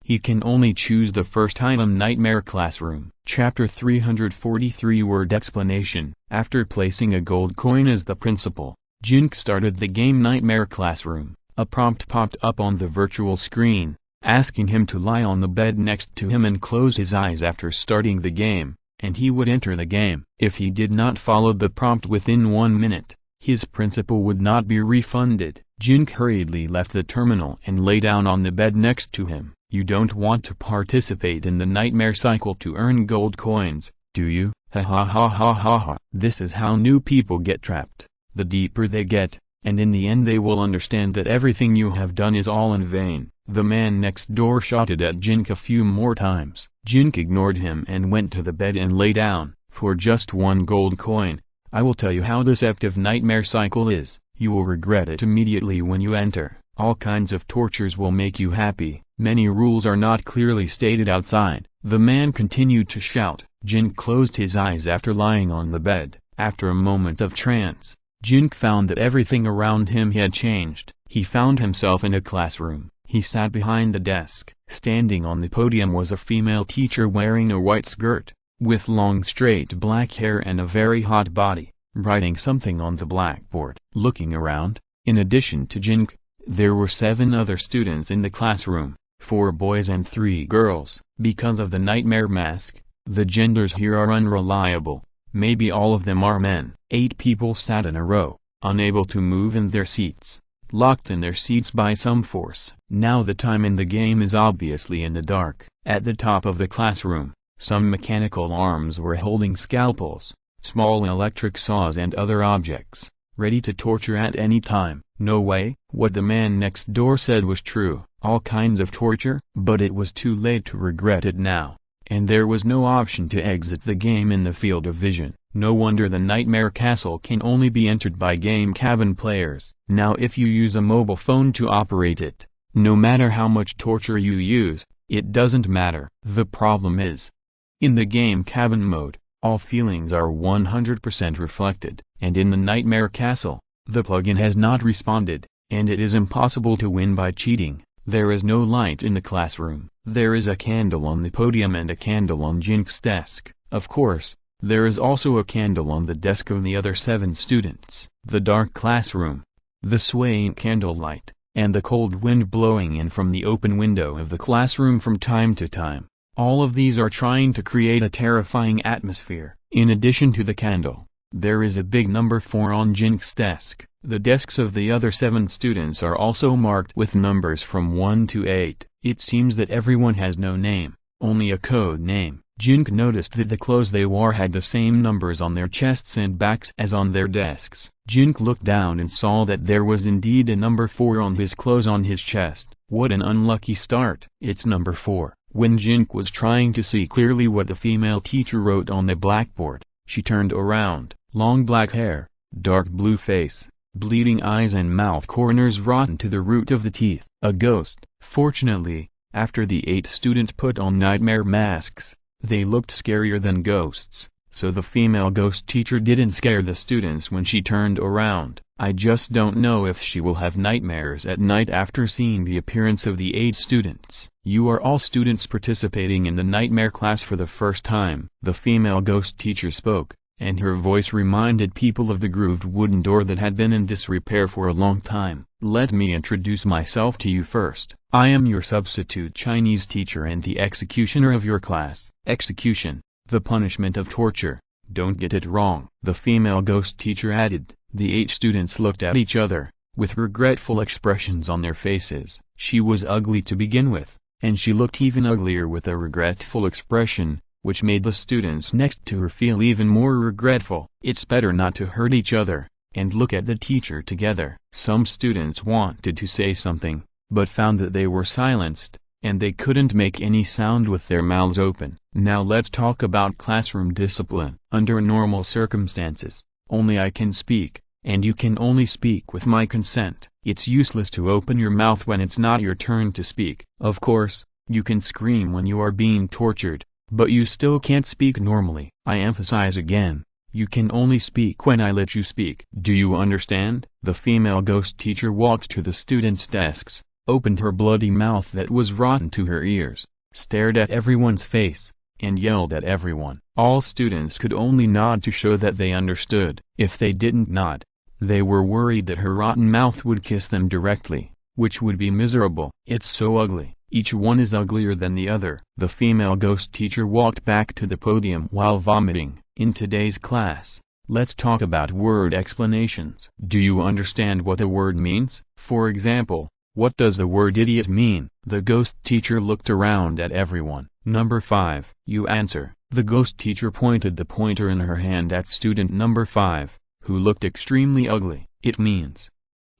he can only choose the first item Nightmare Classroom. Chapter 343 Word Explanation. After placing a gold coin as the principal, Jin Ke started the game Nightmare Classroom. A prompt popped up on the virtual screen, asking him to lie on the bed next to him and close his eyes after starting the game. and he would enter the game. If he did not follow the prompt within 1 minute, his principal would not be refunded. Jin Ke hurriedly left the terminal and lay down on the bed next to him. You don't want to participate in the nightmare cycle to earn gold coins, do you? Ha ha ha ha ha ha. This is how new people get trapped. The deeper they get, and in the end they will understand that everything you have done is all in vain. The man next door shouted at Jin Ke a few more times. Jin Ke ignored him and went to the bed and lay down. For just 1 gold coin, I will tell you how deceptive nightmare cycle is. You will regret it immediately when you enter. All kinds of tortures will make you happy. Many rules are not clearly stated outside. The man continued to shout. Jin closed his eyes after lying on the bed. After a moment of trance, Jin found that everything around him had changed. He found himself in a classroom. He sat behind a desk. Standing on the podium was a female teacher wearing a white skirt, with long straight black hair and a very hot body, writing something on the blackboard. Looking around, in addition to Jin Ke, there were 7 other students in the classroom, 4 boys and 3 girls. Because of the nightmare mask, the genders here are unreliable. Maybe all of them are men. 8 people sat in a row, unable to move in their seats, locked in their seats by some force. Now the time in the game is obviously in the dark. At the top of the classroom, some mechanical arms were holding scalpels, small electric saws and other objects, ready to torture at any time. No way. What the man next door said was true. All kinds of torture. But it was too late to regret it now, and there was no option to exit the game in the field of vision. No wonder the Nightmare Castle can only be entered by game cabin players. Now if you use a mobile phone to operate it, no matter how much torture you use, it doesn't matter. The problem is, in the game cabin mode, all feelings are 100% reflected, and in the Nightmare Castle, the plugin has not responded, and it is impossible to win by cheating. There is no light in the classroom. There is a candle on the podium and a candle on Jin Ke's desk. Of course, there is also a candle on the desk of the other 7 students. The dark classroom, the swaying candlelight, and the cold wind blowing in from the open window of the classroom from time to time. All of these are trying to create a terrifying atmosphere. In addition to the candle, there is a big number 4 on Jin Ke's desk. The desks of the other 7 students are also marked with numbers from 1 to 8. It seems that everyone has no name, only a code name. Jin Ke noticed that the clothes they wore had the same numbers on their chests and backs as on their desks. Jin Ke looked down and saw that there was indeed a number 4 on his clothes on his chest. What an unlucky start. It's number 4. When Jin Ke was trying to see clearly what the female teacher wrote on the blackboard, she turned around. Long black hair, dark blue face, bleeding eyes and mouth corners rotten to the root of the teeth. A ghost. Fortunately, after the 8 students put on nightmare masks, they looked scarier than ghosts, so the female ghost teacher didn't scare the students when she turned around. I just don't know if she will have nightmares at night after seeing the appearance of the 8 students. You are all students participating in the nightmare class for the first time. The female ghost teacher spoke, and her voice reminded people of the grooved wooden door that had been in disrepair for a long time. Let me introduce myself to you first. I am your substitute Chinese teacher and the executioner of your class. Execution, the punishment of torture. Don't get it wrong. The female ghost teacher added. The 8 students looked at each other, with regretful expressions on their faces. She was ugly to begin with, and she looked even uglier with a regretful expression, which made the students next to her feel even more regretful. It's better not to hurt each other, and look at the teacher together. Some students wanted to say something, but found that they were silenced, and they couldn't make any sound with their mouths open. Now let's talk about classroom discipline. Under normal circumstances, only I can speak, and you can only speak with my consent. It's useless to open your mouth when it's not your turn to speak. Of course, you can scream when you are being tortured, but you still can't speak normally. I emphasize again, you can only speak when I let you speak. Do you understand? The female ghost teacher walked to the students' desks, opened her bloody mouth that was rotten to her ears, stared at everyone's face, and yelled at everyone. All students could only nod to show that they understood. If they didn't nod, they were worried that her rotten mouth would kiss them directly, which would be miserable. It's so ugly. Each one is uglier than the other. The female ghost teacher walked back to the podium while vomiting. In today's class, let's talk about word explanations. Do you understand what a word means? For example, what does the word idiot mean? The ghost teacher looked around at everyone. Number 5. You answer. The ghost teacher pointed the pointer in her hand at student number 5, who looked extremely ugly. It means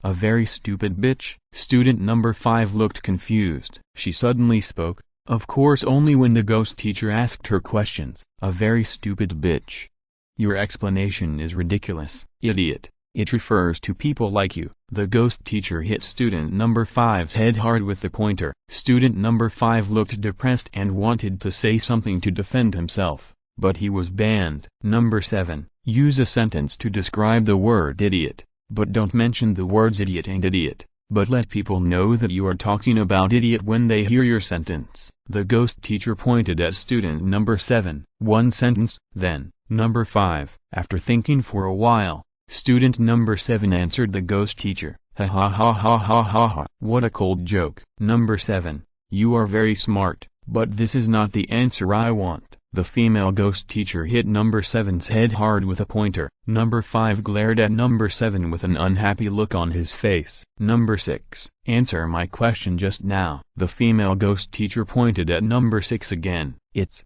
a very stupid bitch. Student number 5 looked confused. She suddenly spoke, of course only when the ghost teacher asked her questions. A very stupid bitch. Your explanation is ridiculous. Idiot. It refers to people like you. The ghost teacher hit student number 5's head hard with the pointer. Student number 5 looked depressed and wanted to say something to defend himself, but he was banned. Number 7. Use a sentence to describe the word idiot, but don't mention the words idiot and idiot, but let people know that you are talking about idiot when they hear your sentence. The ghost teacher pointed at student number 7. One sentence, then. Number 5. After thinking for a while, student number 7 answered the ghost teacher. Ha ha ha ha ha ha ha. What a cold joke. Number 7. You are very smart, but this is not the answer I want. The female ghost teacher hit number 7's head hard with a pointer. Number 5 glared at number 7 with an unhappy look on his face. Number 6. Answer my question just now. The female ghost teacher pointed at number 6 again. It's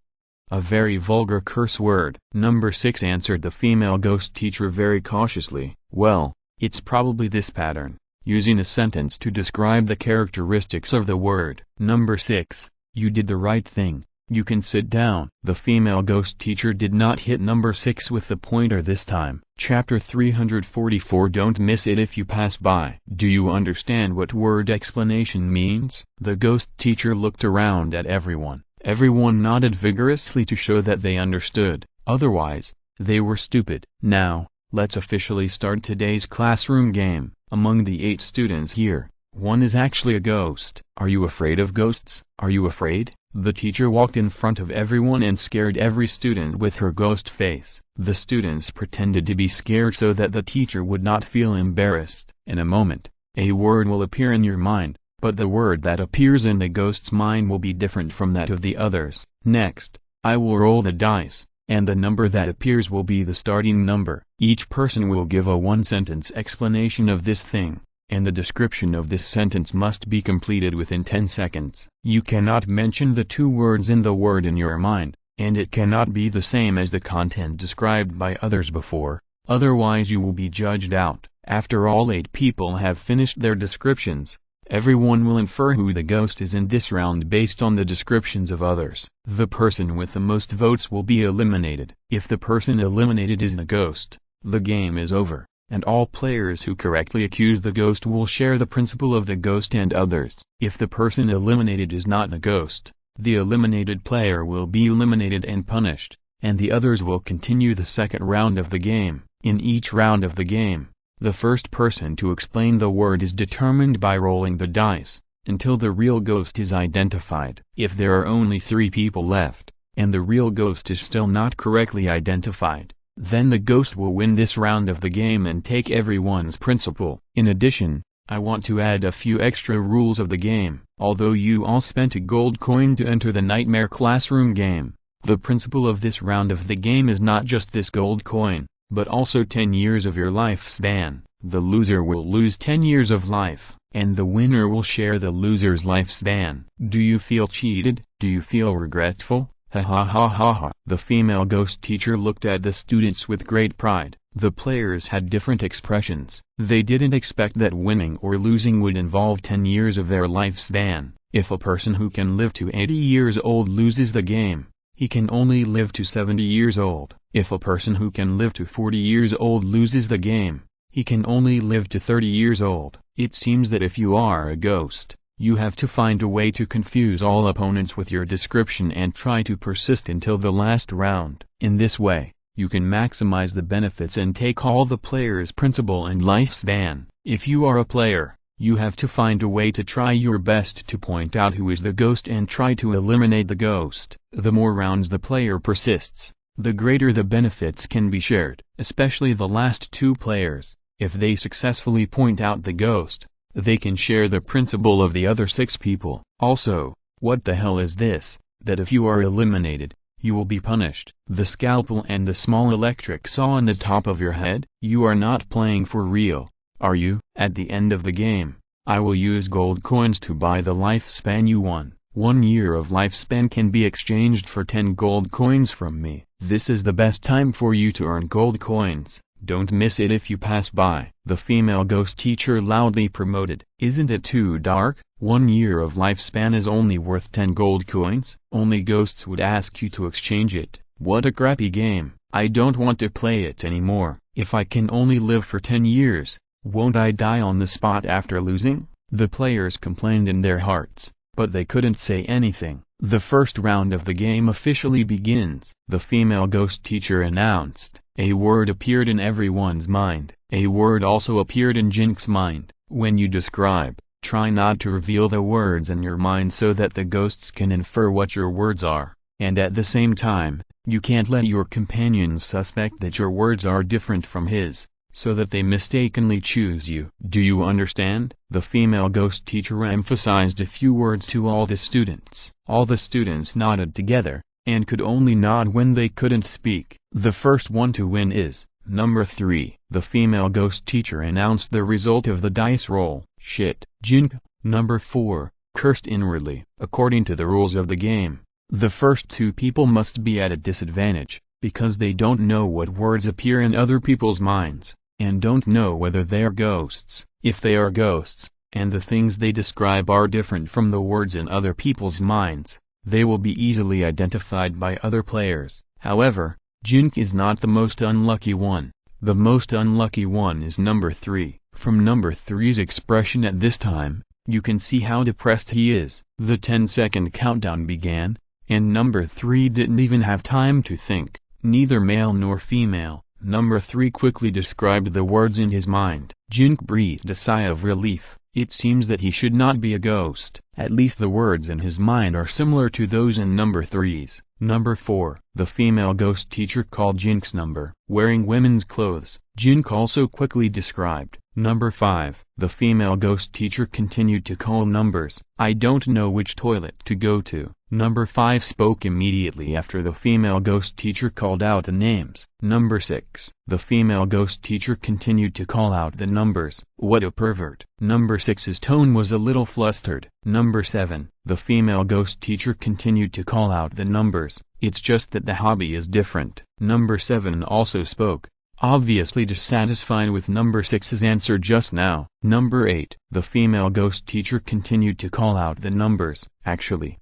a very vulgar curse word. Number 6 answered the female ghost teacher very cautiously. Well, it's probably this pattern, using a sentence to describe the characteristics of the word. Number 6. You did the right thing. You can sit down. The female ghost teacher did not hit number 6 with the pointer this time. Chapter 344. Don't miss it if you pass by. Do you understand what word explanation means? The ghost teacher looked around at everyone. Everyone nodded vigorously to show that they understood, otherwise, they were stupid. Now, let's officially start today's classroom game. Among the 8 students here, one is actually a ghost. Are you afraid of ghosts? Are you afraid? The teacher walked in front of everyone and scared every student with her ghost face. The students pretended to be scared so that the teacher would not feel embarrassed. In a moment, a word will appear in your mind, but the word that appears in the ghost's mind will be different from that of the others. Next, I will roll the dice, and the number that appears will be the starting number. Each person will give a one-sentence explanation of this thing, and the description of this sentence must be completed within 10 seconds. You cannot mention the 2 words in the word in your mind, and it cannot be the same as the content described by others before, otherwise you will be judged out. After all 8 people have finished their descriptions, everyone will infer who the ghost is in this round based on the descriptions of others. The person with the most votes will be eliminated. If the person eliminated is the ghost, the game is over, and all players who correctly accuse the ghost will share the principle of the ghost and others. If the person eliminated is not the ghost, the eliminated player will be eliminated and punished, and the others will continue the second round of the game. In each round of the game, the first person to explain the word is determined by rolling the dice, until the real ghost is identified. If there are only 3 people left, and the real ghost is still not correctly identified, then the ghost will win this round of the game and take everyone's principal. In addition, I want to add a few extra rules of the game. Although you all spent a gold coin to enter the Nightmare Classroom game, the principle of this round of the game is not just this gold coin, but also 10 years of your lifespan. The loser will lose 10 years of life, and the winner will share the loser's lifespan. Do you feel cheated? Do you feel regretful? Ha ha ha ha ha. The female ghost teacher looked at the students with great pride. The players had different expressions. They didn't expect that winning or losing would involve 10 years of their lifespan. If a person who can live to 80 years old loses the game, he can only live to 70 years old. If a person who can live to 40 years old loses the game, he can only live to 30 years old. It seems that if you are a ghost, you have to find a way to confuse all opponents with your description and try to persist until the last round. In this way, you can maximize the benefits and take all the players' principal and lifespan. If you are a player, you have to find a way to try your best to point out who is the ghost and try to eliminate the ghost. The more rounds the player persists, the greater the benefits can be shared, especially the last 2 players. If they successfully point out the ghost, they can share the principal of the other 6 people. Also, what the hell is this, that if you are eliminated, you will be punished? The scalpel and the small electric saw on the top of your head? You are not playing for real, are you? At the end of the game, I will use gold coins to buy the lifespan you won. 1 year of lifespan can be exchanged for 10 gold coins from me. This is the best time for you to earn gold coins. Don't miss it if you pass by. The female ghost teacher loudly promoted. Isn't it too dark? 1 year of lifespan is only worth 10 gold coins? Only ghosts would ask you to exchange it. What a crappy game. I don't want to play it anymore. If I can only live for 10 years, won't I die on the spot after losing? The players complained in their hearts, but they couldn't say anything. The first round of the game officially begins. The female ghost teacher announced. A word appeared in everyone's mind. A word also appeared in Jin Ke's mind. When you describe, try not to reveal the words in your mind so that the ghosts can infer what your words are. And at the same time, you can't let your companions suspect that your words are different from his, so that they mistakenly choose you. Do you understand? The female ghost teacher emphasized a few words to all the students. All the students nodded together, and could only nod when they couldn't speak. The first one to win is number 3. The female ghost teacher announced the result of the dice roll. Shit. Jin Ke, number 4, cursed inwardly. According to the rules of the game, the first 2 people must be at a disadvantage, because they don't know what words appear in other people's minds, and don't know whether they are ghosts. If they are ghosts, and the things they describe are different from the words in other people's minds, they will be easily identified by other players. However, Jin Ke is not the most unlucky one. The most unlucky one is number 3. From number 3's expression at this time, you can see how depressed he is. The 10-second countdown began, and number 3 didn't even have time to think. Neither male nor female, number 3 quickly described the words in his mind. Jin Ke breathed a sigh of relief. It seems that he should not be a ghost. At least the words in his mind are similar to those in number 3's. Number 4. The female ghost teacher called Jin Ke's number. Wearing women's clothes. Jin Ke also quickly described. Number 5. The female ghost teacher continued to call numbers. I don't know which toilet to go to. Number 5 spoke immediately after the female ghost teacher called out the names. Number 6. The female ghost teacher continued to call out the numbers. What a pervert. Number 6's tone was a little flustered. Number 7. The female ghost teacher continued to call out the numbers. It's just that the hobby is different. Number 7 also spoke, obviously dissatisfied with number 6's answer just now. Number 8. The female ghost teacher continued to call out the numbers. Actually,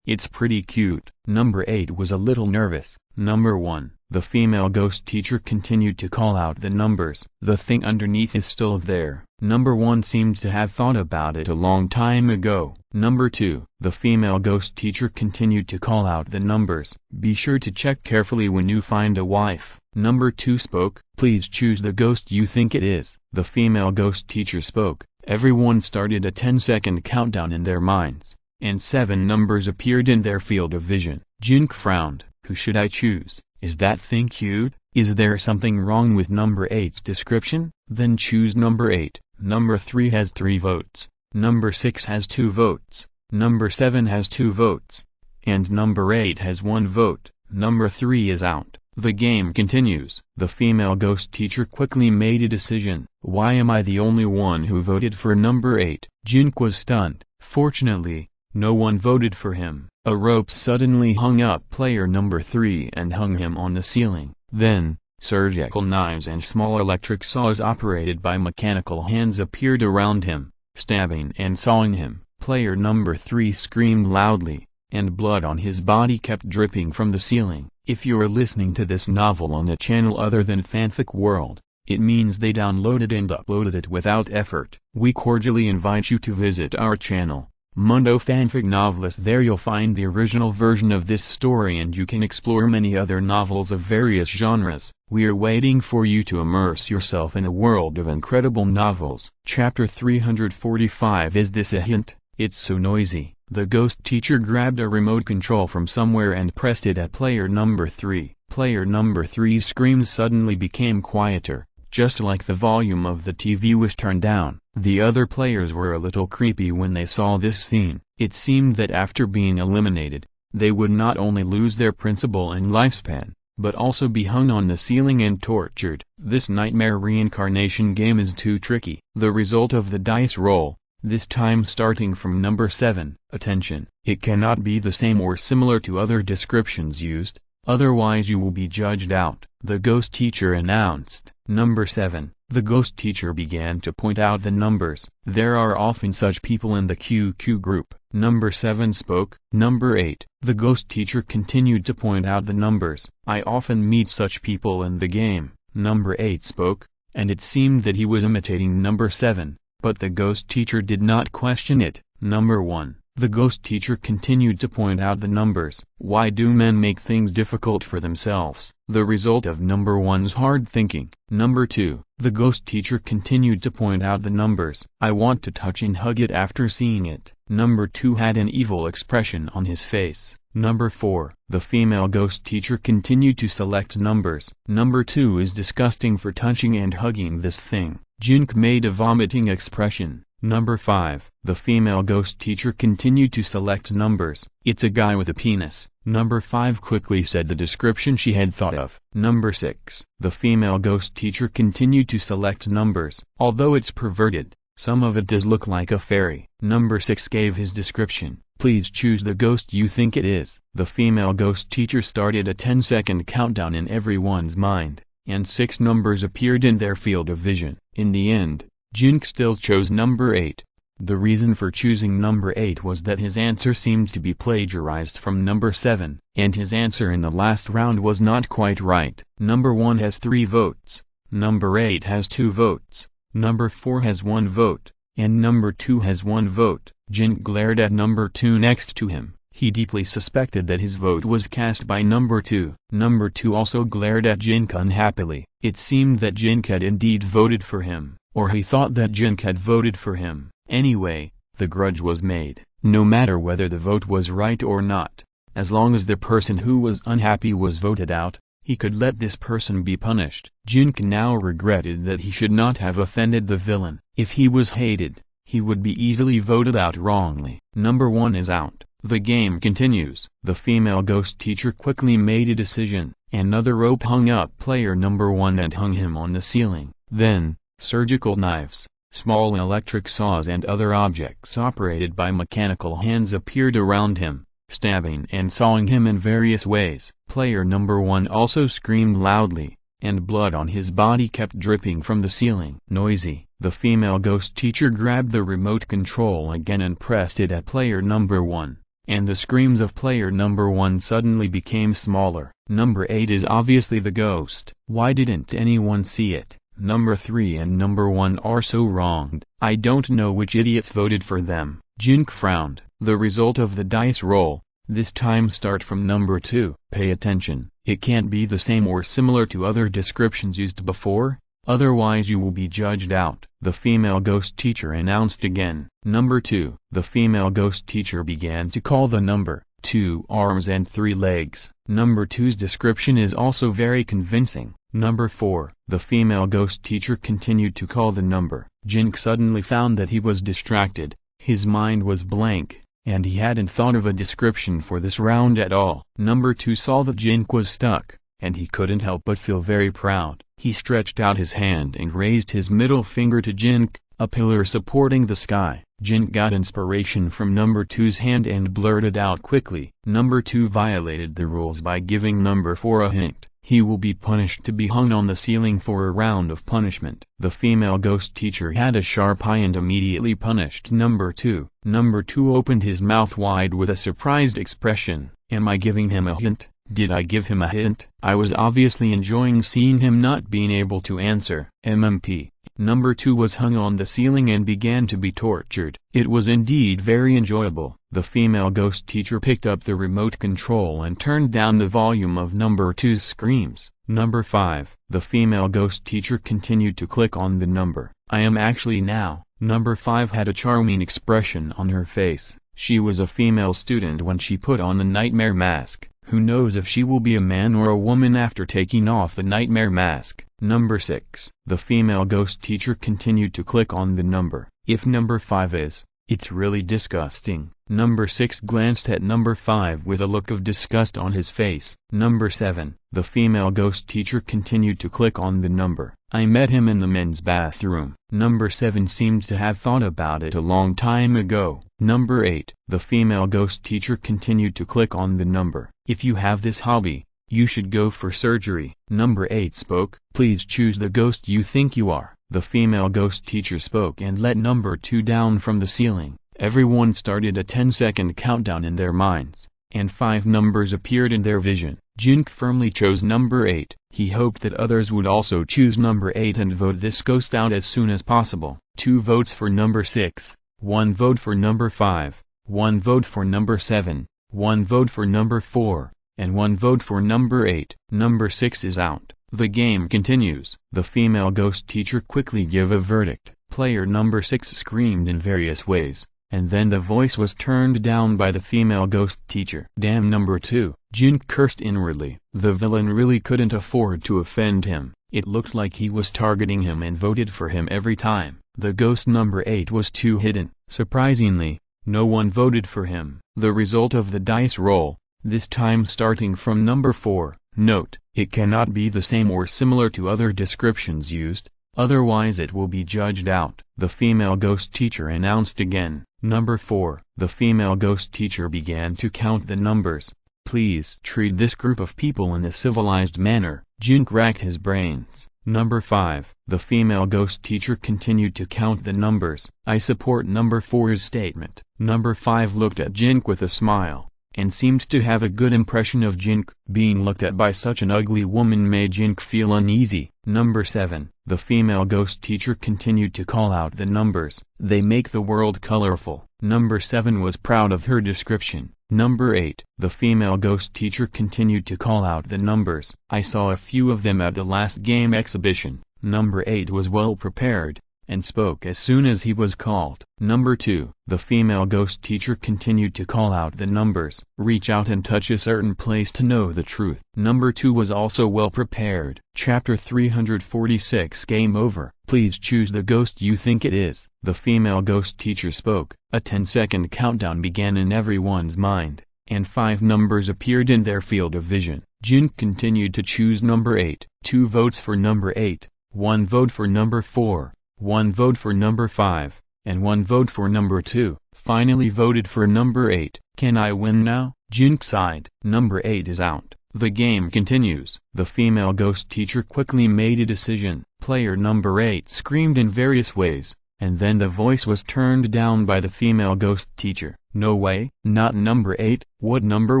it's pretty cute. Number 8 was a little nervous. Number 1. The female ghost teacher continued to call out the numbers. The thing underneath is still there. Number 1 seemed to have thought about it a long time ago. Number 2. The female ghost teacher continued to call out the numbers. Be sure to check carefully when you find a wife. Number 2 spoke. Please choose the ghost you think it is. The female ghost teacher spoke. Everyone started a 10-second countdown in their minds, and 7 numbers appeared in their field of vision. Jin Ke frowned. Who should I choose? Is that thing cute? Is there something wrong with number 8's description? Then choose number 8. Number 3 has 3 votes. Number 6 has 2 votes. Number 7 has 2 votes. And number 8 has 1 vote. Number 3 is out. The game continues. The female ghost teacher quickly made a decision. Why am I the only one who voted for number 8? Jin Ke was stunned. Fortunately, no one voted for him. A rope suddenly hung up player number 3 and hung him on the ceiling. Then, surgical knives and small electric saws operated by mechanical hands appeared around him, stabbing and sawing him. Player number 3 screamed loudly, and blood on his body kept dripping from the ceiling. If you're listening to this novel on a channel other than Fanfic World, it means they downloaded and uploaded it without effort. We cordially invite you to visit our channel, Mundo Fanfic Novelist. There you'll find the original version of this story, and you can explore many other novels of various genres. We're waiting for you to immerse yourself in a world of incredible novels. Chapter 345. Is this a hint? It's so noisy. The ghost teacher grabbed a remote control from somewhere and pressed it at player number 3. Player number 3's screams suddenly became quieter, just like the volume of the TV was turned down. The other players were a little creepy when they saw this scene. It seemed that after being eliminated, they would not only lose their principal and lifespan, but also be hung on the ceiling and tortured. This nightmare reincarnation game is too tricky. The result of the dice roll, this time starting from number 7. Attention! It cannot be the same or similar to other descriptions used, otherwise you will be judged out. The ghost teacher announced. Number 7. The ghost teacher began to point out the numbers. There are often such people in the QQ group. Number 7 spoke. Number 8. The ghost teacher continued to point out the numbers. I often meet such people in the game. Number 8 spoke, and it seemed that he was imitating number 7, but the ghost teacher did not question it. Number 1. The ghost teacher continued to point out the numbers. Why do men make things difficult for themselves? The result of number 1's hard thinking. Number 2. The ghost teacher continued to point out the numbers. I want to touch and hug it after seeing it. Number 2 had an evil expression on his face. Number 4. The female ghost teacher continued to select numbers. Number 2 is disgusting for touching and hugging this thing. Jin Ke made a vomiting expression. Number 5. The female ghost teacher continued to select numbers. It's a guy with a penis. Number 5 quickly said the description she had thought of. Number 6. The female ghost teacher continued to select numbers. Although it's perverted, some of it does look like a fairy. Number 6 gave his description. Please choose the ghost you think it is. The female ghost teacher started a 10-second countdown in everyone's mind, and 6 numbers appeared in their field of vision. In the end, Jin Ke still chose number 8. The reason for choosing number 8 was that his answer seemed to be plagiarized from number 7, and his answer in the last round was not quite right. Number 1 has 3 votes, number 8 has 2 votes, number 4 has 1 vote, and number 2 has 1 vote. Jin Ke glared at number 2 next to him. He deeply suspected that his vote was cast by number 2. Number 2 also glared at Jin Ke unhappily. It seemed that Jin Ke had indeed voted for him, or he thought that Jin Ke had voted for him. Anyway, the grudge was made. No matter whether the vote was right or not, as long as the person who was unhappy was voted out, he could let this person be punished. Jin Ke now regretted that he should not have offended the villain. If he was hated, he would be easily voted out wrongly. Number 1 is out. The game continues. The female ghost teacher quickly made a decision. Another rope hung up player number 1 and hung him on the ceiling. Then, surgical knives, small electric saws and other objects operated by mechanical hands appeared around him, stabbing and sawing him in various ways. Player number 1 also screamed loudly, and blood on his body kept dripping from the ceiling. Noisy. The female ghost teacher grabbed the remote control again and pressed it at player number 1, and the screams of player number 1 suddenly became smaller. Number 8 is obviously the ghost. Why didn't anyone see it? Number 3 and number 1 are so wronged. I don't know which idiots voted for them. Jin Ke frowned. The result of the dice roll, this time start from number 2. Pay attention. It can't be the same or similar to other descriptions used before, otherwise you will be judged out. The female ghost teacher announced again. Number 2. The female ghost teacher began to call the number. 2 arms and 3 legs. Number 2's description is also very convincing. Number 4. The female ghost teacher continued to call the number. Jin Ke suddenly found that he was distracted, his mind was blank, and he hadn't thought of a description for this round at all. Number 2 saw that Jin Ke was stuck, and he couldn't help but feel very proud. He stretched out his hand and raised his middle finger to Jin Ke, a pillar supporting the sky. Jin Ke got inspiration from number 2's hand and blurted out quickly. Number 2 violated the rules by giving number 4 a hint. He will be punished to be hung on the ceiling for a round of punishment. The female ghost teacher had a sharp eye and immediately punished number 2. Number 2 opened his mouth wide with a surprised expression. Am I giving him a hint? Did I give him a hint? I was obviously enjoying seeing him not being able to answer. MMP. Number 2 was hung on the ceiling and began to be tortured. It was indeed very enjoyable. The female ghost teacher picked up the remote control and turned down the volume of number 2's screams. Number 5. The female ghost teacher continued to click on the number. I am actually now. Number 5 had a charming expression on her face. She was a female student when she put on the nightmare mask. Who knows if she will be a man or a woman after taking off the nightmare mask. Number 6. The female ghost teacher continued to click on the number. If number 5 is, it's really disgusting. Number 6 glanced at number 5 with a look of disgust on his face. Number 7. The female ghost teacher continued to click on the number. I met him in the men's bathroom. Number 7 seemed to have thought about it a long time ago. Number 8. The female ghost teacher continued to click on the number. If you have this hobby, you should go for surgery. Number 8 spoke. Please choose the ghost you think you are. The female ghost teacher spoke and let number 2 down from the ceiling. Everyone started a 10-second countdown in their minds, and 5 numbers appeared in their vision. Jin Ke firmly chose number 8. He hoped that others would also choose number 8 and vote this ghost out as soon as possible. 2 votes for number 6, 1 vote for number 5, 1 vote for number 7, 1 vote for number 4, and 1 vote for number 8. Number 6 is out. The game continues. The female ghost teacher quickly gave a verdict. Player number 6 screamed in various ways, and then the voice was turned down by the female ghost teacher. Damn number 2. Jin Ke cursed inwardly. The villain really couldn't afford to offend him. It looked like he was targeting him and voted for him every time. The ghost number 8 was too hidden. Surprisingly, no one voted for him. The result of the dice roll, this time starting from number 4. Note, it cannot be the same or similar to other descriptions used, otherwise it will be judged out. The female ghost teacher announced again. Number 4. The female ghost teacher began to count the numbers. Please treat this group of people in a civilized manner. Jin Ke racked his brains. Number 5. The female ghost teacher continued to count the numbers. I support number 4's statement. Number 5 looked at Jin Ke with a smile, and seemed to have a good impression of Jin Ke. Being looked at by such an ugly woman made Jin Ke feel uneasy. Number 7. The female ghost teacher continued to call out the numbers. They make the world colorful. Number 7 was proud of her description. Number 8. The female ghost teacher continued to call out the numbers. I saw a few of them at the last game exhibition. Number 8 was well prepared, and spoke as soon as he was called. Number 2. The female ghost teacher continued to call out the numbers. Reach out and touch a certain place to know the truth. Number 2 was also well prepared. Chapter 346 Game over. Please choose the ghost you think it is. The female ghost teacher spoke. A 10-second countdown began in everyone's mind, and 5 numbers appeared in their field of vision. Jin Ke continued to choose number 8. 2 votes for number 8, 1 vote for number 4, 1 vote for number 5, and 1 vote for number 2. Finally voted for number 8. Can I win now? Jin Ke sighed. Number 8 is out. The game continues. The female ghost teacher quickly made a decision. Player number 8 screamed in various ways, and then the voice was turned down by the female ghost teacher. No way, not number 8. What number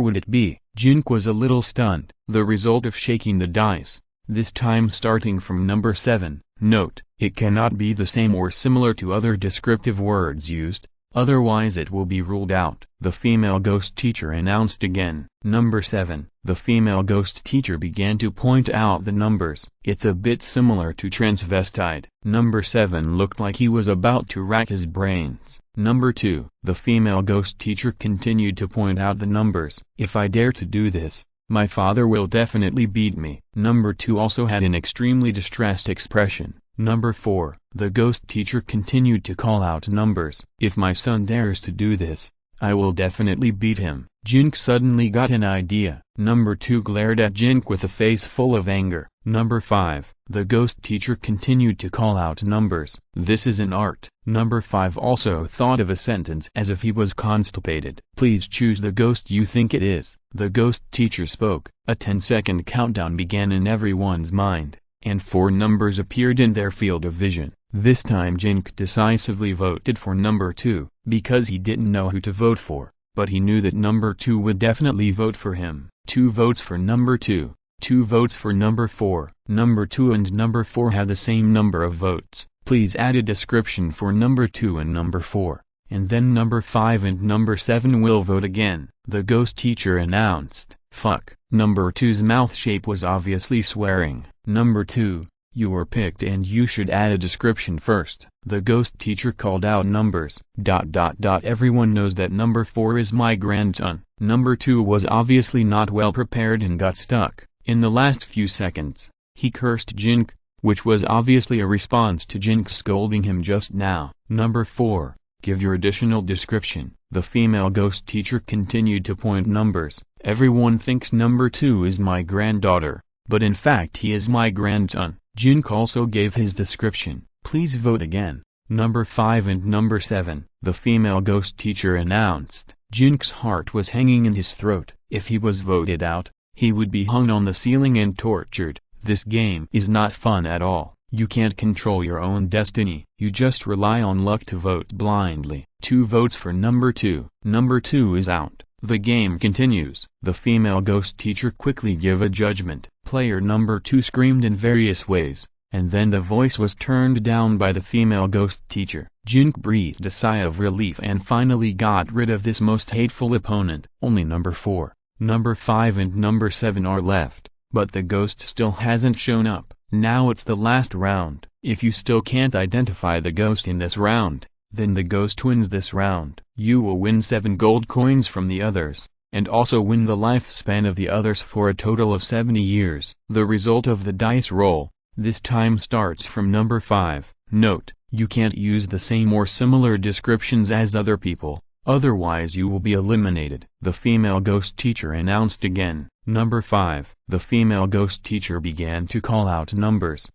would it be? Jin Ke was a little stunned. The result of shaking the dice, this time starting from number 7. Note, it cannot be the same or similar to other descriptive words used, otherwise it will be ruled out. The female ghost teacher announced again. Number 7. The female ghost teacher began to point out the numbers. It's a bit similar to transvestite. Number 7 looked like he was about to rack his brains. Number 2. The female ghost teacher continued to point out the numbers. If I dare to do this, my father will definitely beat me. Number 2 also had an extremely distressed expression. Number 4. The ghost teacher continued to call out numbers. If my son dares to do this, I will definitely beat him. Jin Ke suddenly got an idea. Number 2 glared at Jin Ke with a face full of anger. Number 5. The ghost teacher continued to call out numbers. This is an art. Number 5 also thought of a sentence as if he was constipated. Please choose the ghost you think it is. The ghost teacher spoke. A 10-second countdown began in everyone's mind, and 4 numbers appeared in their field of vision. This time Jin Ke decisively voted for number 2, because he didn't know who to vote for, but he knew that number 2 would definitely vote for him. 2 votes for number 2, 2 votes for number 4. Number 2 and number 4 have the same number of votes. Please add a description for number 2 and number 4, and then number 5 and number 7 will vote again. The ghost teacher announced. Fuck. Number 2's mouth shape was obviously swearing. Number 2, you were picked and you should add a description first. The ghost teacher called out numbers. Everyone knows that number 4 is my grandson. Number 2 was obviously not well prepared and got stuck. In the last few seconds, he cursed Jin Ke, which was obviously a response to Jin Ke scolding him just now. Number 4. Give your additional description. The female ghost teacher continued to point numbers. Everyone thinks number 2 is my granddaughter, but in fact he is my grandson. Jin Ke also gave his description. Please vote again. Number 5 and number 7, the female ghost teacher announced. Jin Ke's heart was hanging in his throat. If he was voted out, he would be hung on the ceiling and tortured. This game is not fun at all. You can't control your own destiny. You just rely on luck to vote blindly. 2 votes for number 2. Number 2 is out. The game continues. The female ghost teacher quickly gave a judgment. Player number 2 screamed in various ways, and then the voice was turned down by the female ghost teacher. Jin Ke breathed a sigh of relief and finally got rid of this most hateful opponent. Only number 4, number 5 and number 7 are left, but the ghost still hasn't shown up. Now it's the last round. If you still can't identify the ghost in this round, then the ghost wins this round. You will win 7 gold coins from the others, and also win the lifespan of the others for a total of 70 years. The result of the dice roll, this time starts from number 5. Note, you can't use the same or similar descriptions as other people, otherwise you will be eliminated. The female ghost teacher announced again. Number 5. The female ghost teacher began to call out numbers.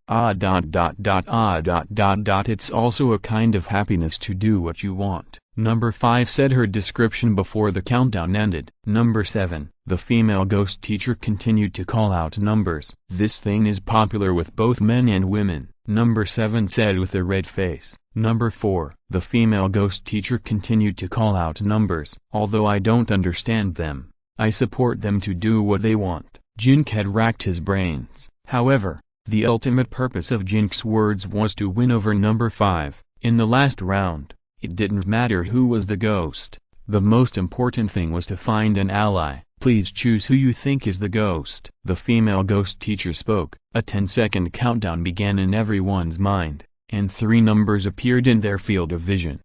It's also a kind of happiness to do what you want. Number 5 said her description before the countdown ended. Number 7. The female ghost teacher continued to call out numbers. This thing is popular with both men and women. Number 7 said with a red face. Number 4. The female ghost teacher continued to call out numbers. Although I don't understand them, I support them to do what they want. Jin Ke had racked his brains. However, the ultimate purpose of Jin Ke's words was to win over number 5. In the last round, it didn't matter who was the ghost. The most important thing was to find an ally. Please choose who you think is the ghost. The female ghost teacher spoke. A 10-second countdown began in everyone's mind, and 3 numbers appeared in their field of vision.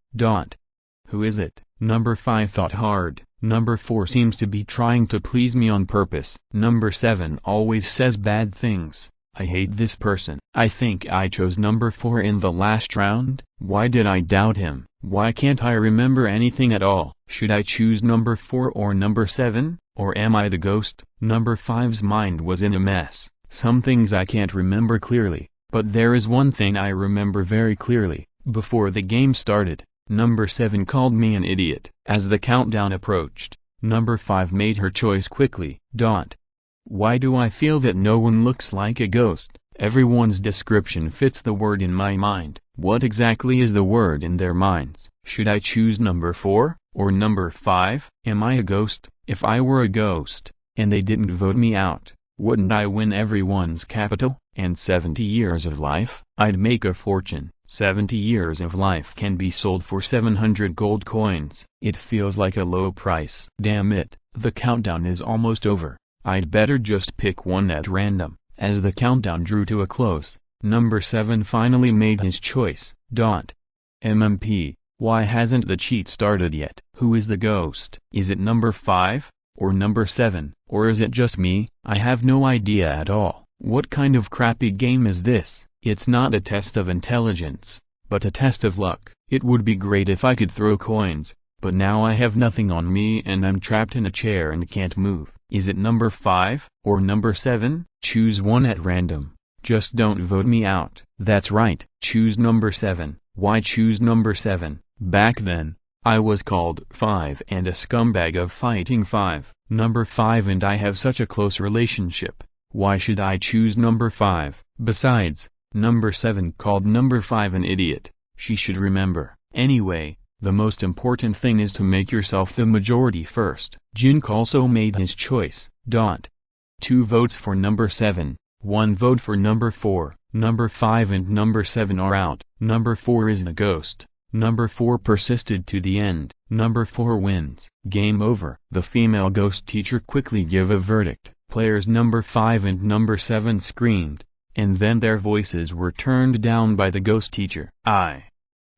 Who is it? Number 5 thought hard. Number 4 seems to be trying to please me on purpose. Number 7 always says bad things. I hate this person. I think I chose number 4 in the last round. Why did I doubt him? Why can't I remember anything at all? Should I choose number 4 or number 7? Or am I the ghost? Number 5's mind was in a mess. Some things I can't remember clearly, but there is one thing I remember very clearly. Before the game started, number 7 called me an idiot. As the countdown approached, number 5 made her choice quickly. Why do I feel that no one looks like a ghost? Everyone's description fits the word in my mind. What exactly is the word in their minds? Should I choose number 4, or number 5? Am I a ghost? If I were a ghost, and they didn't vote me out, wouldn't I win everyone's capital, and 70 years of life? I'd make a fortune. 70 years of life can be sold for 700 gold coins. It feels like a low price. Damn it, the countdown is almost over. I'd better just pick one at random. As the countdown drew to a close, number 7 finally made his choice. MMP, why hasn't the cheat started yet? Who is the ghost? Is it number 5, or number 7, or is it just me? I have no idea at all. What kind of crappy game is this? It's not a test of intelligence, but a test of luck. It would be great if I could throw coins, but now I have nothing on me and I'm trapped in a chair and can't move. Is it number 5, or number 7? Choose one at random. Just don't vote me out. That's right, choose number 7. Why choose number 7? Back then, I was called 5 and a scumbag of fighting 5. Number 5 and I have such a close relationship. Why should I choose number 5? Besides, number 7 called number 5 an idiot. She should remember. Anyway, the most important thing is to make yourself the majority first. Jin Ke also made his choice. 2 votes for number 7, 1 vote for number 4. Number 5 and number 7 are out. Number 4 is the ghost. Number 4 persisted to the end. Number 4 wins. Game over. The female ghost teacher quickly gave a verdict. Players number 5 and number 7 screamed, and then their voices were turned down by the ghost teacher. I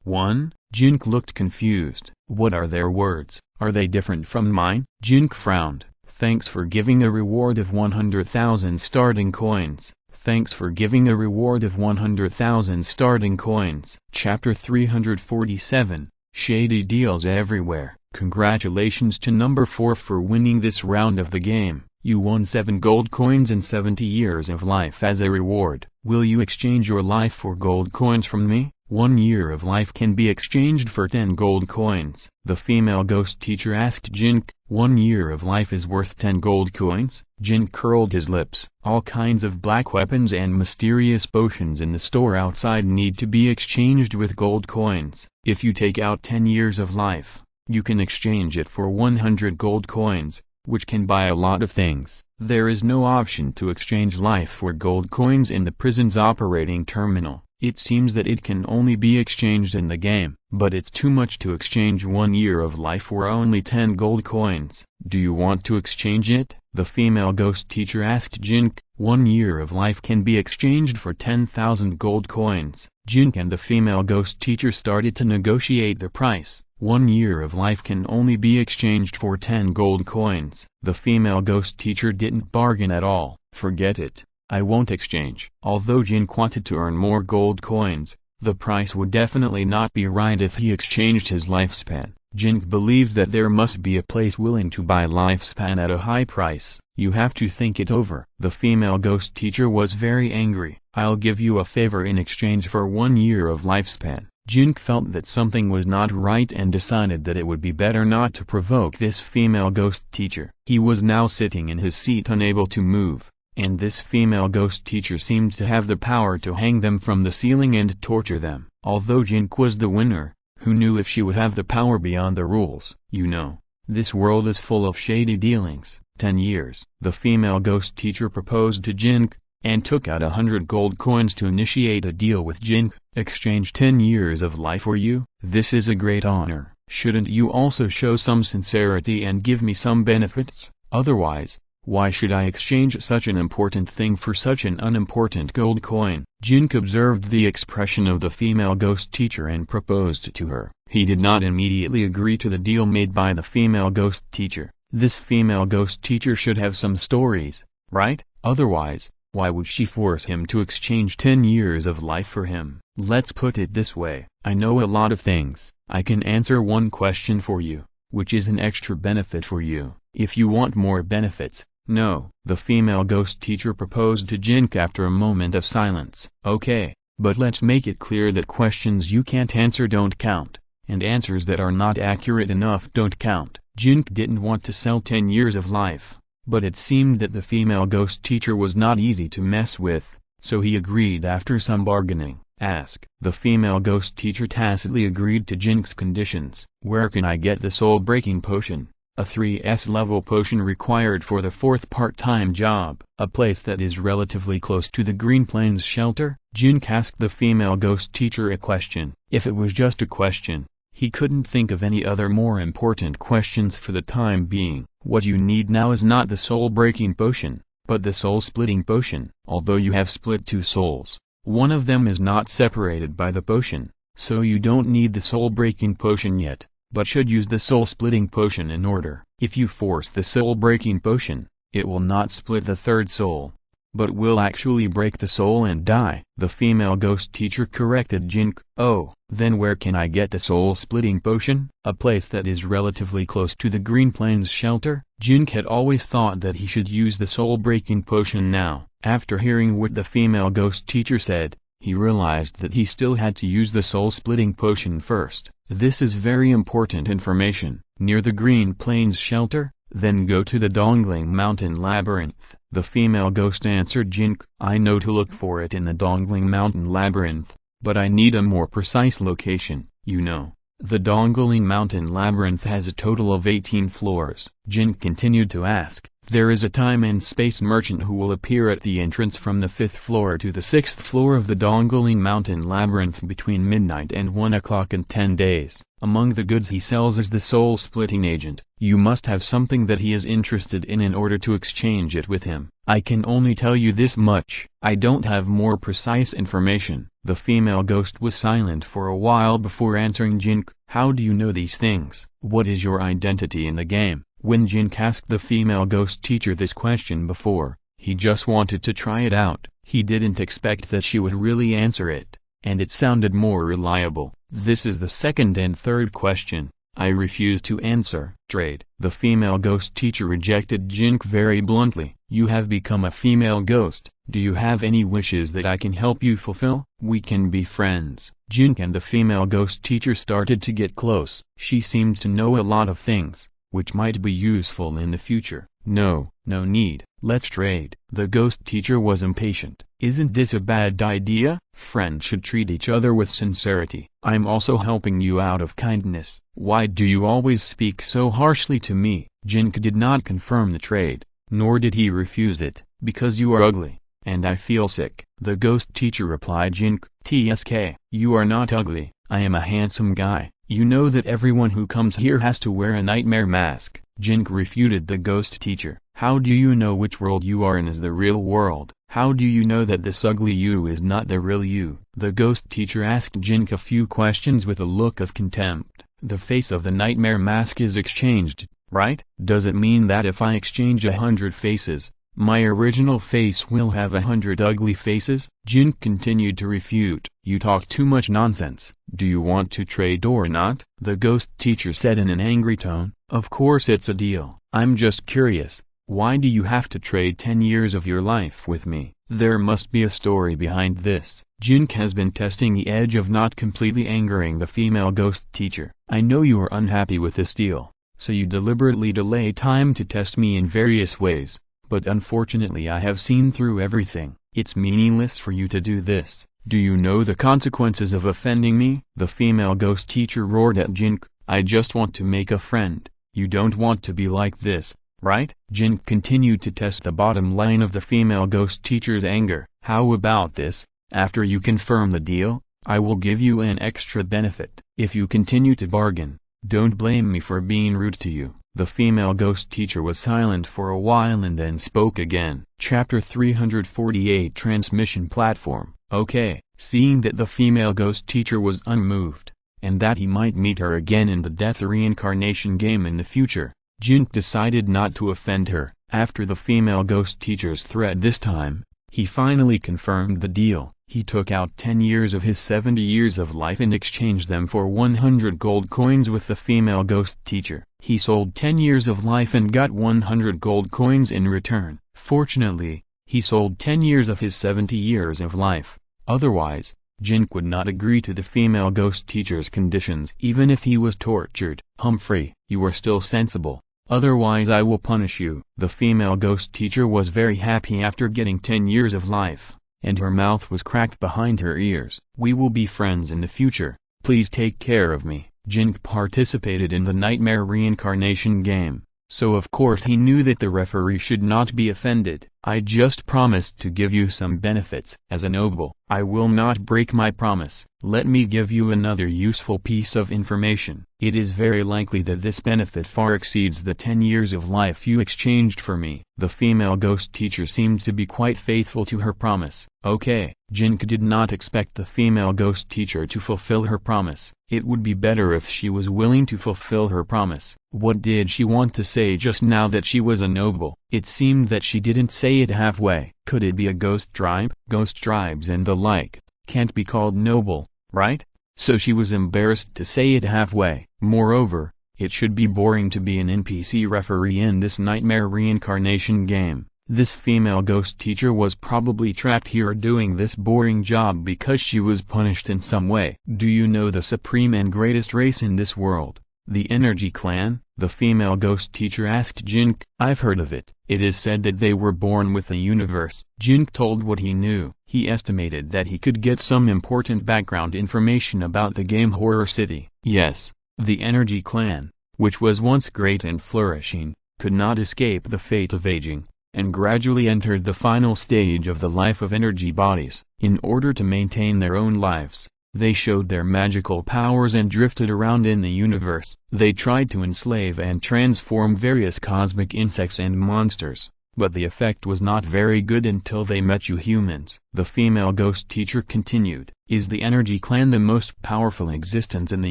won? Jin Ke looked confused. What are their words? Are they different from mine? Jin Ke frowned. Thanks for giving a reward of 100,000 starting coins. Thanks for giving a reward of 100,000 starting coins. Chapter 347, Shady Deals Everywhere. Congratulations to number 4 for winning this round of the game. You won 7 gold coins and 70 years of life as a reward. Will you exchange your life for gold coins from me? 1 year of life can be exchanged for 10 gold coins. The female ghost teacher asked Jin Ke. 1 year of life is worth 10 gold coins? Jin curled his lips. All kinds of black weapons and mysterious potions in the store outside need to be exchanged with gold coins. If you take out 10 years of life, you can exchange it for 100 gold coins, which can buy a lot of things. There is no option to exchange life for gold coins in the prison's operating terminal. It seems that it can only be exchanged in the game, but it's too much to exchange 1 year of life for only 10 gold coins. Do you want to exchange it? The female ghost teacher asked Jin Ke. 1 year of life can be exchanged for 10,000 gold coins. Jin Ke and the female ghost teacher started to negotiate the price. 1 year of life can only be exchanged for 10 gold coins. The female ghost teacher didn't bargain at all. Forget it. I won't exchange. Although Jin Ke wanted to earn more gold coins, the price would definitely not be right if he exchanged his lifespan. Jin Ke believed that there must be a place willing to buy lifespan at a high price. You have to think it over. The female ghost teacher was very angry. I'll give you a favor in exchange for 1 year of lifespan. Jin Ke felt that something was not right and decided that it would be better not to provoke this female ghost teacher. He was now sitting in his seat unable to move, and this female ghost teacher seemed to have the power to hang them from the ceiling and torture them. Although Jin Ke was the winner, who knew if she would have the power beyond the rules? You know, this world is full of shady dealings. 10 years. The female ghost teacher proposed to Jin Ke, and took out 100 gold coins to initiate a deal with Jin Ke. Exchange 10 years of life for you? This is a great honor. Shouldn't you also show some sincerity and give me some benefits? Otherwise, why should I exchange such an important thing for such an unimportant gold coin? Jin Ke observed the expression of the female ghost teacher and proposed to her. He did not immediately agree to the deal made by the female ghost teacher. This female ghost teacher should have some stories, right? Otherwise, why would she force him to exchange 10 years of life for him? Let's put it this way. I know a lot of things. I can answer one question for you, which is an extra benefit for you. If you want more benefits, no. The female ghost teacher proposed to Jin Ke after a moment of silence. Okay, but let's make it clear that questions you can't answer don't count, and answers that are not accurate enough don't count. Jin Ke didn't want to sell 10 years of life, but it seemed that the female ghost teacher was not easy to mess with, so he agreed after some bargaining. Ask. The female ghost teacher tacitly agreed to Jin Ke's conditions. Where can I get the soul-breaking potion? A 3S level potion required for the 4th part-time job. A place that is relatively close to the Green Plains shelter? Jin Ke asked the female ghost teacher a question. If it was just a question, he couldn't think of any other more important questions for the time being. What you need now is not the soul-breaking potion, but the soul-splitting potion. Although you have split 2 souls, one of them is not separated by the potion, so you don't need the soul-breaking potion yet, but should use the soul-splitting potion in order. If you force the soul-breaking potion, it will not split the 3rd soul, but will actually break the soul and die. The female ghost teacher corrected Jin Ke. Oh, then where can I get the soul-splitting potion? A place that is relatively close to the Green Plains shelter? Jin Ke had always thought that he should use the soul-breaking potion now. After hearing what the female ghost teacher said, he realized that he still had to use the soul-splitting potion first. This is very important information. Near the Green Plains shelter? Then go to the Dongling Mountain Labyrinth. The female ghost answered Jin Ke. I know to look for it in the Dongling Mountain Labyrinth, but I need a more precise location. You know, the Dongling Mountain Labyrinth has a total of 18 floors. Jin Ke continued to ask. There is a time and space merchant who will appear at the entrance from the 5th floor to the 6th floor of the Dongling Mountain Labyrinth between midnight and 1 o'clock in 10 days. Among the goods he sells is the soul-splitting agent. You must have something that he is interested in order to exchange it with him. I can only tell you this much. I don't have more precise information. The female ghost was silent for a while before answering Jin Ke. How do you know these things? What is your identity in the game? When Jin Ke asked the female ghost teacher this question before, He just wanted to try it out. He didn't expect that she would really answer it, and it sounded more reliable. This is the second and third question. I refuse to answer. Trade. The female ghost teacher rejected Jin Ke very bluntly. You have become a female ghost. Do you have any wishes that I can help you fulfill? We can be friends. Jin Ke and the female ghost teacher started to get close. She seemed to know a lot of things, which might be useful in the future. No need. Let's trade. The ghost teacher was impatient. Isn't this a bad idea? Friends should treat each other with sincerity. I'm also helping you out of kindness. Why do you always speak so harshly to me? Jin Ke did not confirm the trade, nor did he refuse it. Because you are ugly, and I feel sick. The ghost teacher replied. Jin Ke, TSK. You are not ugly. I am a handsome guy. You know that everyone who comes here has to wear a nightmare mask. Jin Ke refuted the ghost teacher. How do you know which world you are in is the real world? How do you know that this ugly you is not the real you? The ghost teacher asked Jin Ke a few questions with a look of contempt. The face of the nightmare mask is exchanged, right? Does it mean that if I exchange 100 faces, my original face will have 100 ugly faces? Jin Ke continued to refute. You talk too much nonsense. Do you want to trade or not? The ghost teacher said in an angry tone. Of course it's a deal. I'm just curious. Why do you have to trade 10 years of your life with me? There must be a story behind this. Jin Ke has been testing the edge of not completely angering the female ghost teacher. I know you are unhappy with this deal, so you deliberately delay time to test me in various ways. But unfortunately I have seen through everything. It's meaningless for you to do this. Do you know the consequences of offending me? The female ghost teacher roared at Jin Ke. I just want to make a friend. You don't want to be like this, right? Jin Ke continued to test the bottom line of the female ghost teacher's anger. How about this? After you confirm the deal, I will give you an extra benefit. If you continue to bargain, don't blame me for being rude to you. The female ghost teacher was silent for a while and then spoke again. Chapter 348 Transmission Platform. Okay. Seeing that the female ghost teacher was unmoved, and that he might meet her again in the death reincarnation game in the future, Jin Ke decided not to offend her. After the female ghost teacher's threat this time, he finally confirmed the deal. He took out 10 years of his 70 years of life and exchanged them for 100 gold coins with the female ghost teacher. He sold 10 years of life and got 100 gold coins in return. Fortunately, he sold 10 years of his 70 years of life. Otherwise, Jin Ke would not agree to the female ghost teacher's conditions even if he was tortured. Humphrey, you are still sensible. Otherwise I will punish you. The female ghost teacher was very happy after getting 10 years of life, and her mouth was cracked behind her ears. We will be friends in the future. Please take care of me. Jin Ke participated in the nightmare reincarnation game, so of course he knew that the referee should not be offended. I just promised to give you some benefits. As a noble, I will not break my promise. Let me give you another useful piece of information. It is very likely that this benefit far exceeds the 10 years of life you exchanged for me. The female ghost teacher seemed to be quite faithful to her promise. Okay. Jin Ke did not expect the female ghost teacher to fulfill her promise. It would be better if she was willing to fulfill her promise. What did she want to say just now that she was a noble? It seemed that she didn't say it halfway. Could it be a ghost tribe? Ghost tribes and the like can't be called noble, right? So she was embarrassed to say it halfway. Moreover, it should be boring to be an NPC referee in this nightmare reincarnation game. This female ghost teacher was probably trapped here doing this boring job because she was punished in some way. Do you know the supreme and greatest race in this world? The Energy Clan? The female ghost teacher asked Jin Ke. I've heard of it. It is said that they were born with the universe. Jin Ke told what he knew. He estimated that he could get some important background information about the game Horror City. Yes, the Energy Clan, which was once great and flourishing, could not escape the fate of aging, and gradually entered the final stage of the life of energy bodies. In order to maintain their own lives, they showed their magical powers and drifted around in the universe. They tried to enslave and transform various cosmic insects and monsters, but the effect was not very good until they met you humans. The female ghost teacher continued. Is the Energy Clan the most powerful existence in the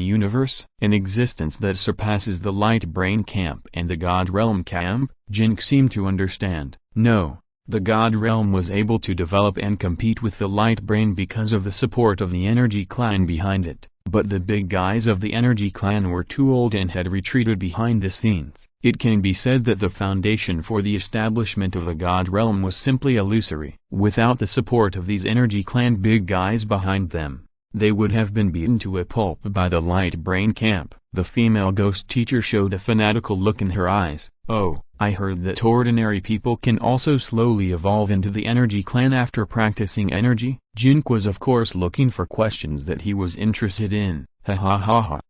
universe? An existence that surpasses the Light Brain Camp and the God Realm Camp? Jin Ke seemed to understand. No, The God realm was able to develop and compete with the light brain because of the support of the energy clan behind it. But the big guys of the energy clan were too old and had retreated behind the scenes. It can be said that the foundation for the establishment of the God realm was simply illusory. Without the support of these energy clan big guys behind them, they would have been beaten to a pulp by the light brain camp. The female ghost teacher showed a fanatical look in her eyes. Oh, I heard that ordinary people can also slowly evolve into the energy clan after practicing energy? Jin Ke was of course looking for questions that he was interested in. Ha ha ha ha.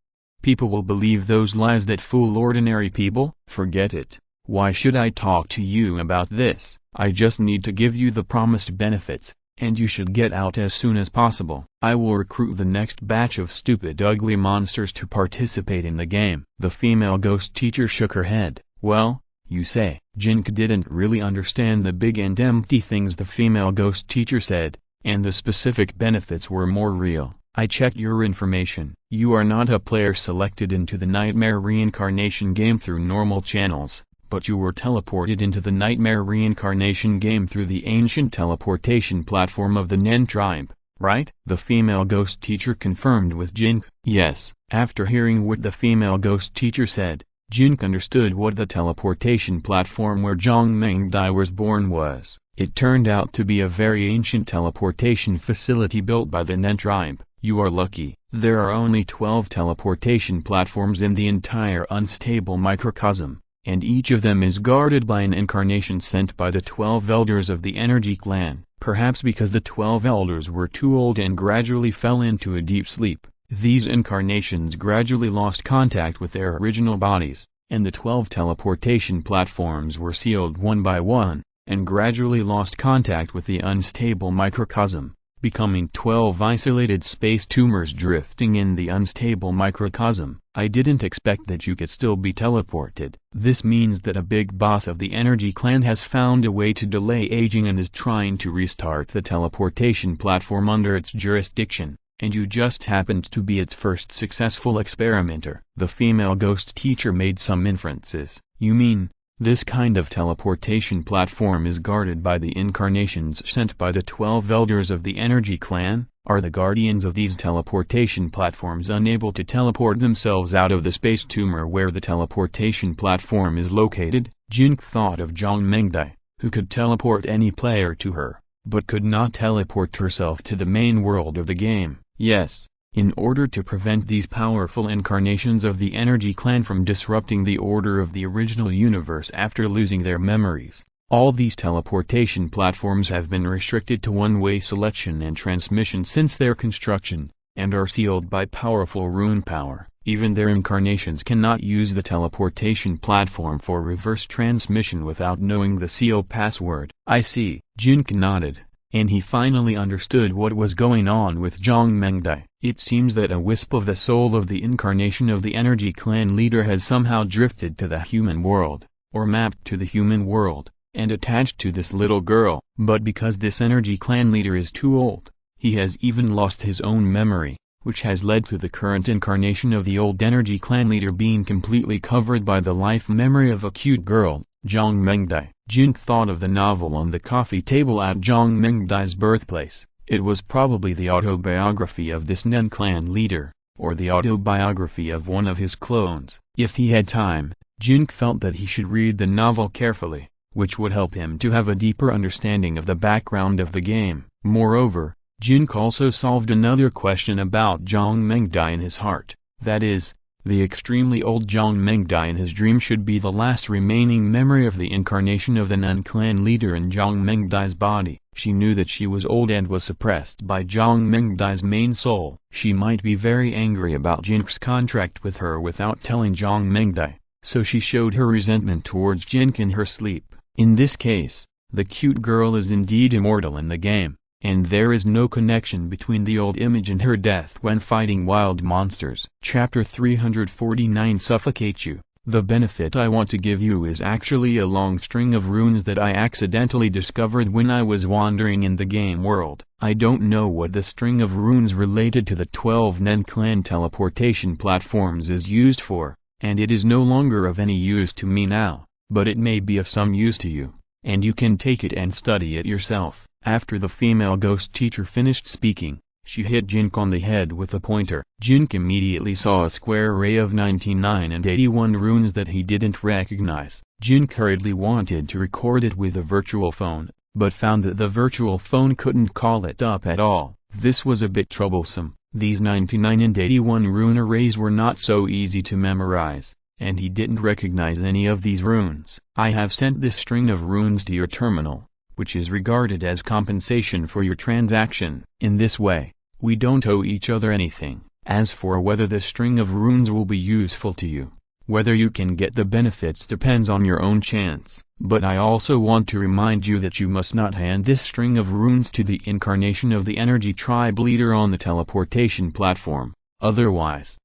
People will believe those lies that fool ordinary people? Forget it. Why should I talk to you about this? I just need to give you the promised benefits, and you should get out as soon as possible. I will recruit the next batch of stupid ugly monsters to participate in the game. The female ghost teacher shook her head. Well, you say. Jin Ke didn't really understand the big and empty things the female ghost teacher said, and the specific benefits were more real. I checked your information. You are not a player selected into the Nightmare Reincarnation game through normal channels, but you were teleported into the Nightmare Reincarnation game through the ancient teleportation platform of the Nen tribe, right? The female ghost teacher confirmed with Jin Ke. Yes. After hearing what the female ghost teacher said, Jin Ke understood what the teleportation platform where Zhang Mengdai was born was. It turned out to be a very ancient teleportation facility built by the Nen tribe. You are lucky. There are only 12 teleportation platforms in the entire unstable microcosm, and each of them is guarded by an incarnation sent by the 12 elders of the energy clan. Perhaps because the 12 elders were too old and gradually fell into a deep sleep, these incarnations gradually lost contact with their original bodies, and the 12 teleportation platforms were sealed one by one, and gradually lost contact with the unstable microcosm, becoming 12 isolated space tumors drifting in the unstable microcosm. I didn't expect that you could still be teleported. This means that a big boss of the energy clan has found a way to delay aging and is trying to restart the teleportation platform under its jurisdiction, and you just happened to be its first successful experimenter. The female ghost teacher made some inferences. You mean, this kind of teleportation platform is guarded by the incarnations sent by the 12 elders of the energy clan? Are the guardians of these teleportation platforms unable to teleport themselves out of the space tumor where the teleportation platform is located? Jin Ke thought of Zhang Mengdai, who could teleport any player to her, but could not teleport herself to the main world of the game. Yes. In order to prevent these powerful incarnations of the energy clan from disrupting the order of the original universe after losing their memories, all these teleportation platforms have been restricted to one-way selection and transmission since their construction, and are sealed by powerful rune power. Even their incarnations cannot use the teleportation platform for reverse transmission without knowing the seal password. I see. Jin Ke nodded, and he finally understood what was going on with Zhang Mengdai. It seems that a wisp of the soul of the incarnation of the energy clan leader has somehow drifted to the human world, or mapped to the human world, and attached to this little girl. But because this energy clan leader is too old, he has even lost his own memory, which has led to the current incarnation of the old energy clan leader being completely covered by the life memory of a cute girl, Zhang Mengdai. Jin thought of the novel on the coffee table at Zhang Mengdai's birthplace. It was probably the autobiography of this Nen clan leader, or the autobiography of one of his clones. If he had time, Jin felt that he should read the novel carefully, which would help him to have a deeper understanding of the background of the game. Moreover, Jin also solved another question about Zhang Mengdai in his heart, that is, the extremely old Zhang Mengdai in his dream should be the last remaining memory of the incarnation of the Nen clan leader in Zhang Mengdai's body. She knew that she was old and was suppressed by Zhang Mengdai's main soul. She might be very angry about Jin Ke's contract with her without telling Zhang Mengdai, so she showed her resentment towards Jin Ke in her sleep. In this case, the cute girl is indeed immortal in the game, and there is no connection between the old image and her death when fighting wild monsters. Chapter 349 Suffocate You. The benefit I want to give you is actually a long string of runes that I accidentally discovered when I was wandering in the game world. I don't know what the string of runes related to the 12 Nen clan teleportation platforms is used for, and it is no longer of any use to me now, but it may be of some use to you. and you can take it and study it yourself." After the female ghost teacher finished speaking, she hit Jin Ke on the head with a pointer. Jin Ke immediately saw a square array of 99 and 81 runes that he didn't recognize. Jin Ke hurriedly wanted to record it with a virtual phone, but found that the virtual phone couldn't call it up at all. This was a bit troublesome. These 99 and 81 rune arrays were not so easy to memorize, and he didn't recognize any of these runes. "I have sent this string of runes to your terminal, which is regarded as compensation for your transaction. In this way, we don't owe each other anything. As for whether the string of runes will be useful to you, whether you can get the benefits depends on your own chance. But I also want to remind you that you must not hand this string of runes to the incarnation of the energy tribe leader on the teleportation platform, otherwise,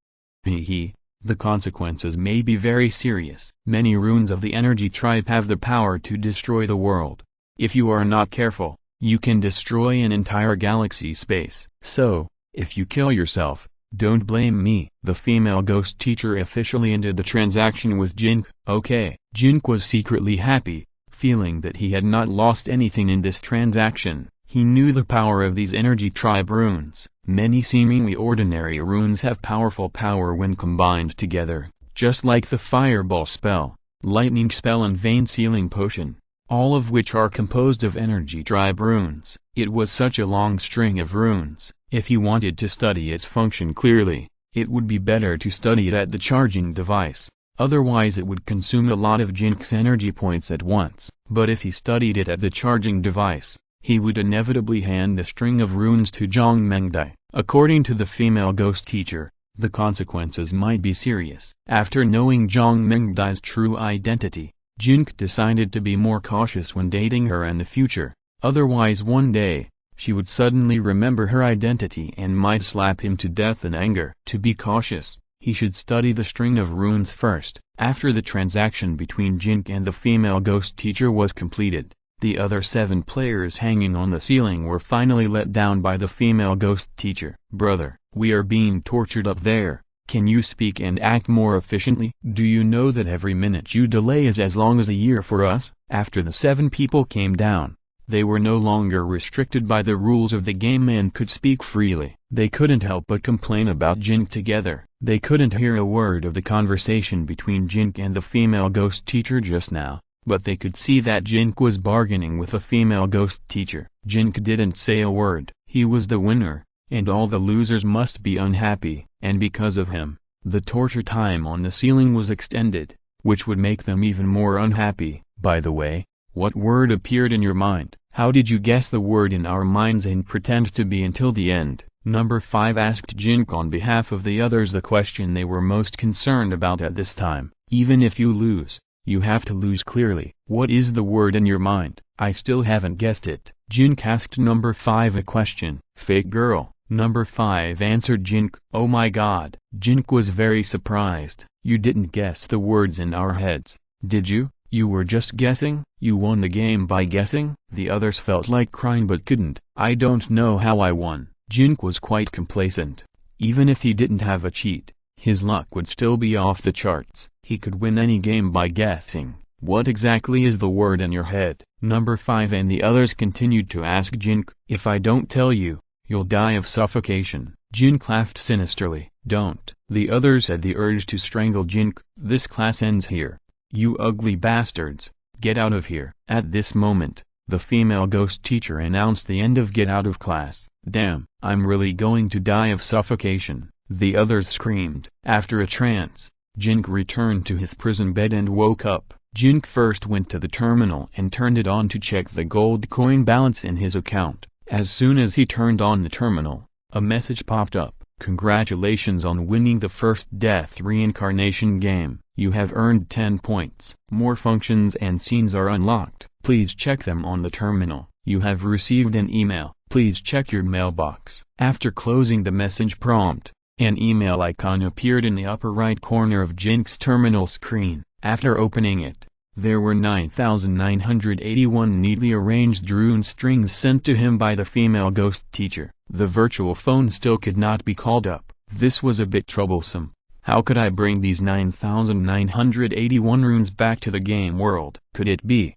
the consequences may be very serious. Many runes of the energy tribe have the power to destroy the world. If you are not careful, you can destroy an entire galaxy space. So, if you kill yourself, don't blame me." The female ghost teacher officially ended the transaction with Jin Ke. Okay. Jin Ke was secretly happy, feeling that he had not lost anything in this transaction. He knew the power of these energy tribe runes. Many seemingly ordinary runes have powerful power when combined together, just like the fireball spell, lightning spell and vein sealing potion, all of which are composed of energy tribe runes. It was such a long string of runes. If he wanted to study its function clearly, it would be better to study it at the charging device. Otherwise it would consume a lot of Jin Ke's energy points at once. But if he studied it at the charging device, he would inevitably hand the string of runes to Zhang Mengdai. According to the female ghost teacher, the consequences might be serious. After knowing Zhang Mengdai's true identity, Jin Ke decided to be more cautious when dating her in the future. Otherwise one day, she would suddenly remember her identity and might slap him to death in anger. To be cautious, he should study the string of runes first. After the transaction between Jin Ke and the female ghost teacher was completed, the other 7 players hanging on the ceiling were finally let down by the female ghost teacher. "Brother, we are being tortured up there. Can you speak and act more efficiently? Do you know that every minute you delay is as long as a year for us?" After the 7 people came down, they were no longer restricted by the rules of the game and could speak freely. They couldn't help but complain about Jin Ke together. They couldn't hear a word of the conversation between Jin Ke and the female ghost teacher just now, but they could see that Jin Ke was bargaining with the female ghost teacher. Jin Ke didn't say a word. He was the winner, and all the losers must be unhappy. And because of him, the torture time on the ceiling was extended, which would make them even more unhappy. "By the way, what word appeared in your mind? How did you guess the word in our minds and pretend to be until the end?" Number 5 asked Jin Ke on behalf of the others the question they were most concerned about at this time. "Even if you lose, you have to lose clearly. What is the word in your mind?" "I still haven't guessed it." Jin Ke asked number 5 a question. "Fake girl." Number 5 answered Jin Ke. "Oh my god." Jin Ke was very surprised. "You didn't guess the words in our heads, did you? You were just guessing? You won the game by guessing?" The others felt like crying but couldn't. "I don't know how I won." Jin Ke was quite complacent. Even if he didn't have a cheat, his luck would still be off the charts. He could win any game by guessing. "What exactly is the word in your head?" Number 5 and the others continued to ask Jin Ke. "If I don't tell you, you'll die of suffocation." Jin Ke laughed sinisterly. "Don't." The others had the urge to strangle Jin Ke. "This class ends here. You ugly bastards, get out of here." At this moment, the female ghost teacher announced the end of Get Out of Class. "Damn, I'm really going to die of suffocation," the others screamed. After a trance, Jin Ke returned to his prison bed and woke up. Jin Ke first went to the terminal and turned it on to check the gold coin balance in his account. As soon as he turned on the terminal, a message popped up. "Congratulations on winning the first Death Reincarnation game. You have earned 10 points. More functions and scenes are unlocked. Please check them on the terminal. You have received an email. Please check your mailbox." After closing the message prompt, an email icon appeared in the upper right corner of Jin Ke's terminal screen. After opening it, there were 9,981 neatly arranged rune strings sent to him by the female ghost teacher. The virtual phone still could not be called up. This was a bit troublesome. How could I bring these 9,981 runes back to the game world? Could it be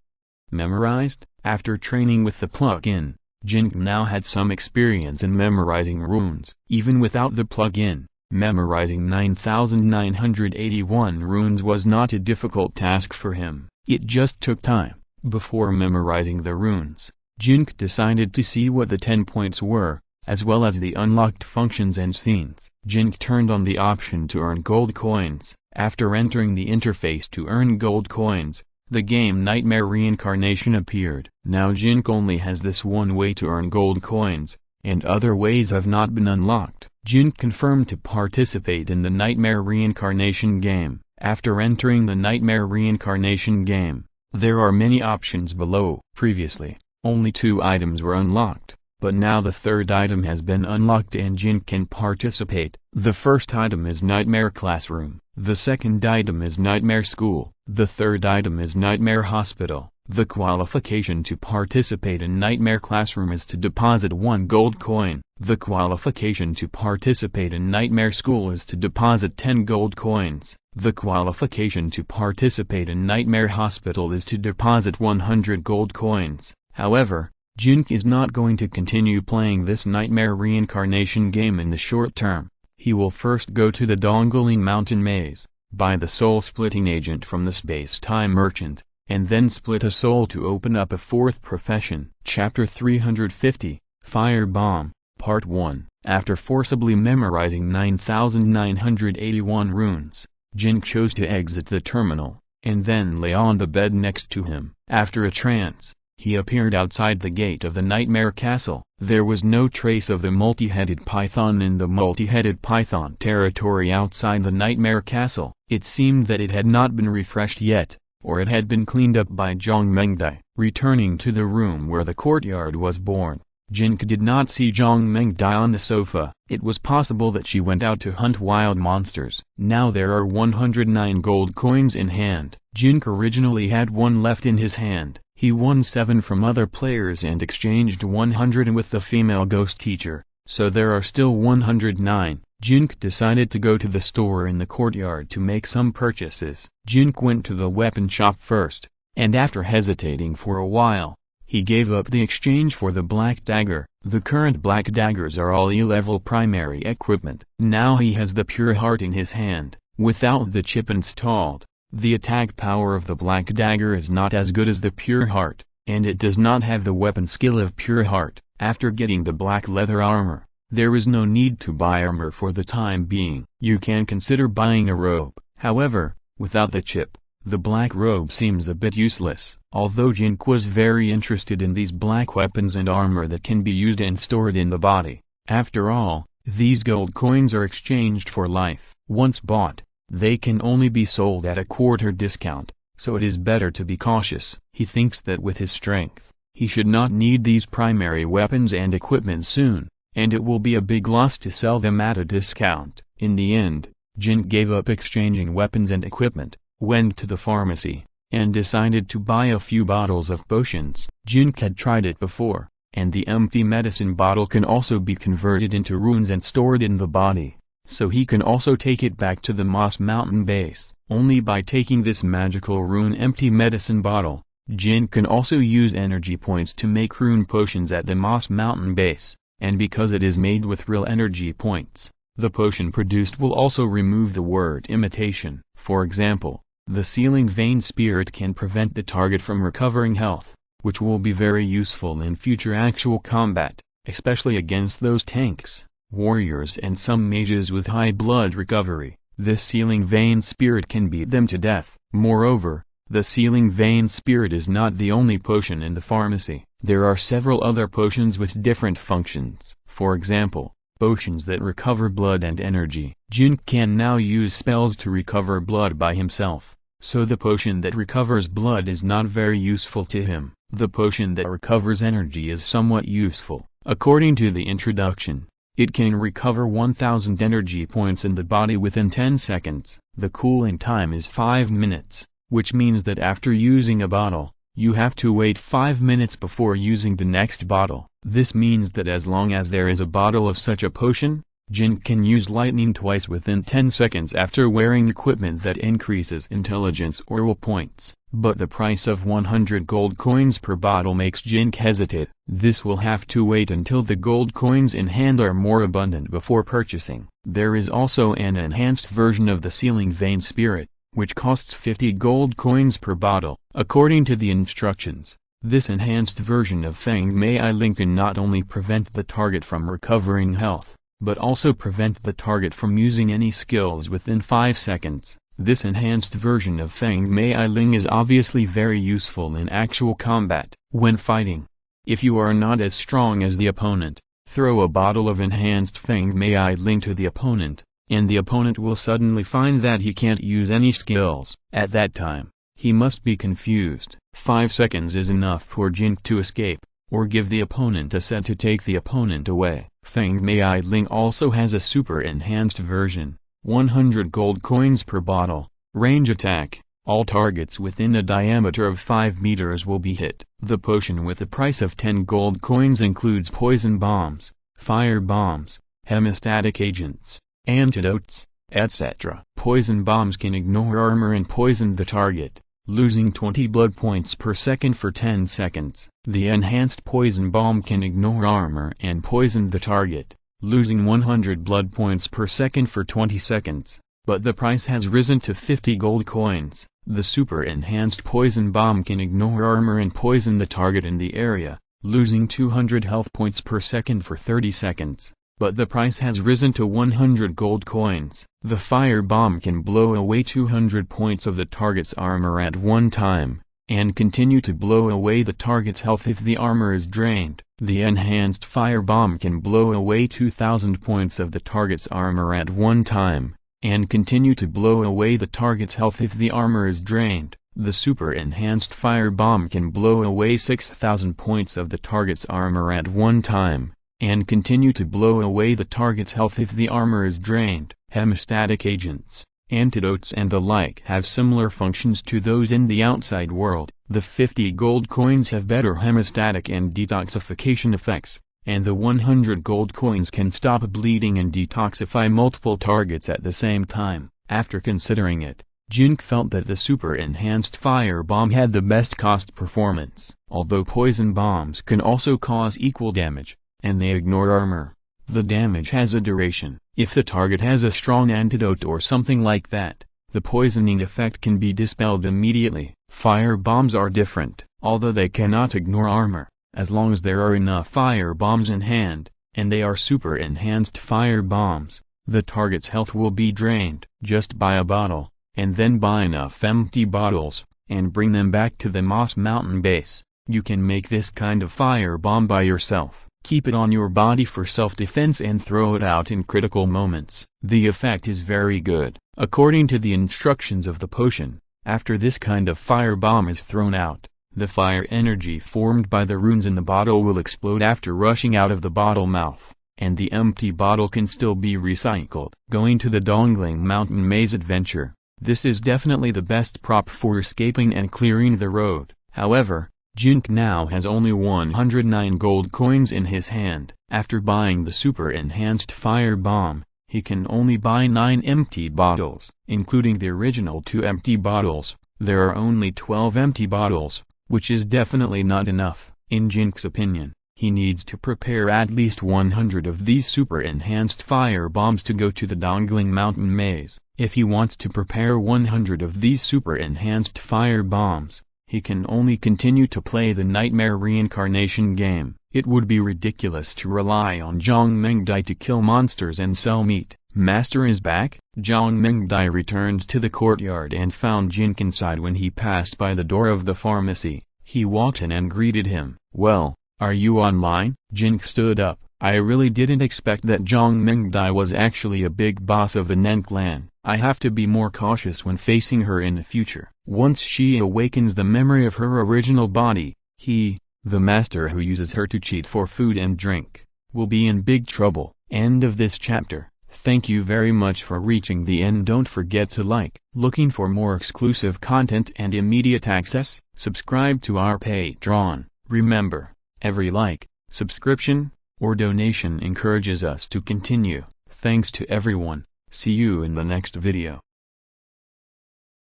Memorized? After training with the plug-in, Jin Ke now had some experience in memorizing runes. Even without the plug-in, memorizing 9,981 runes was not a difficult task for him. It just took time. Before memorizing the runes, Jin Ke decided to see what the 10 points were, as well as the unlocked functions and scenes. Jin Ke turned on the option to earn gold coins. After entering the interface to earn gold coins, the game Nightmare Reincarnation appeared. Now Jin Ke only has this one way to earn gold coins, and other ways have not been unlocked. Jin Ke confirmed to participate in the Nightmare Reincarnation game. After entering the Nightmare Reincarnation game, there are many options below. Previously, only 2 items were unlocked, but now the 3rd item has been unlocked and Jin Ke can participate. The first item is Nightmare Classroom. The second item is Nightmare School. The third item is Nightmare Hospital. The qualification to participate in Nightmare Classroom is to deposit 1 gold coin. The qualification to participate in Nightmare School is to deposit 10 gold coins. The qualification to participate in Nightmare Hospital is to deposit 100 gold coins. However, Jin Ke is not going to continue playing this Nightmare Reincarnation game in the short term. He will first go to the Dongling Mountain Maze, buy the soul-splitting agent from the space-time merchant, and then split a soul to open up a 4th profession. Chapter 350, Fire Bomb, Part 1. After forcibly memorizing 9,981 runes, Jin Ke chose to exit the terminal, and then lay on the bed next to him. After a trance, he appeared outside the gate of the Nightmare Castle. There was no trace of the multi-headed python in the multi-headed python territory outside the Nightmare Castle. It seemed that it had not been refreshed yet, or it had been cleaned up by Zhang Mengdai. Returning to the room where the courtyard was born, Jin Ke did not see Zhang Mengdai on the sofa. It was possible that she went out to hunt wild monsters. Now there are 109 gold coins in hand. Jin Ke originally had 1 left in his hand. He won 7 from other players and exchanged 100 with the female ghost teacher, so there are still 109. Jin Ke decided to go to the store in the courtyard to make some purchases. Jin Ke went to the weapon shop first, and after hesitating for a while, he gave up the exchange for the black dagger. The current black daggers are all E-level primary equipment. Now he has the pure heart in his hand. Without the chip installed, the attack power of the black dagger is not as good as the pure heart, and it does not have the weapon skill of pure heart. After getting the black leather armor, there is no need to buy armor for the time being. You can consider buying a robe. However, without the chip, the black robe seems a bit useless. Although Jin Ke was very interested in these black weapons and armor that can be used and stored in the body. After all, these gold coins are exchanged for life. Once bought, they can only be sold at a quarter discount, so it is better to be cautious. He thinks that with his strength, he should not need these primary weapons and equipment soon, and it will be a big loss to sell them at a discount. In the end, Jin Ke gave up exchanging weapons and equipment, went to the pharmacy, and decided to buy a few bottles of potions. Jin Ke had tried it before, and the empty medicine bottle can also be converted into runes and stored in the body, so he can also take it back to the Moss Mountain base. Only by taking this magical rune empty medicine bottle, Jin can also use energy points to make rune potions at the Moss Mountain base, and because it is made with real energy points, the potion produced will also remove the word imitation. For example, the Sealing Vein Spirit can prevent the target from recovering health, which will be very useful in future actual combat, especially against those tanks, warriors and some mages with high blood recovery. This Sealing Vein Spirit can beat them to death. Moreover, the Sealing Vein Spirit is not the only potion in the pharmacy. There are several other potions with different functions. For example, potions that recover blood and energy. Jin can now use spells to recover blood by himself, so the potion that recovers blood is not very useful to him. The potion that recovers energy is somewhat useful. According to the introduction, it can recover 1000 energy points in the body within 10 seconds. The cooling time is 5 minutes, which means that after using a bottle, you have to wait 5 minutes before using the next bottle. This means that as long as there is a bottle of such a potion, Jin can use lightning twice within 10 seconds after wearing equipment that increases intelligence or will points. but the price of 100 gold coins per bottle makes Jin Ke hesitate. This will have to wait until the gold coins in hand are more abundant before purchasing. There is also an enhanced version of the Sealing Vein Spirit, which costs 50 gold coins per bottle. According to the instructions, this enhanced version of Feng Mei Ling can not only prevent the target from recovering health, but also prevent the target from using any skills within 5 seconds. This enhanced version of Feng Mei Ling is obviously very useful in actual combat. When fighting, if you are not as strong as the opponent, throw a bottle of enhanced Feng Mei Ling to the opponent, and the opponent will suddenly find that he can't use any skills. At that time, he must be confused. 5 seconds is enough for Jin Ke to escape, or give the opponent a set to take the opponent away. Feng Mei Ling also has a super enhanced version, 100 gold coins per bottle, range attack. All targets within a diameter of 5 meters will be hit. The potion with a price of 10 gold coins includes poison bombs, fire bombs, hemostatic agents, antidotes, etc. Poison bombs can ignore armor and poison the target, losing 20 blood points per second for 10 seconds. The enhanced poison bomb can ignore armor and poison the target, losing 100 blood points per second for 20 seconds, but the price has risen to 50 gold coins. The super enhanced poison bomb can ignore armor and poison the target in the area, losing 200 health points per second for 30 seconds, but the price has risen to 100 gold coins. The fire bomb can blow away 200 points of the target's armor at one time, and continue to blow away the target's health if the armor is drained. The enhanced fire bomb can blow away 2000 points of the target's armor at one time, and continue to blow away the target's health if the armor is drained. The super enhanced fire bomb can blow away 6000 points of the target's armor at one time, and continue to blow away the target's health if the armor is drained. Hemostatic agents, antidotes and the like have similar functions to those in the outside world. The 50 gold coins have better hemostatic and detoxification effects, and the 100 gold coins can stop bleeding and detoxify multiple targets at the same time. After considering it, Jin Ke felt that the super enhanced fire bomb had the best cost performance. Although poison bombs can also cause equal damage, and they ignore armor, the damage has a duration. If the target has a strong antidote or something like that, the poisoning effect can be dispelled immediately. Fire bombs are different. Although they cannot ignore armor, as long as there are enough fire bombs in hand, and they are super enhanced fire bombs, the target's health will be drained. Just buy a bottle, and then buy enough empty bottles, and bring them back to the Moss Mountain base. You can make this kind of fire bomb by yourself. Keep it on your body for self-defense and throw it out in critical moments. The effect is very good. According to the instructions of the potion, after this kind of fire bomb is thrown out, the fire energy formed by the runes in the bottle will explode after rushing out of the bottle mouth, and the empty bottle can still be recycled. Going to the Dongling Mountain Maze adventure, this is definitely the best prop for escaping and clearing the road. However, Jin Ke now has only 109 gold coins in his hand. After buying the super enhanced fire bomb, he can only buy 9 empty bottles. Including the original 2 empty bottles, there are only 12 empty bottles, which is definitely not enough. In Jin Ke's opinion, he needs to prepare at least 100 of these super enhanced fire bombs to go to the Dongling Mountain Maze. If he wants to prepare 100 of these super enhanced fire bombs, he can only continue to play the Nightmare Reincarnation game. It would be ridiculous to rely on Zhang Mengdai to kill monsters and sell meat. Master is back? Zhang Mengdai returned to the courtyard and found Jin Ke inside. When he passed by the door of the pharmacy, he walked in and greeted him. Well, are you online? Jin Ke stood up. I really didn't expect that Zhang Mengdai was actually a big boss of the Nen clan. I have to be more cautious when facing her in the future. Once she awakens the memory of her original body, he, the master who uses her to cheat for food and drink, will be in big trouble. End of this chapter. Thank you very much for reaching the end. Don't forget to like. Looking for more exclusive content and immediate access? Subscribe to our Patreon. Remember, every like, subscription, or donation encourages us to continue. Thanks to everyone. See you in the next video.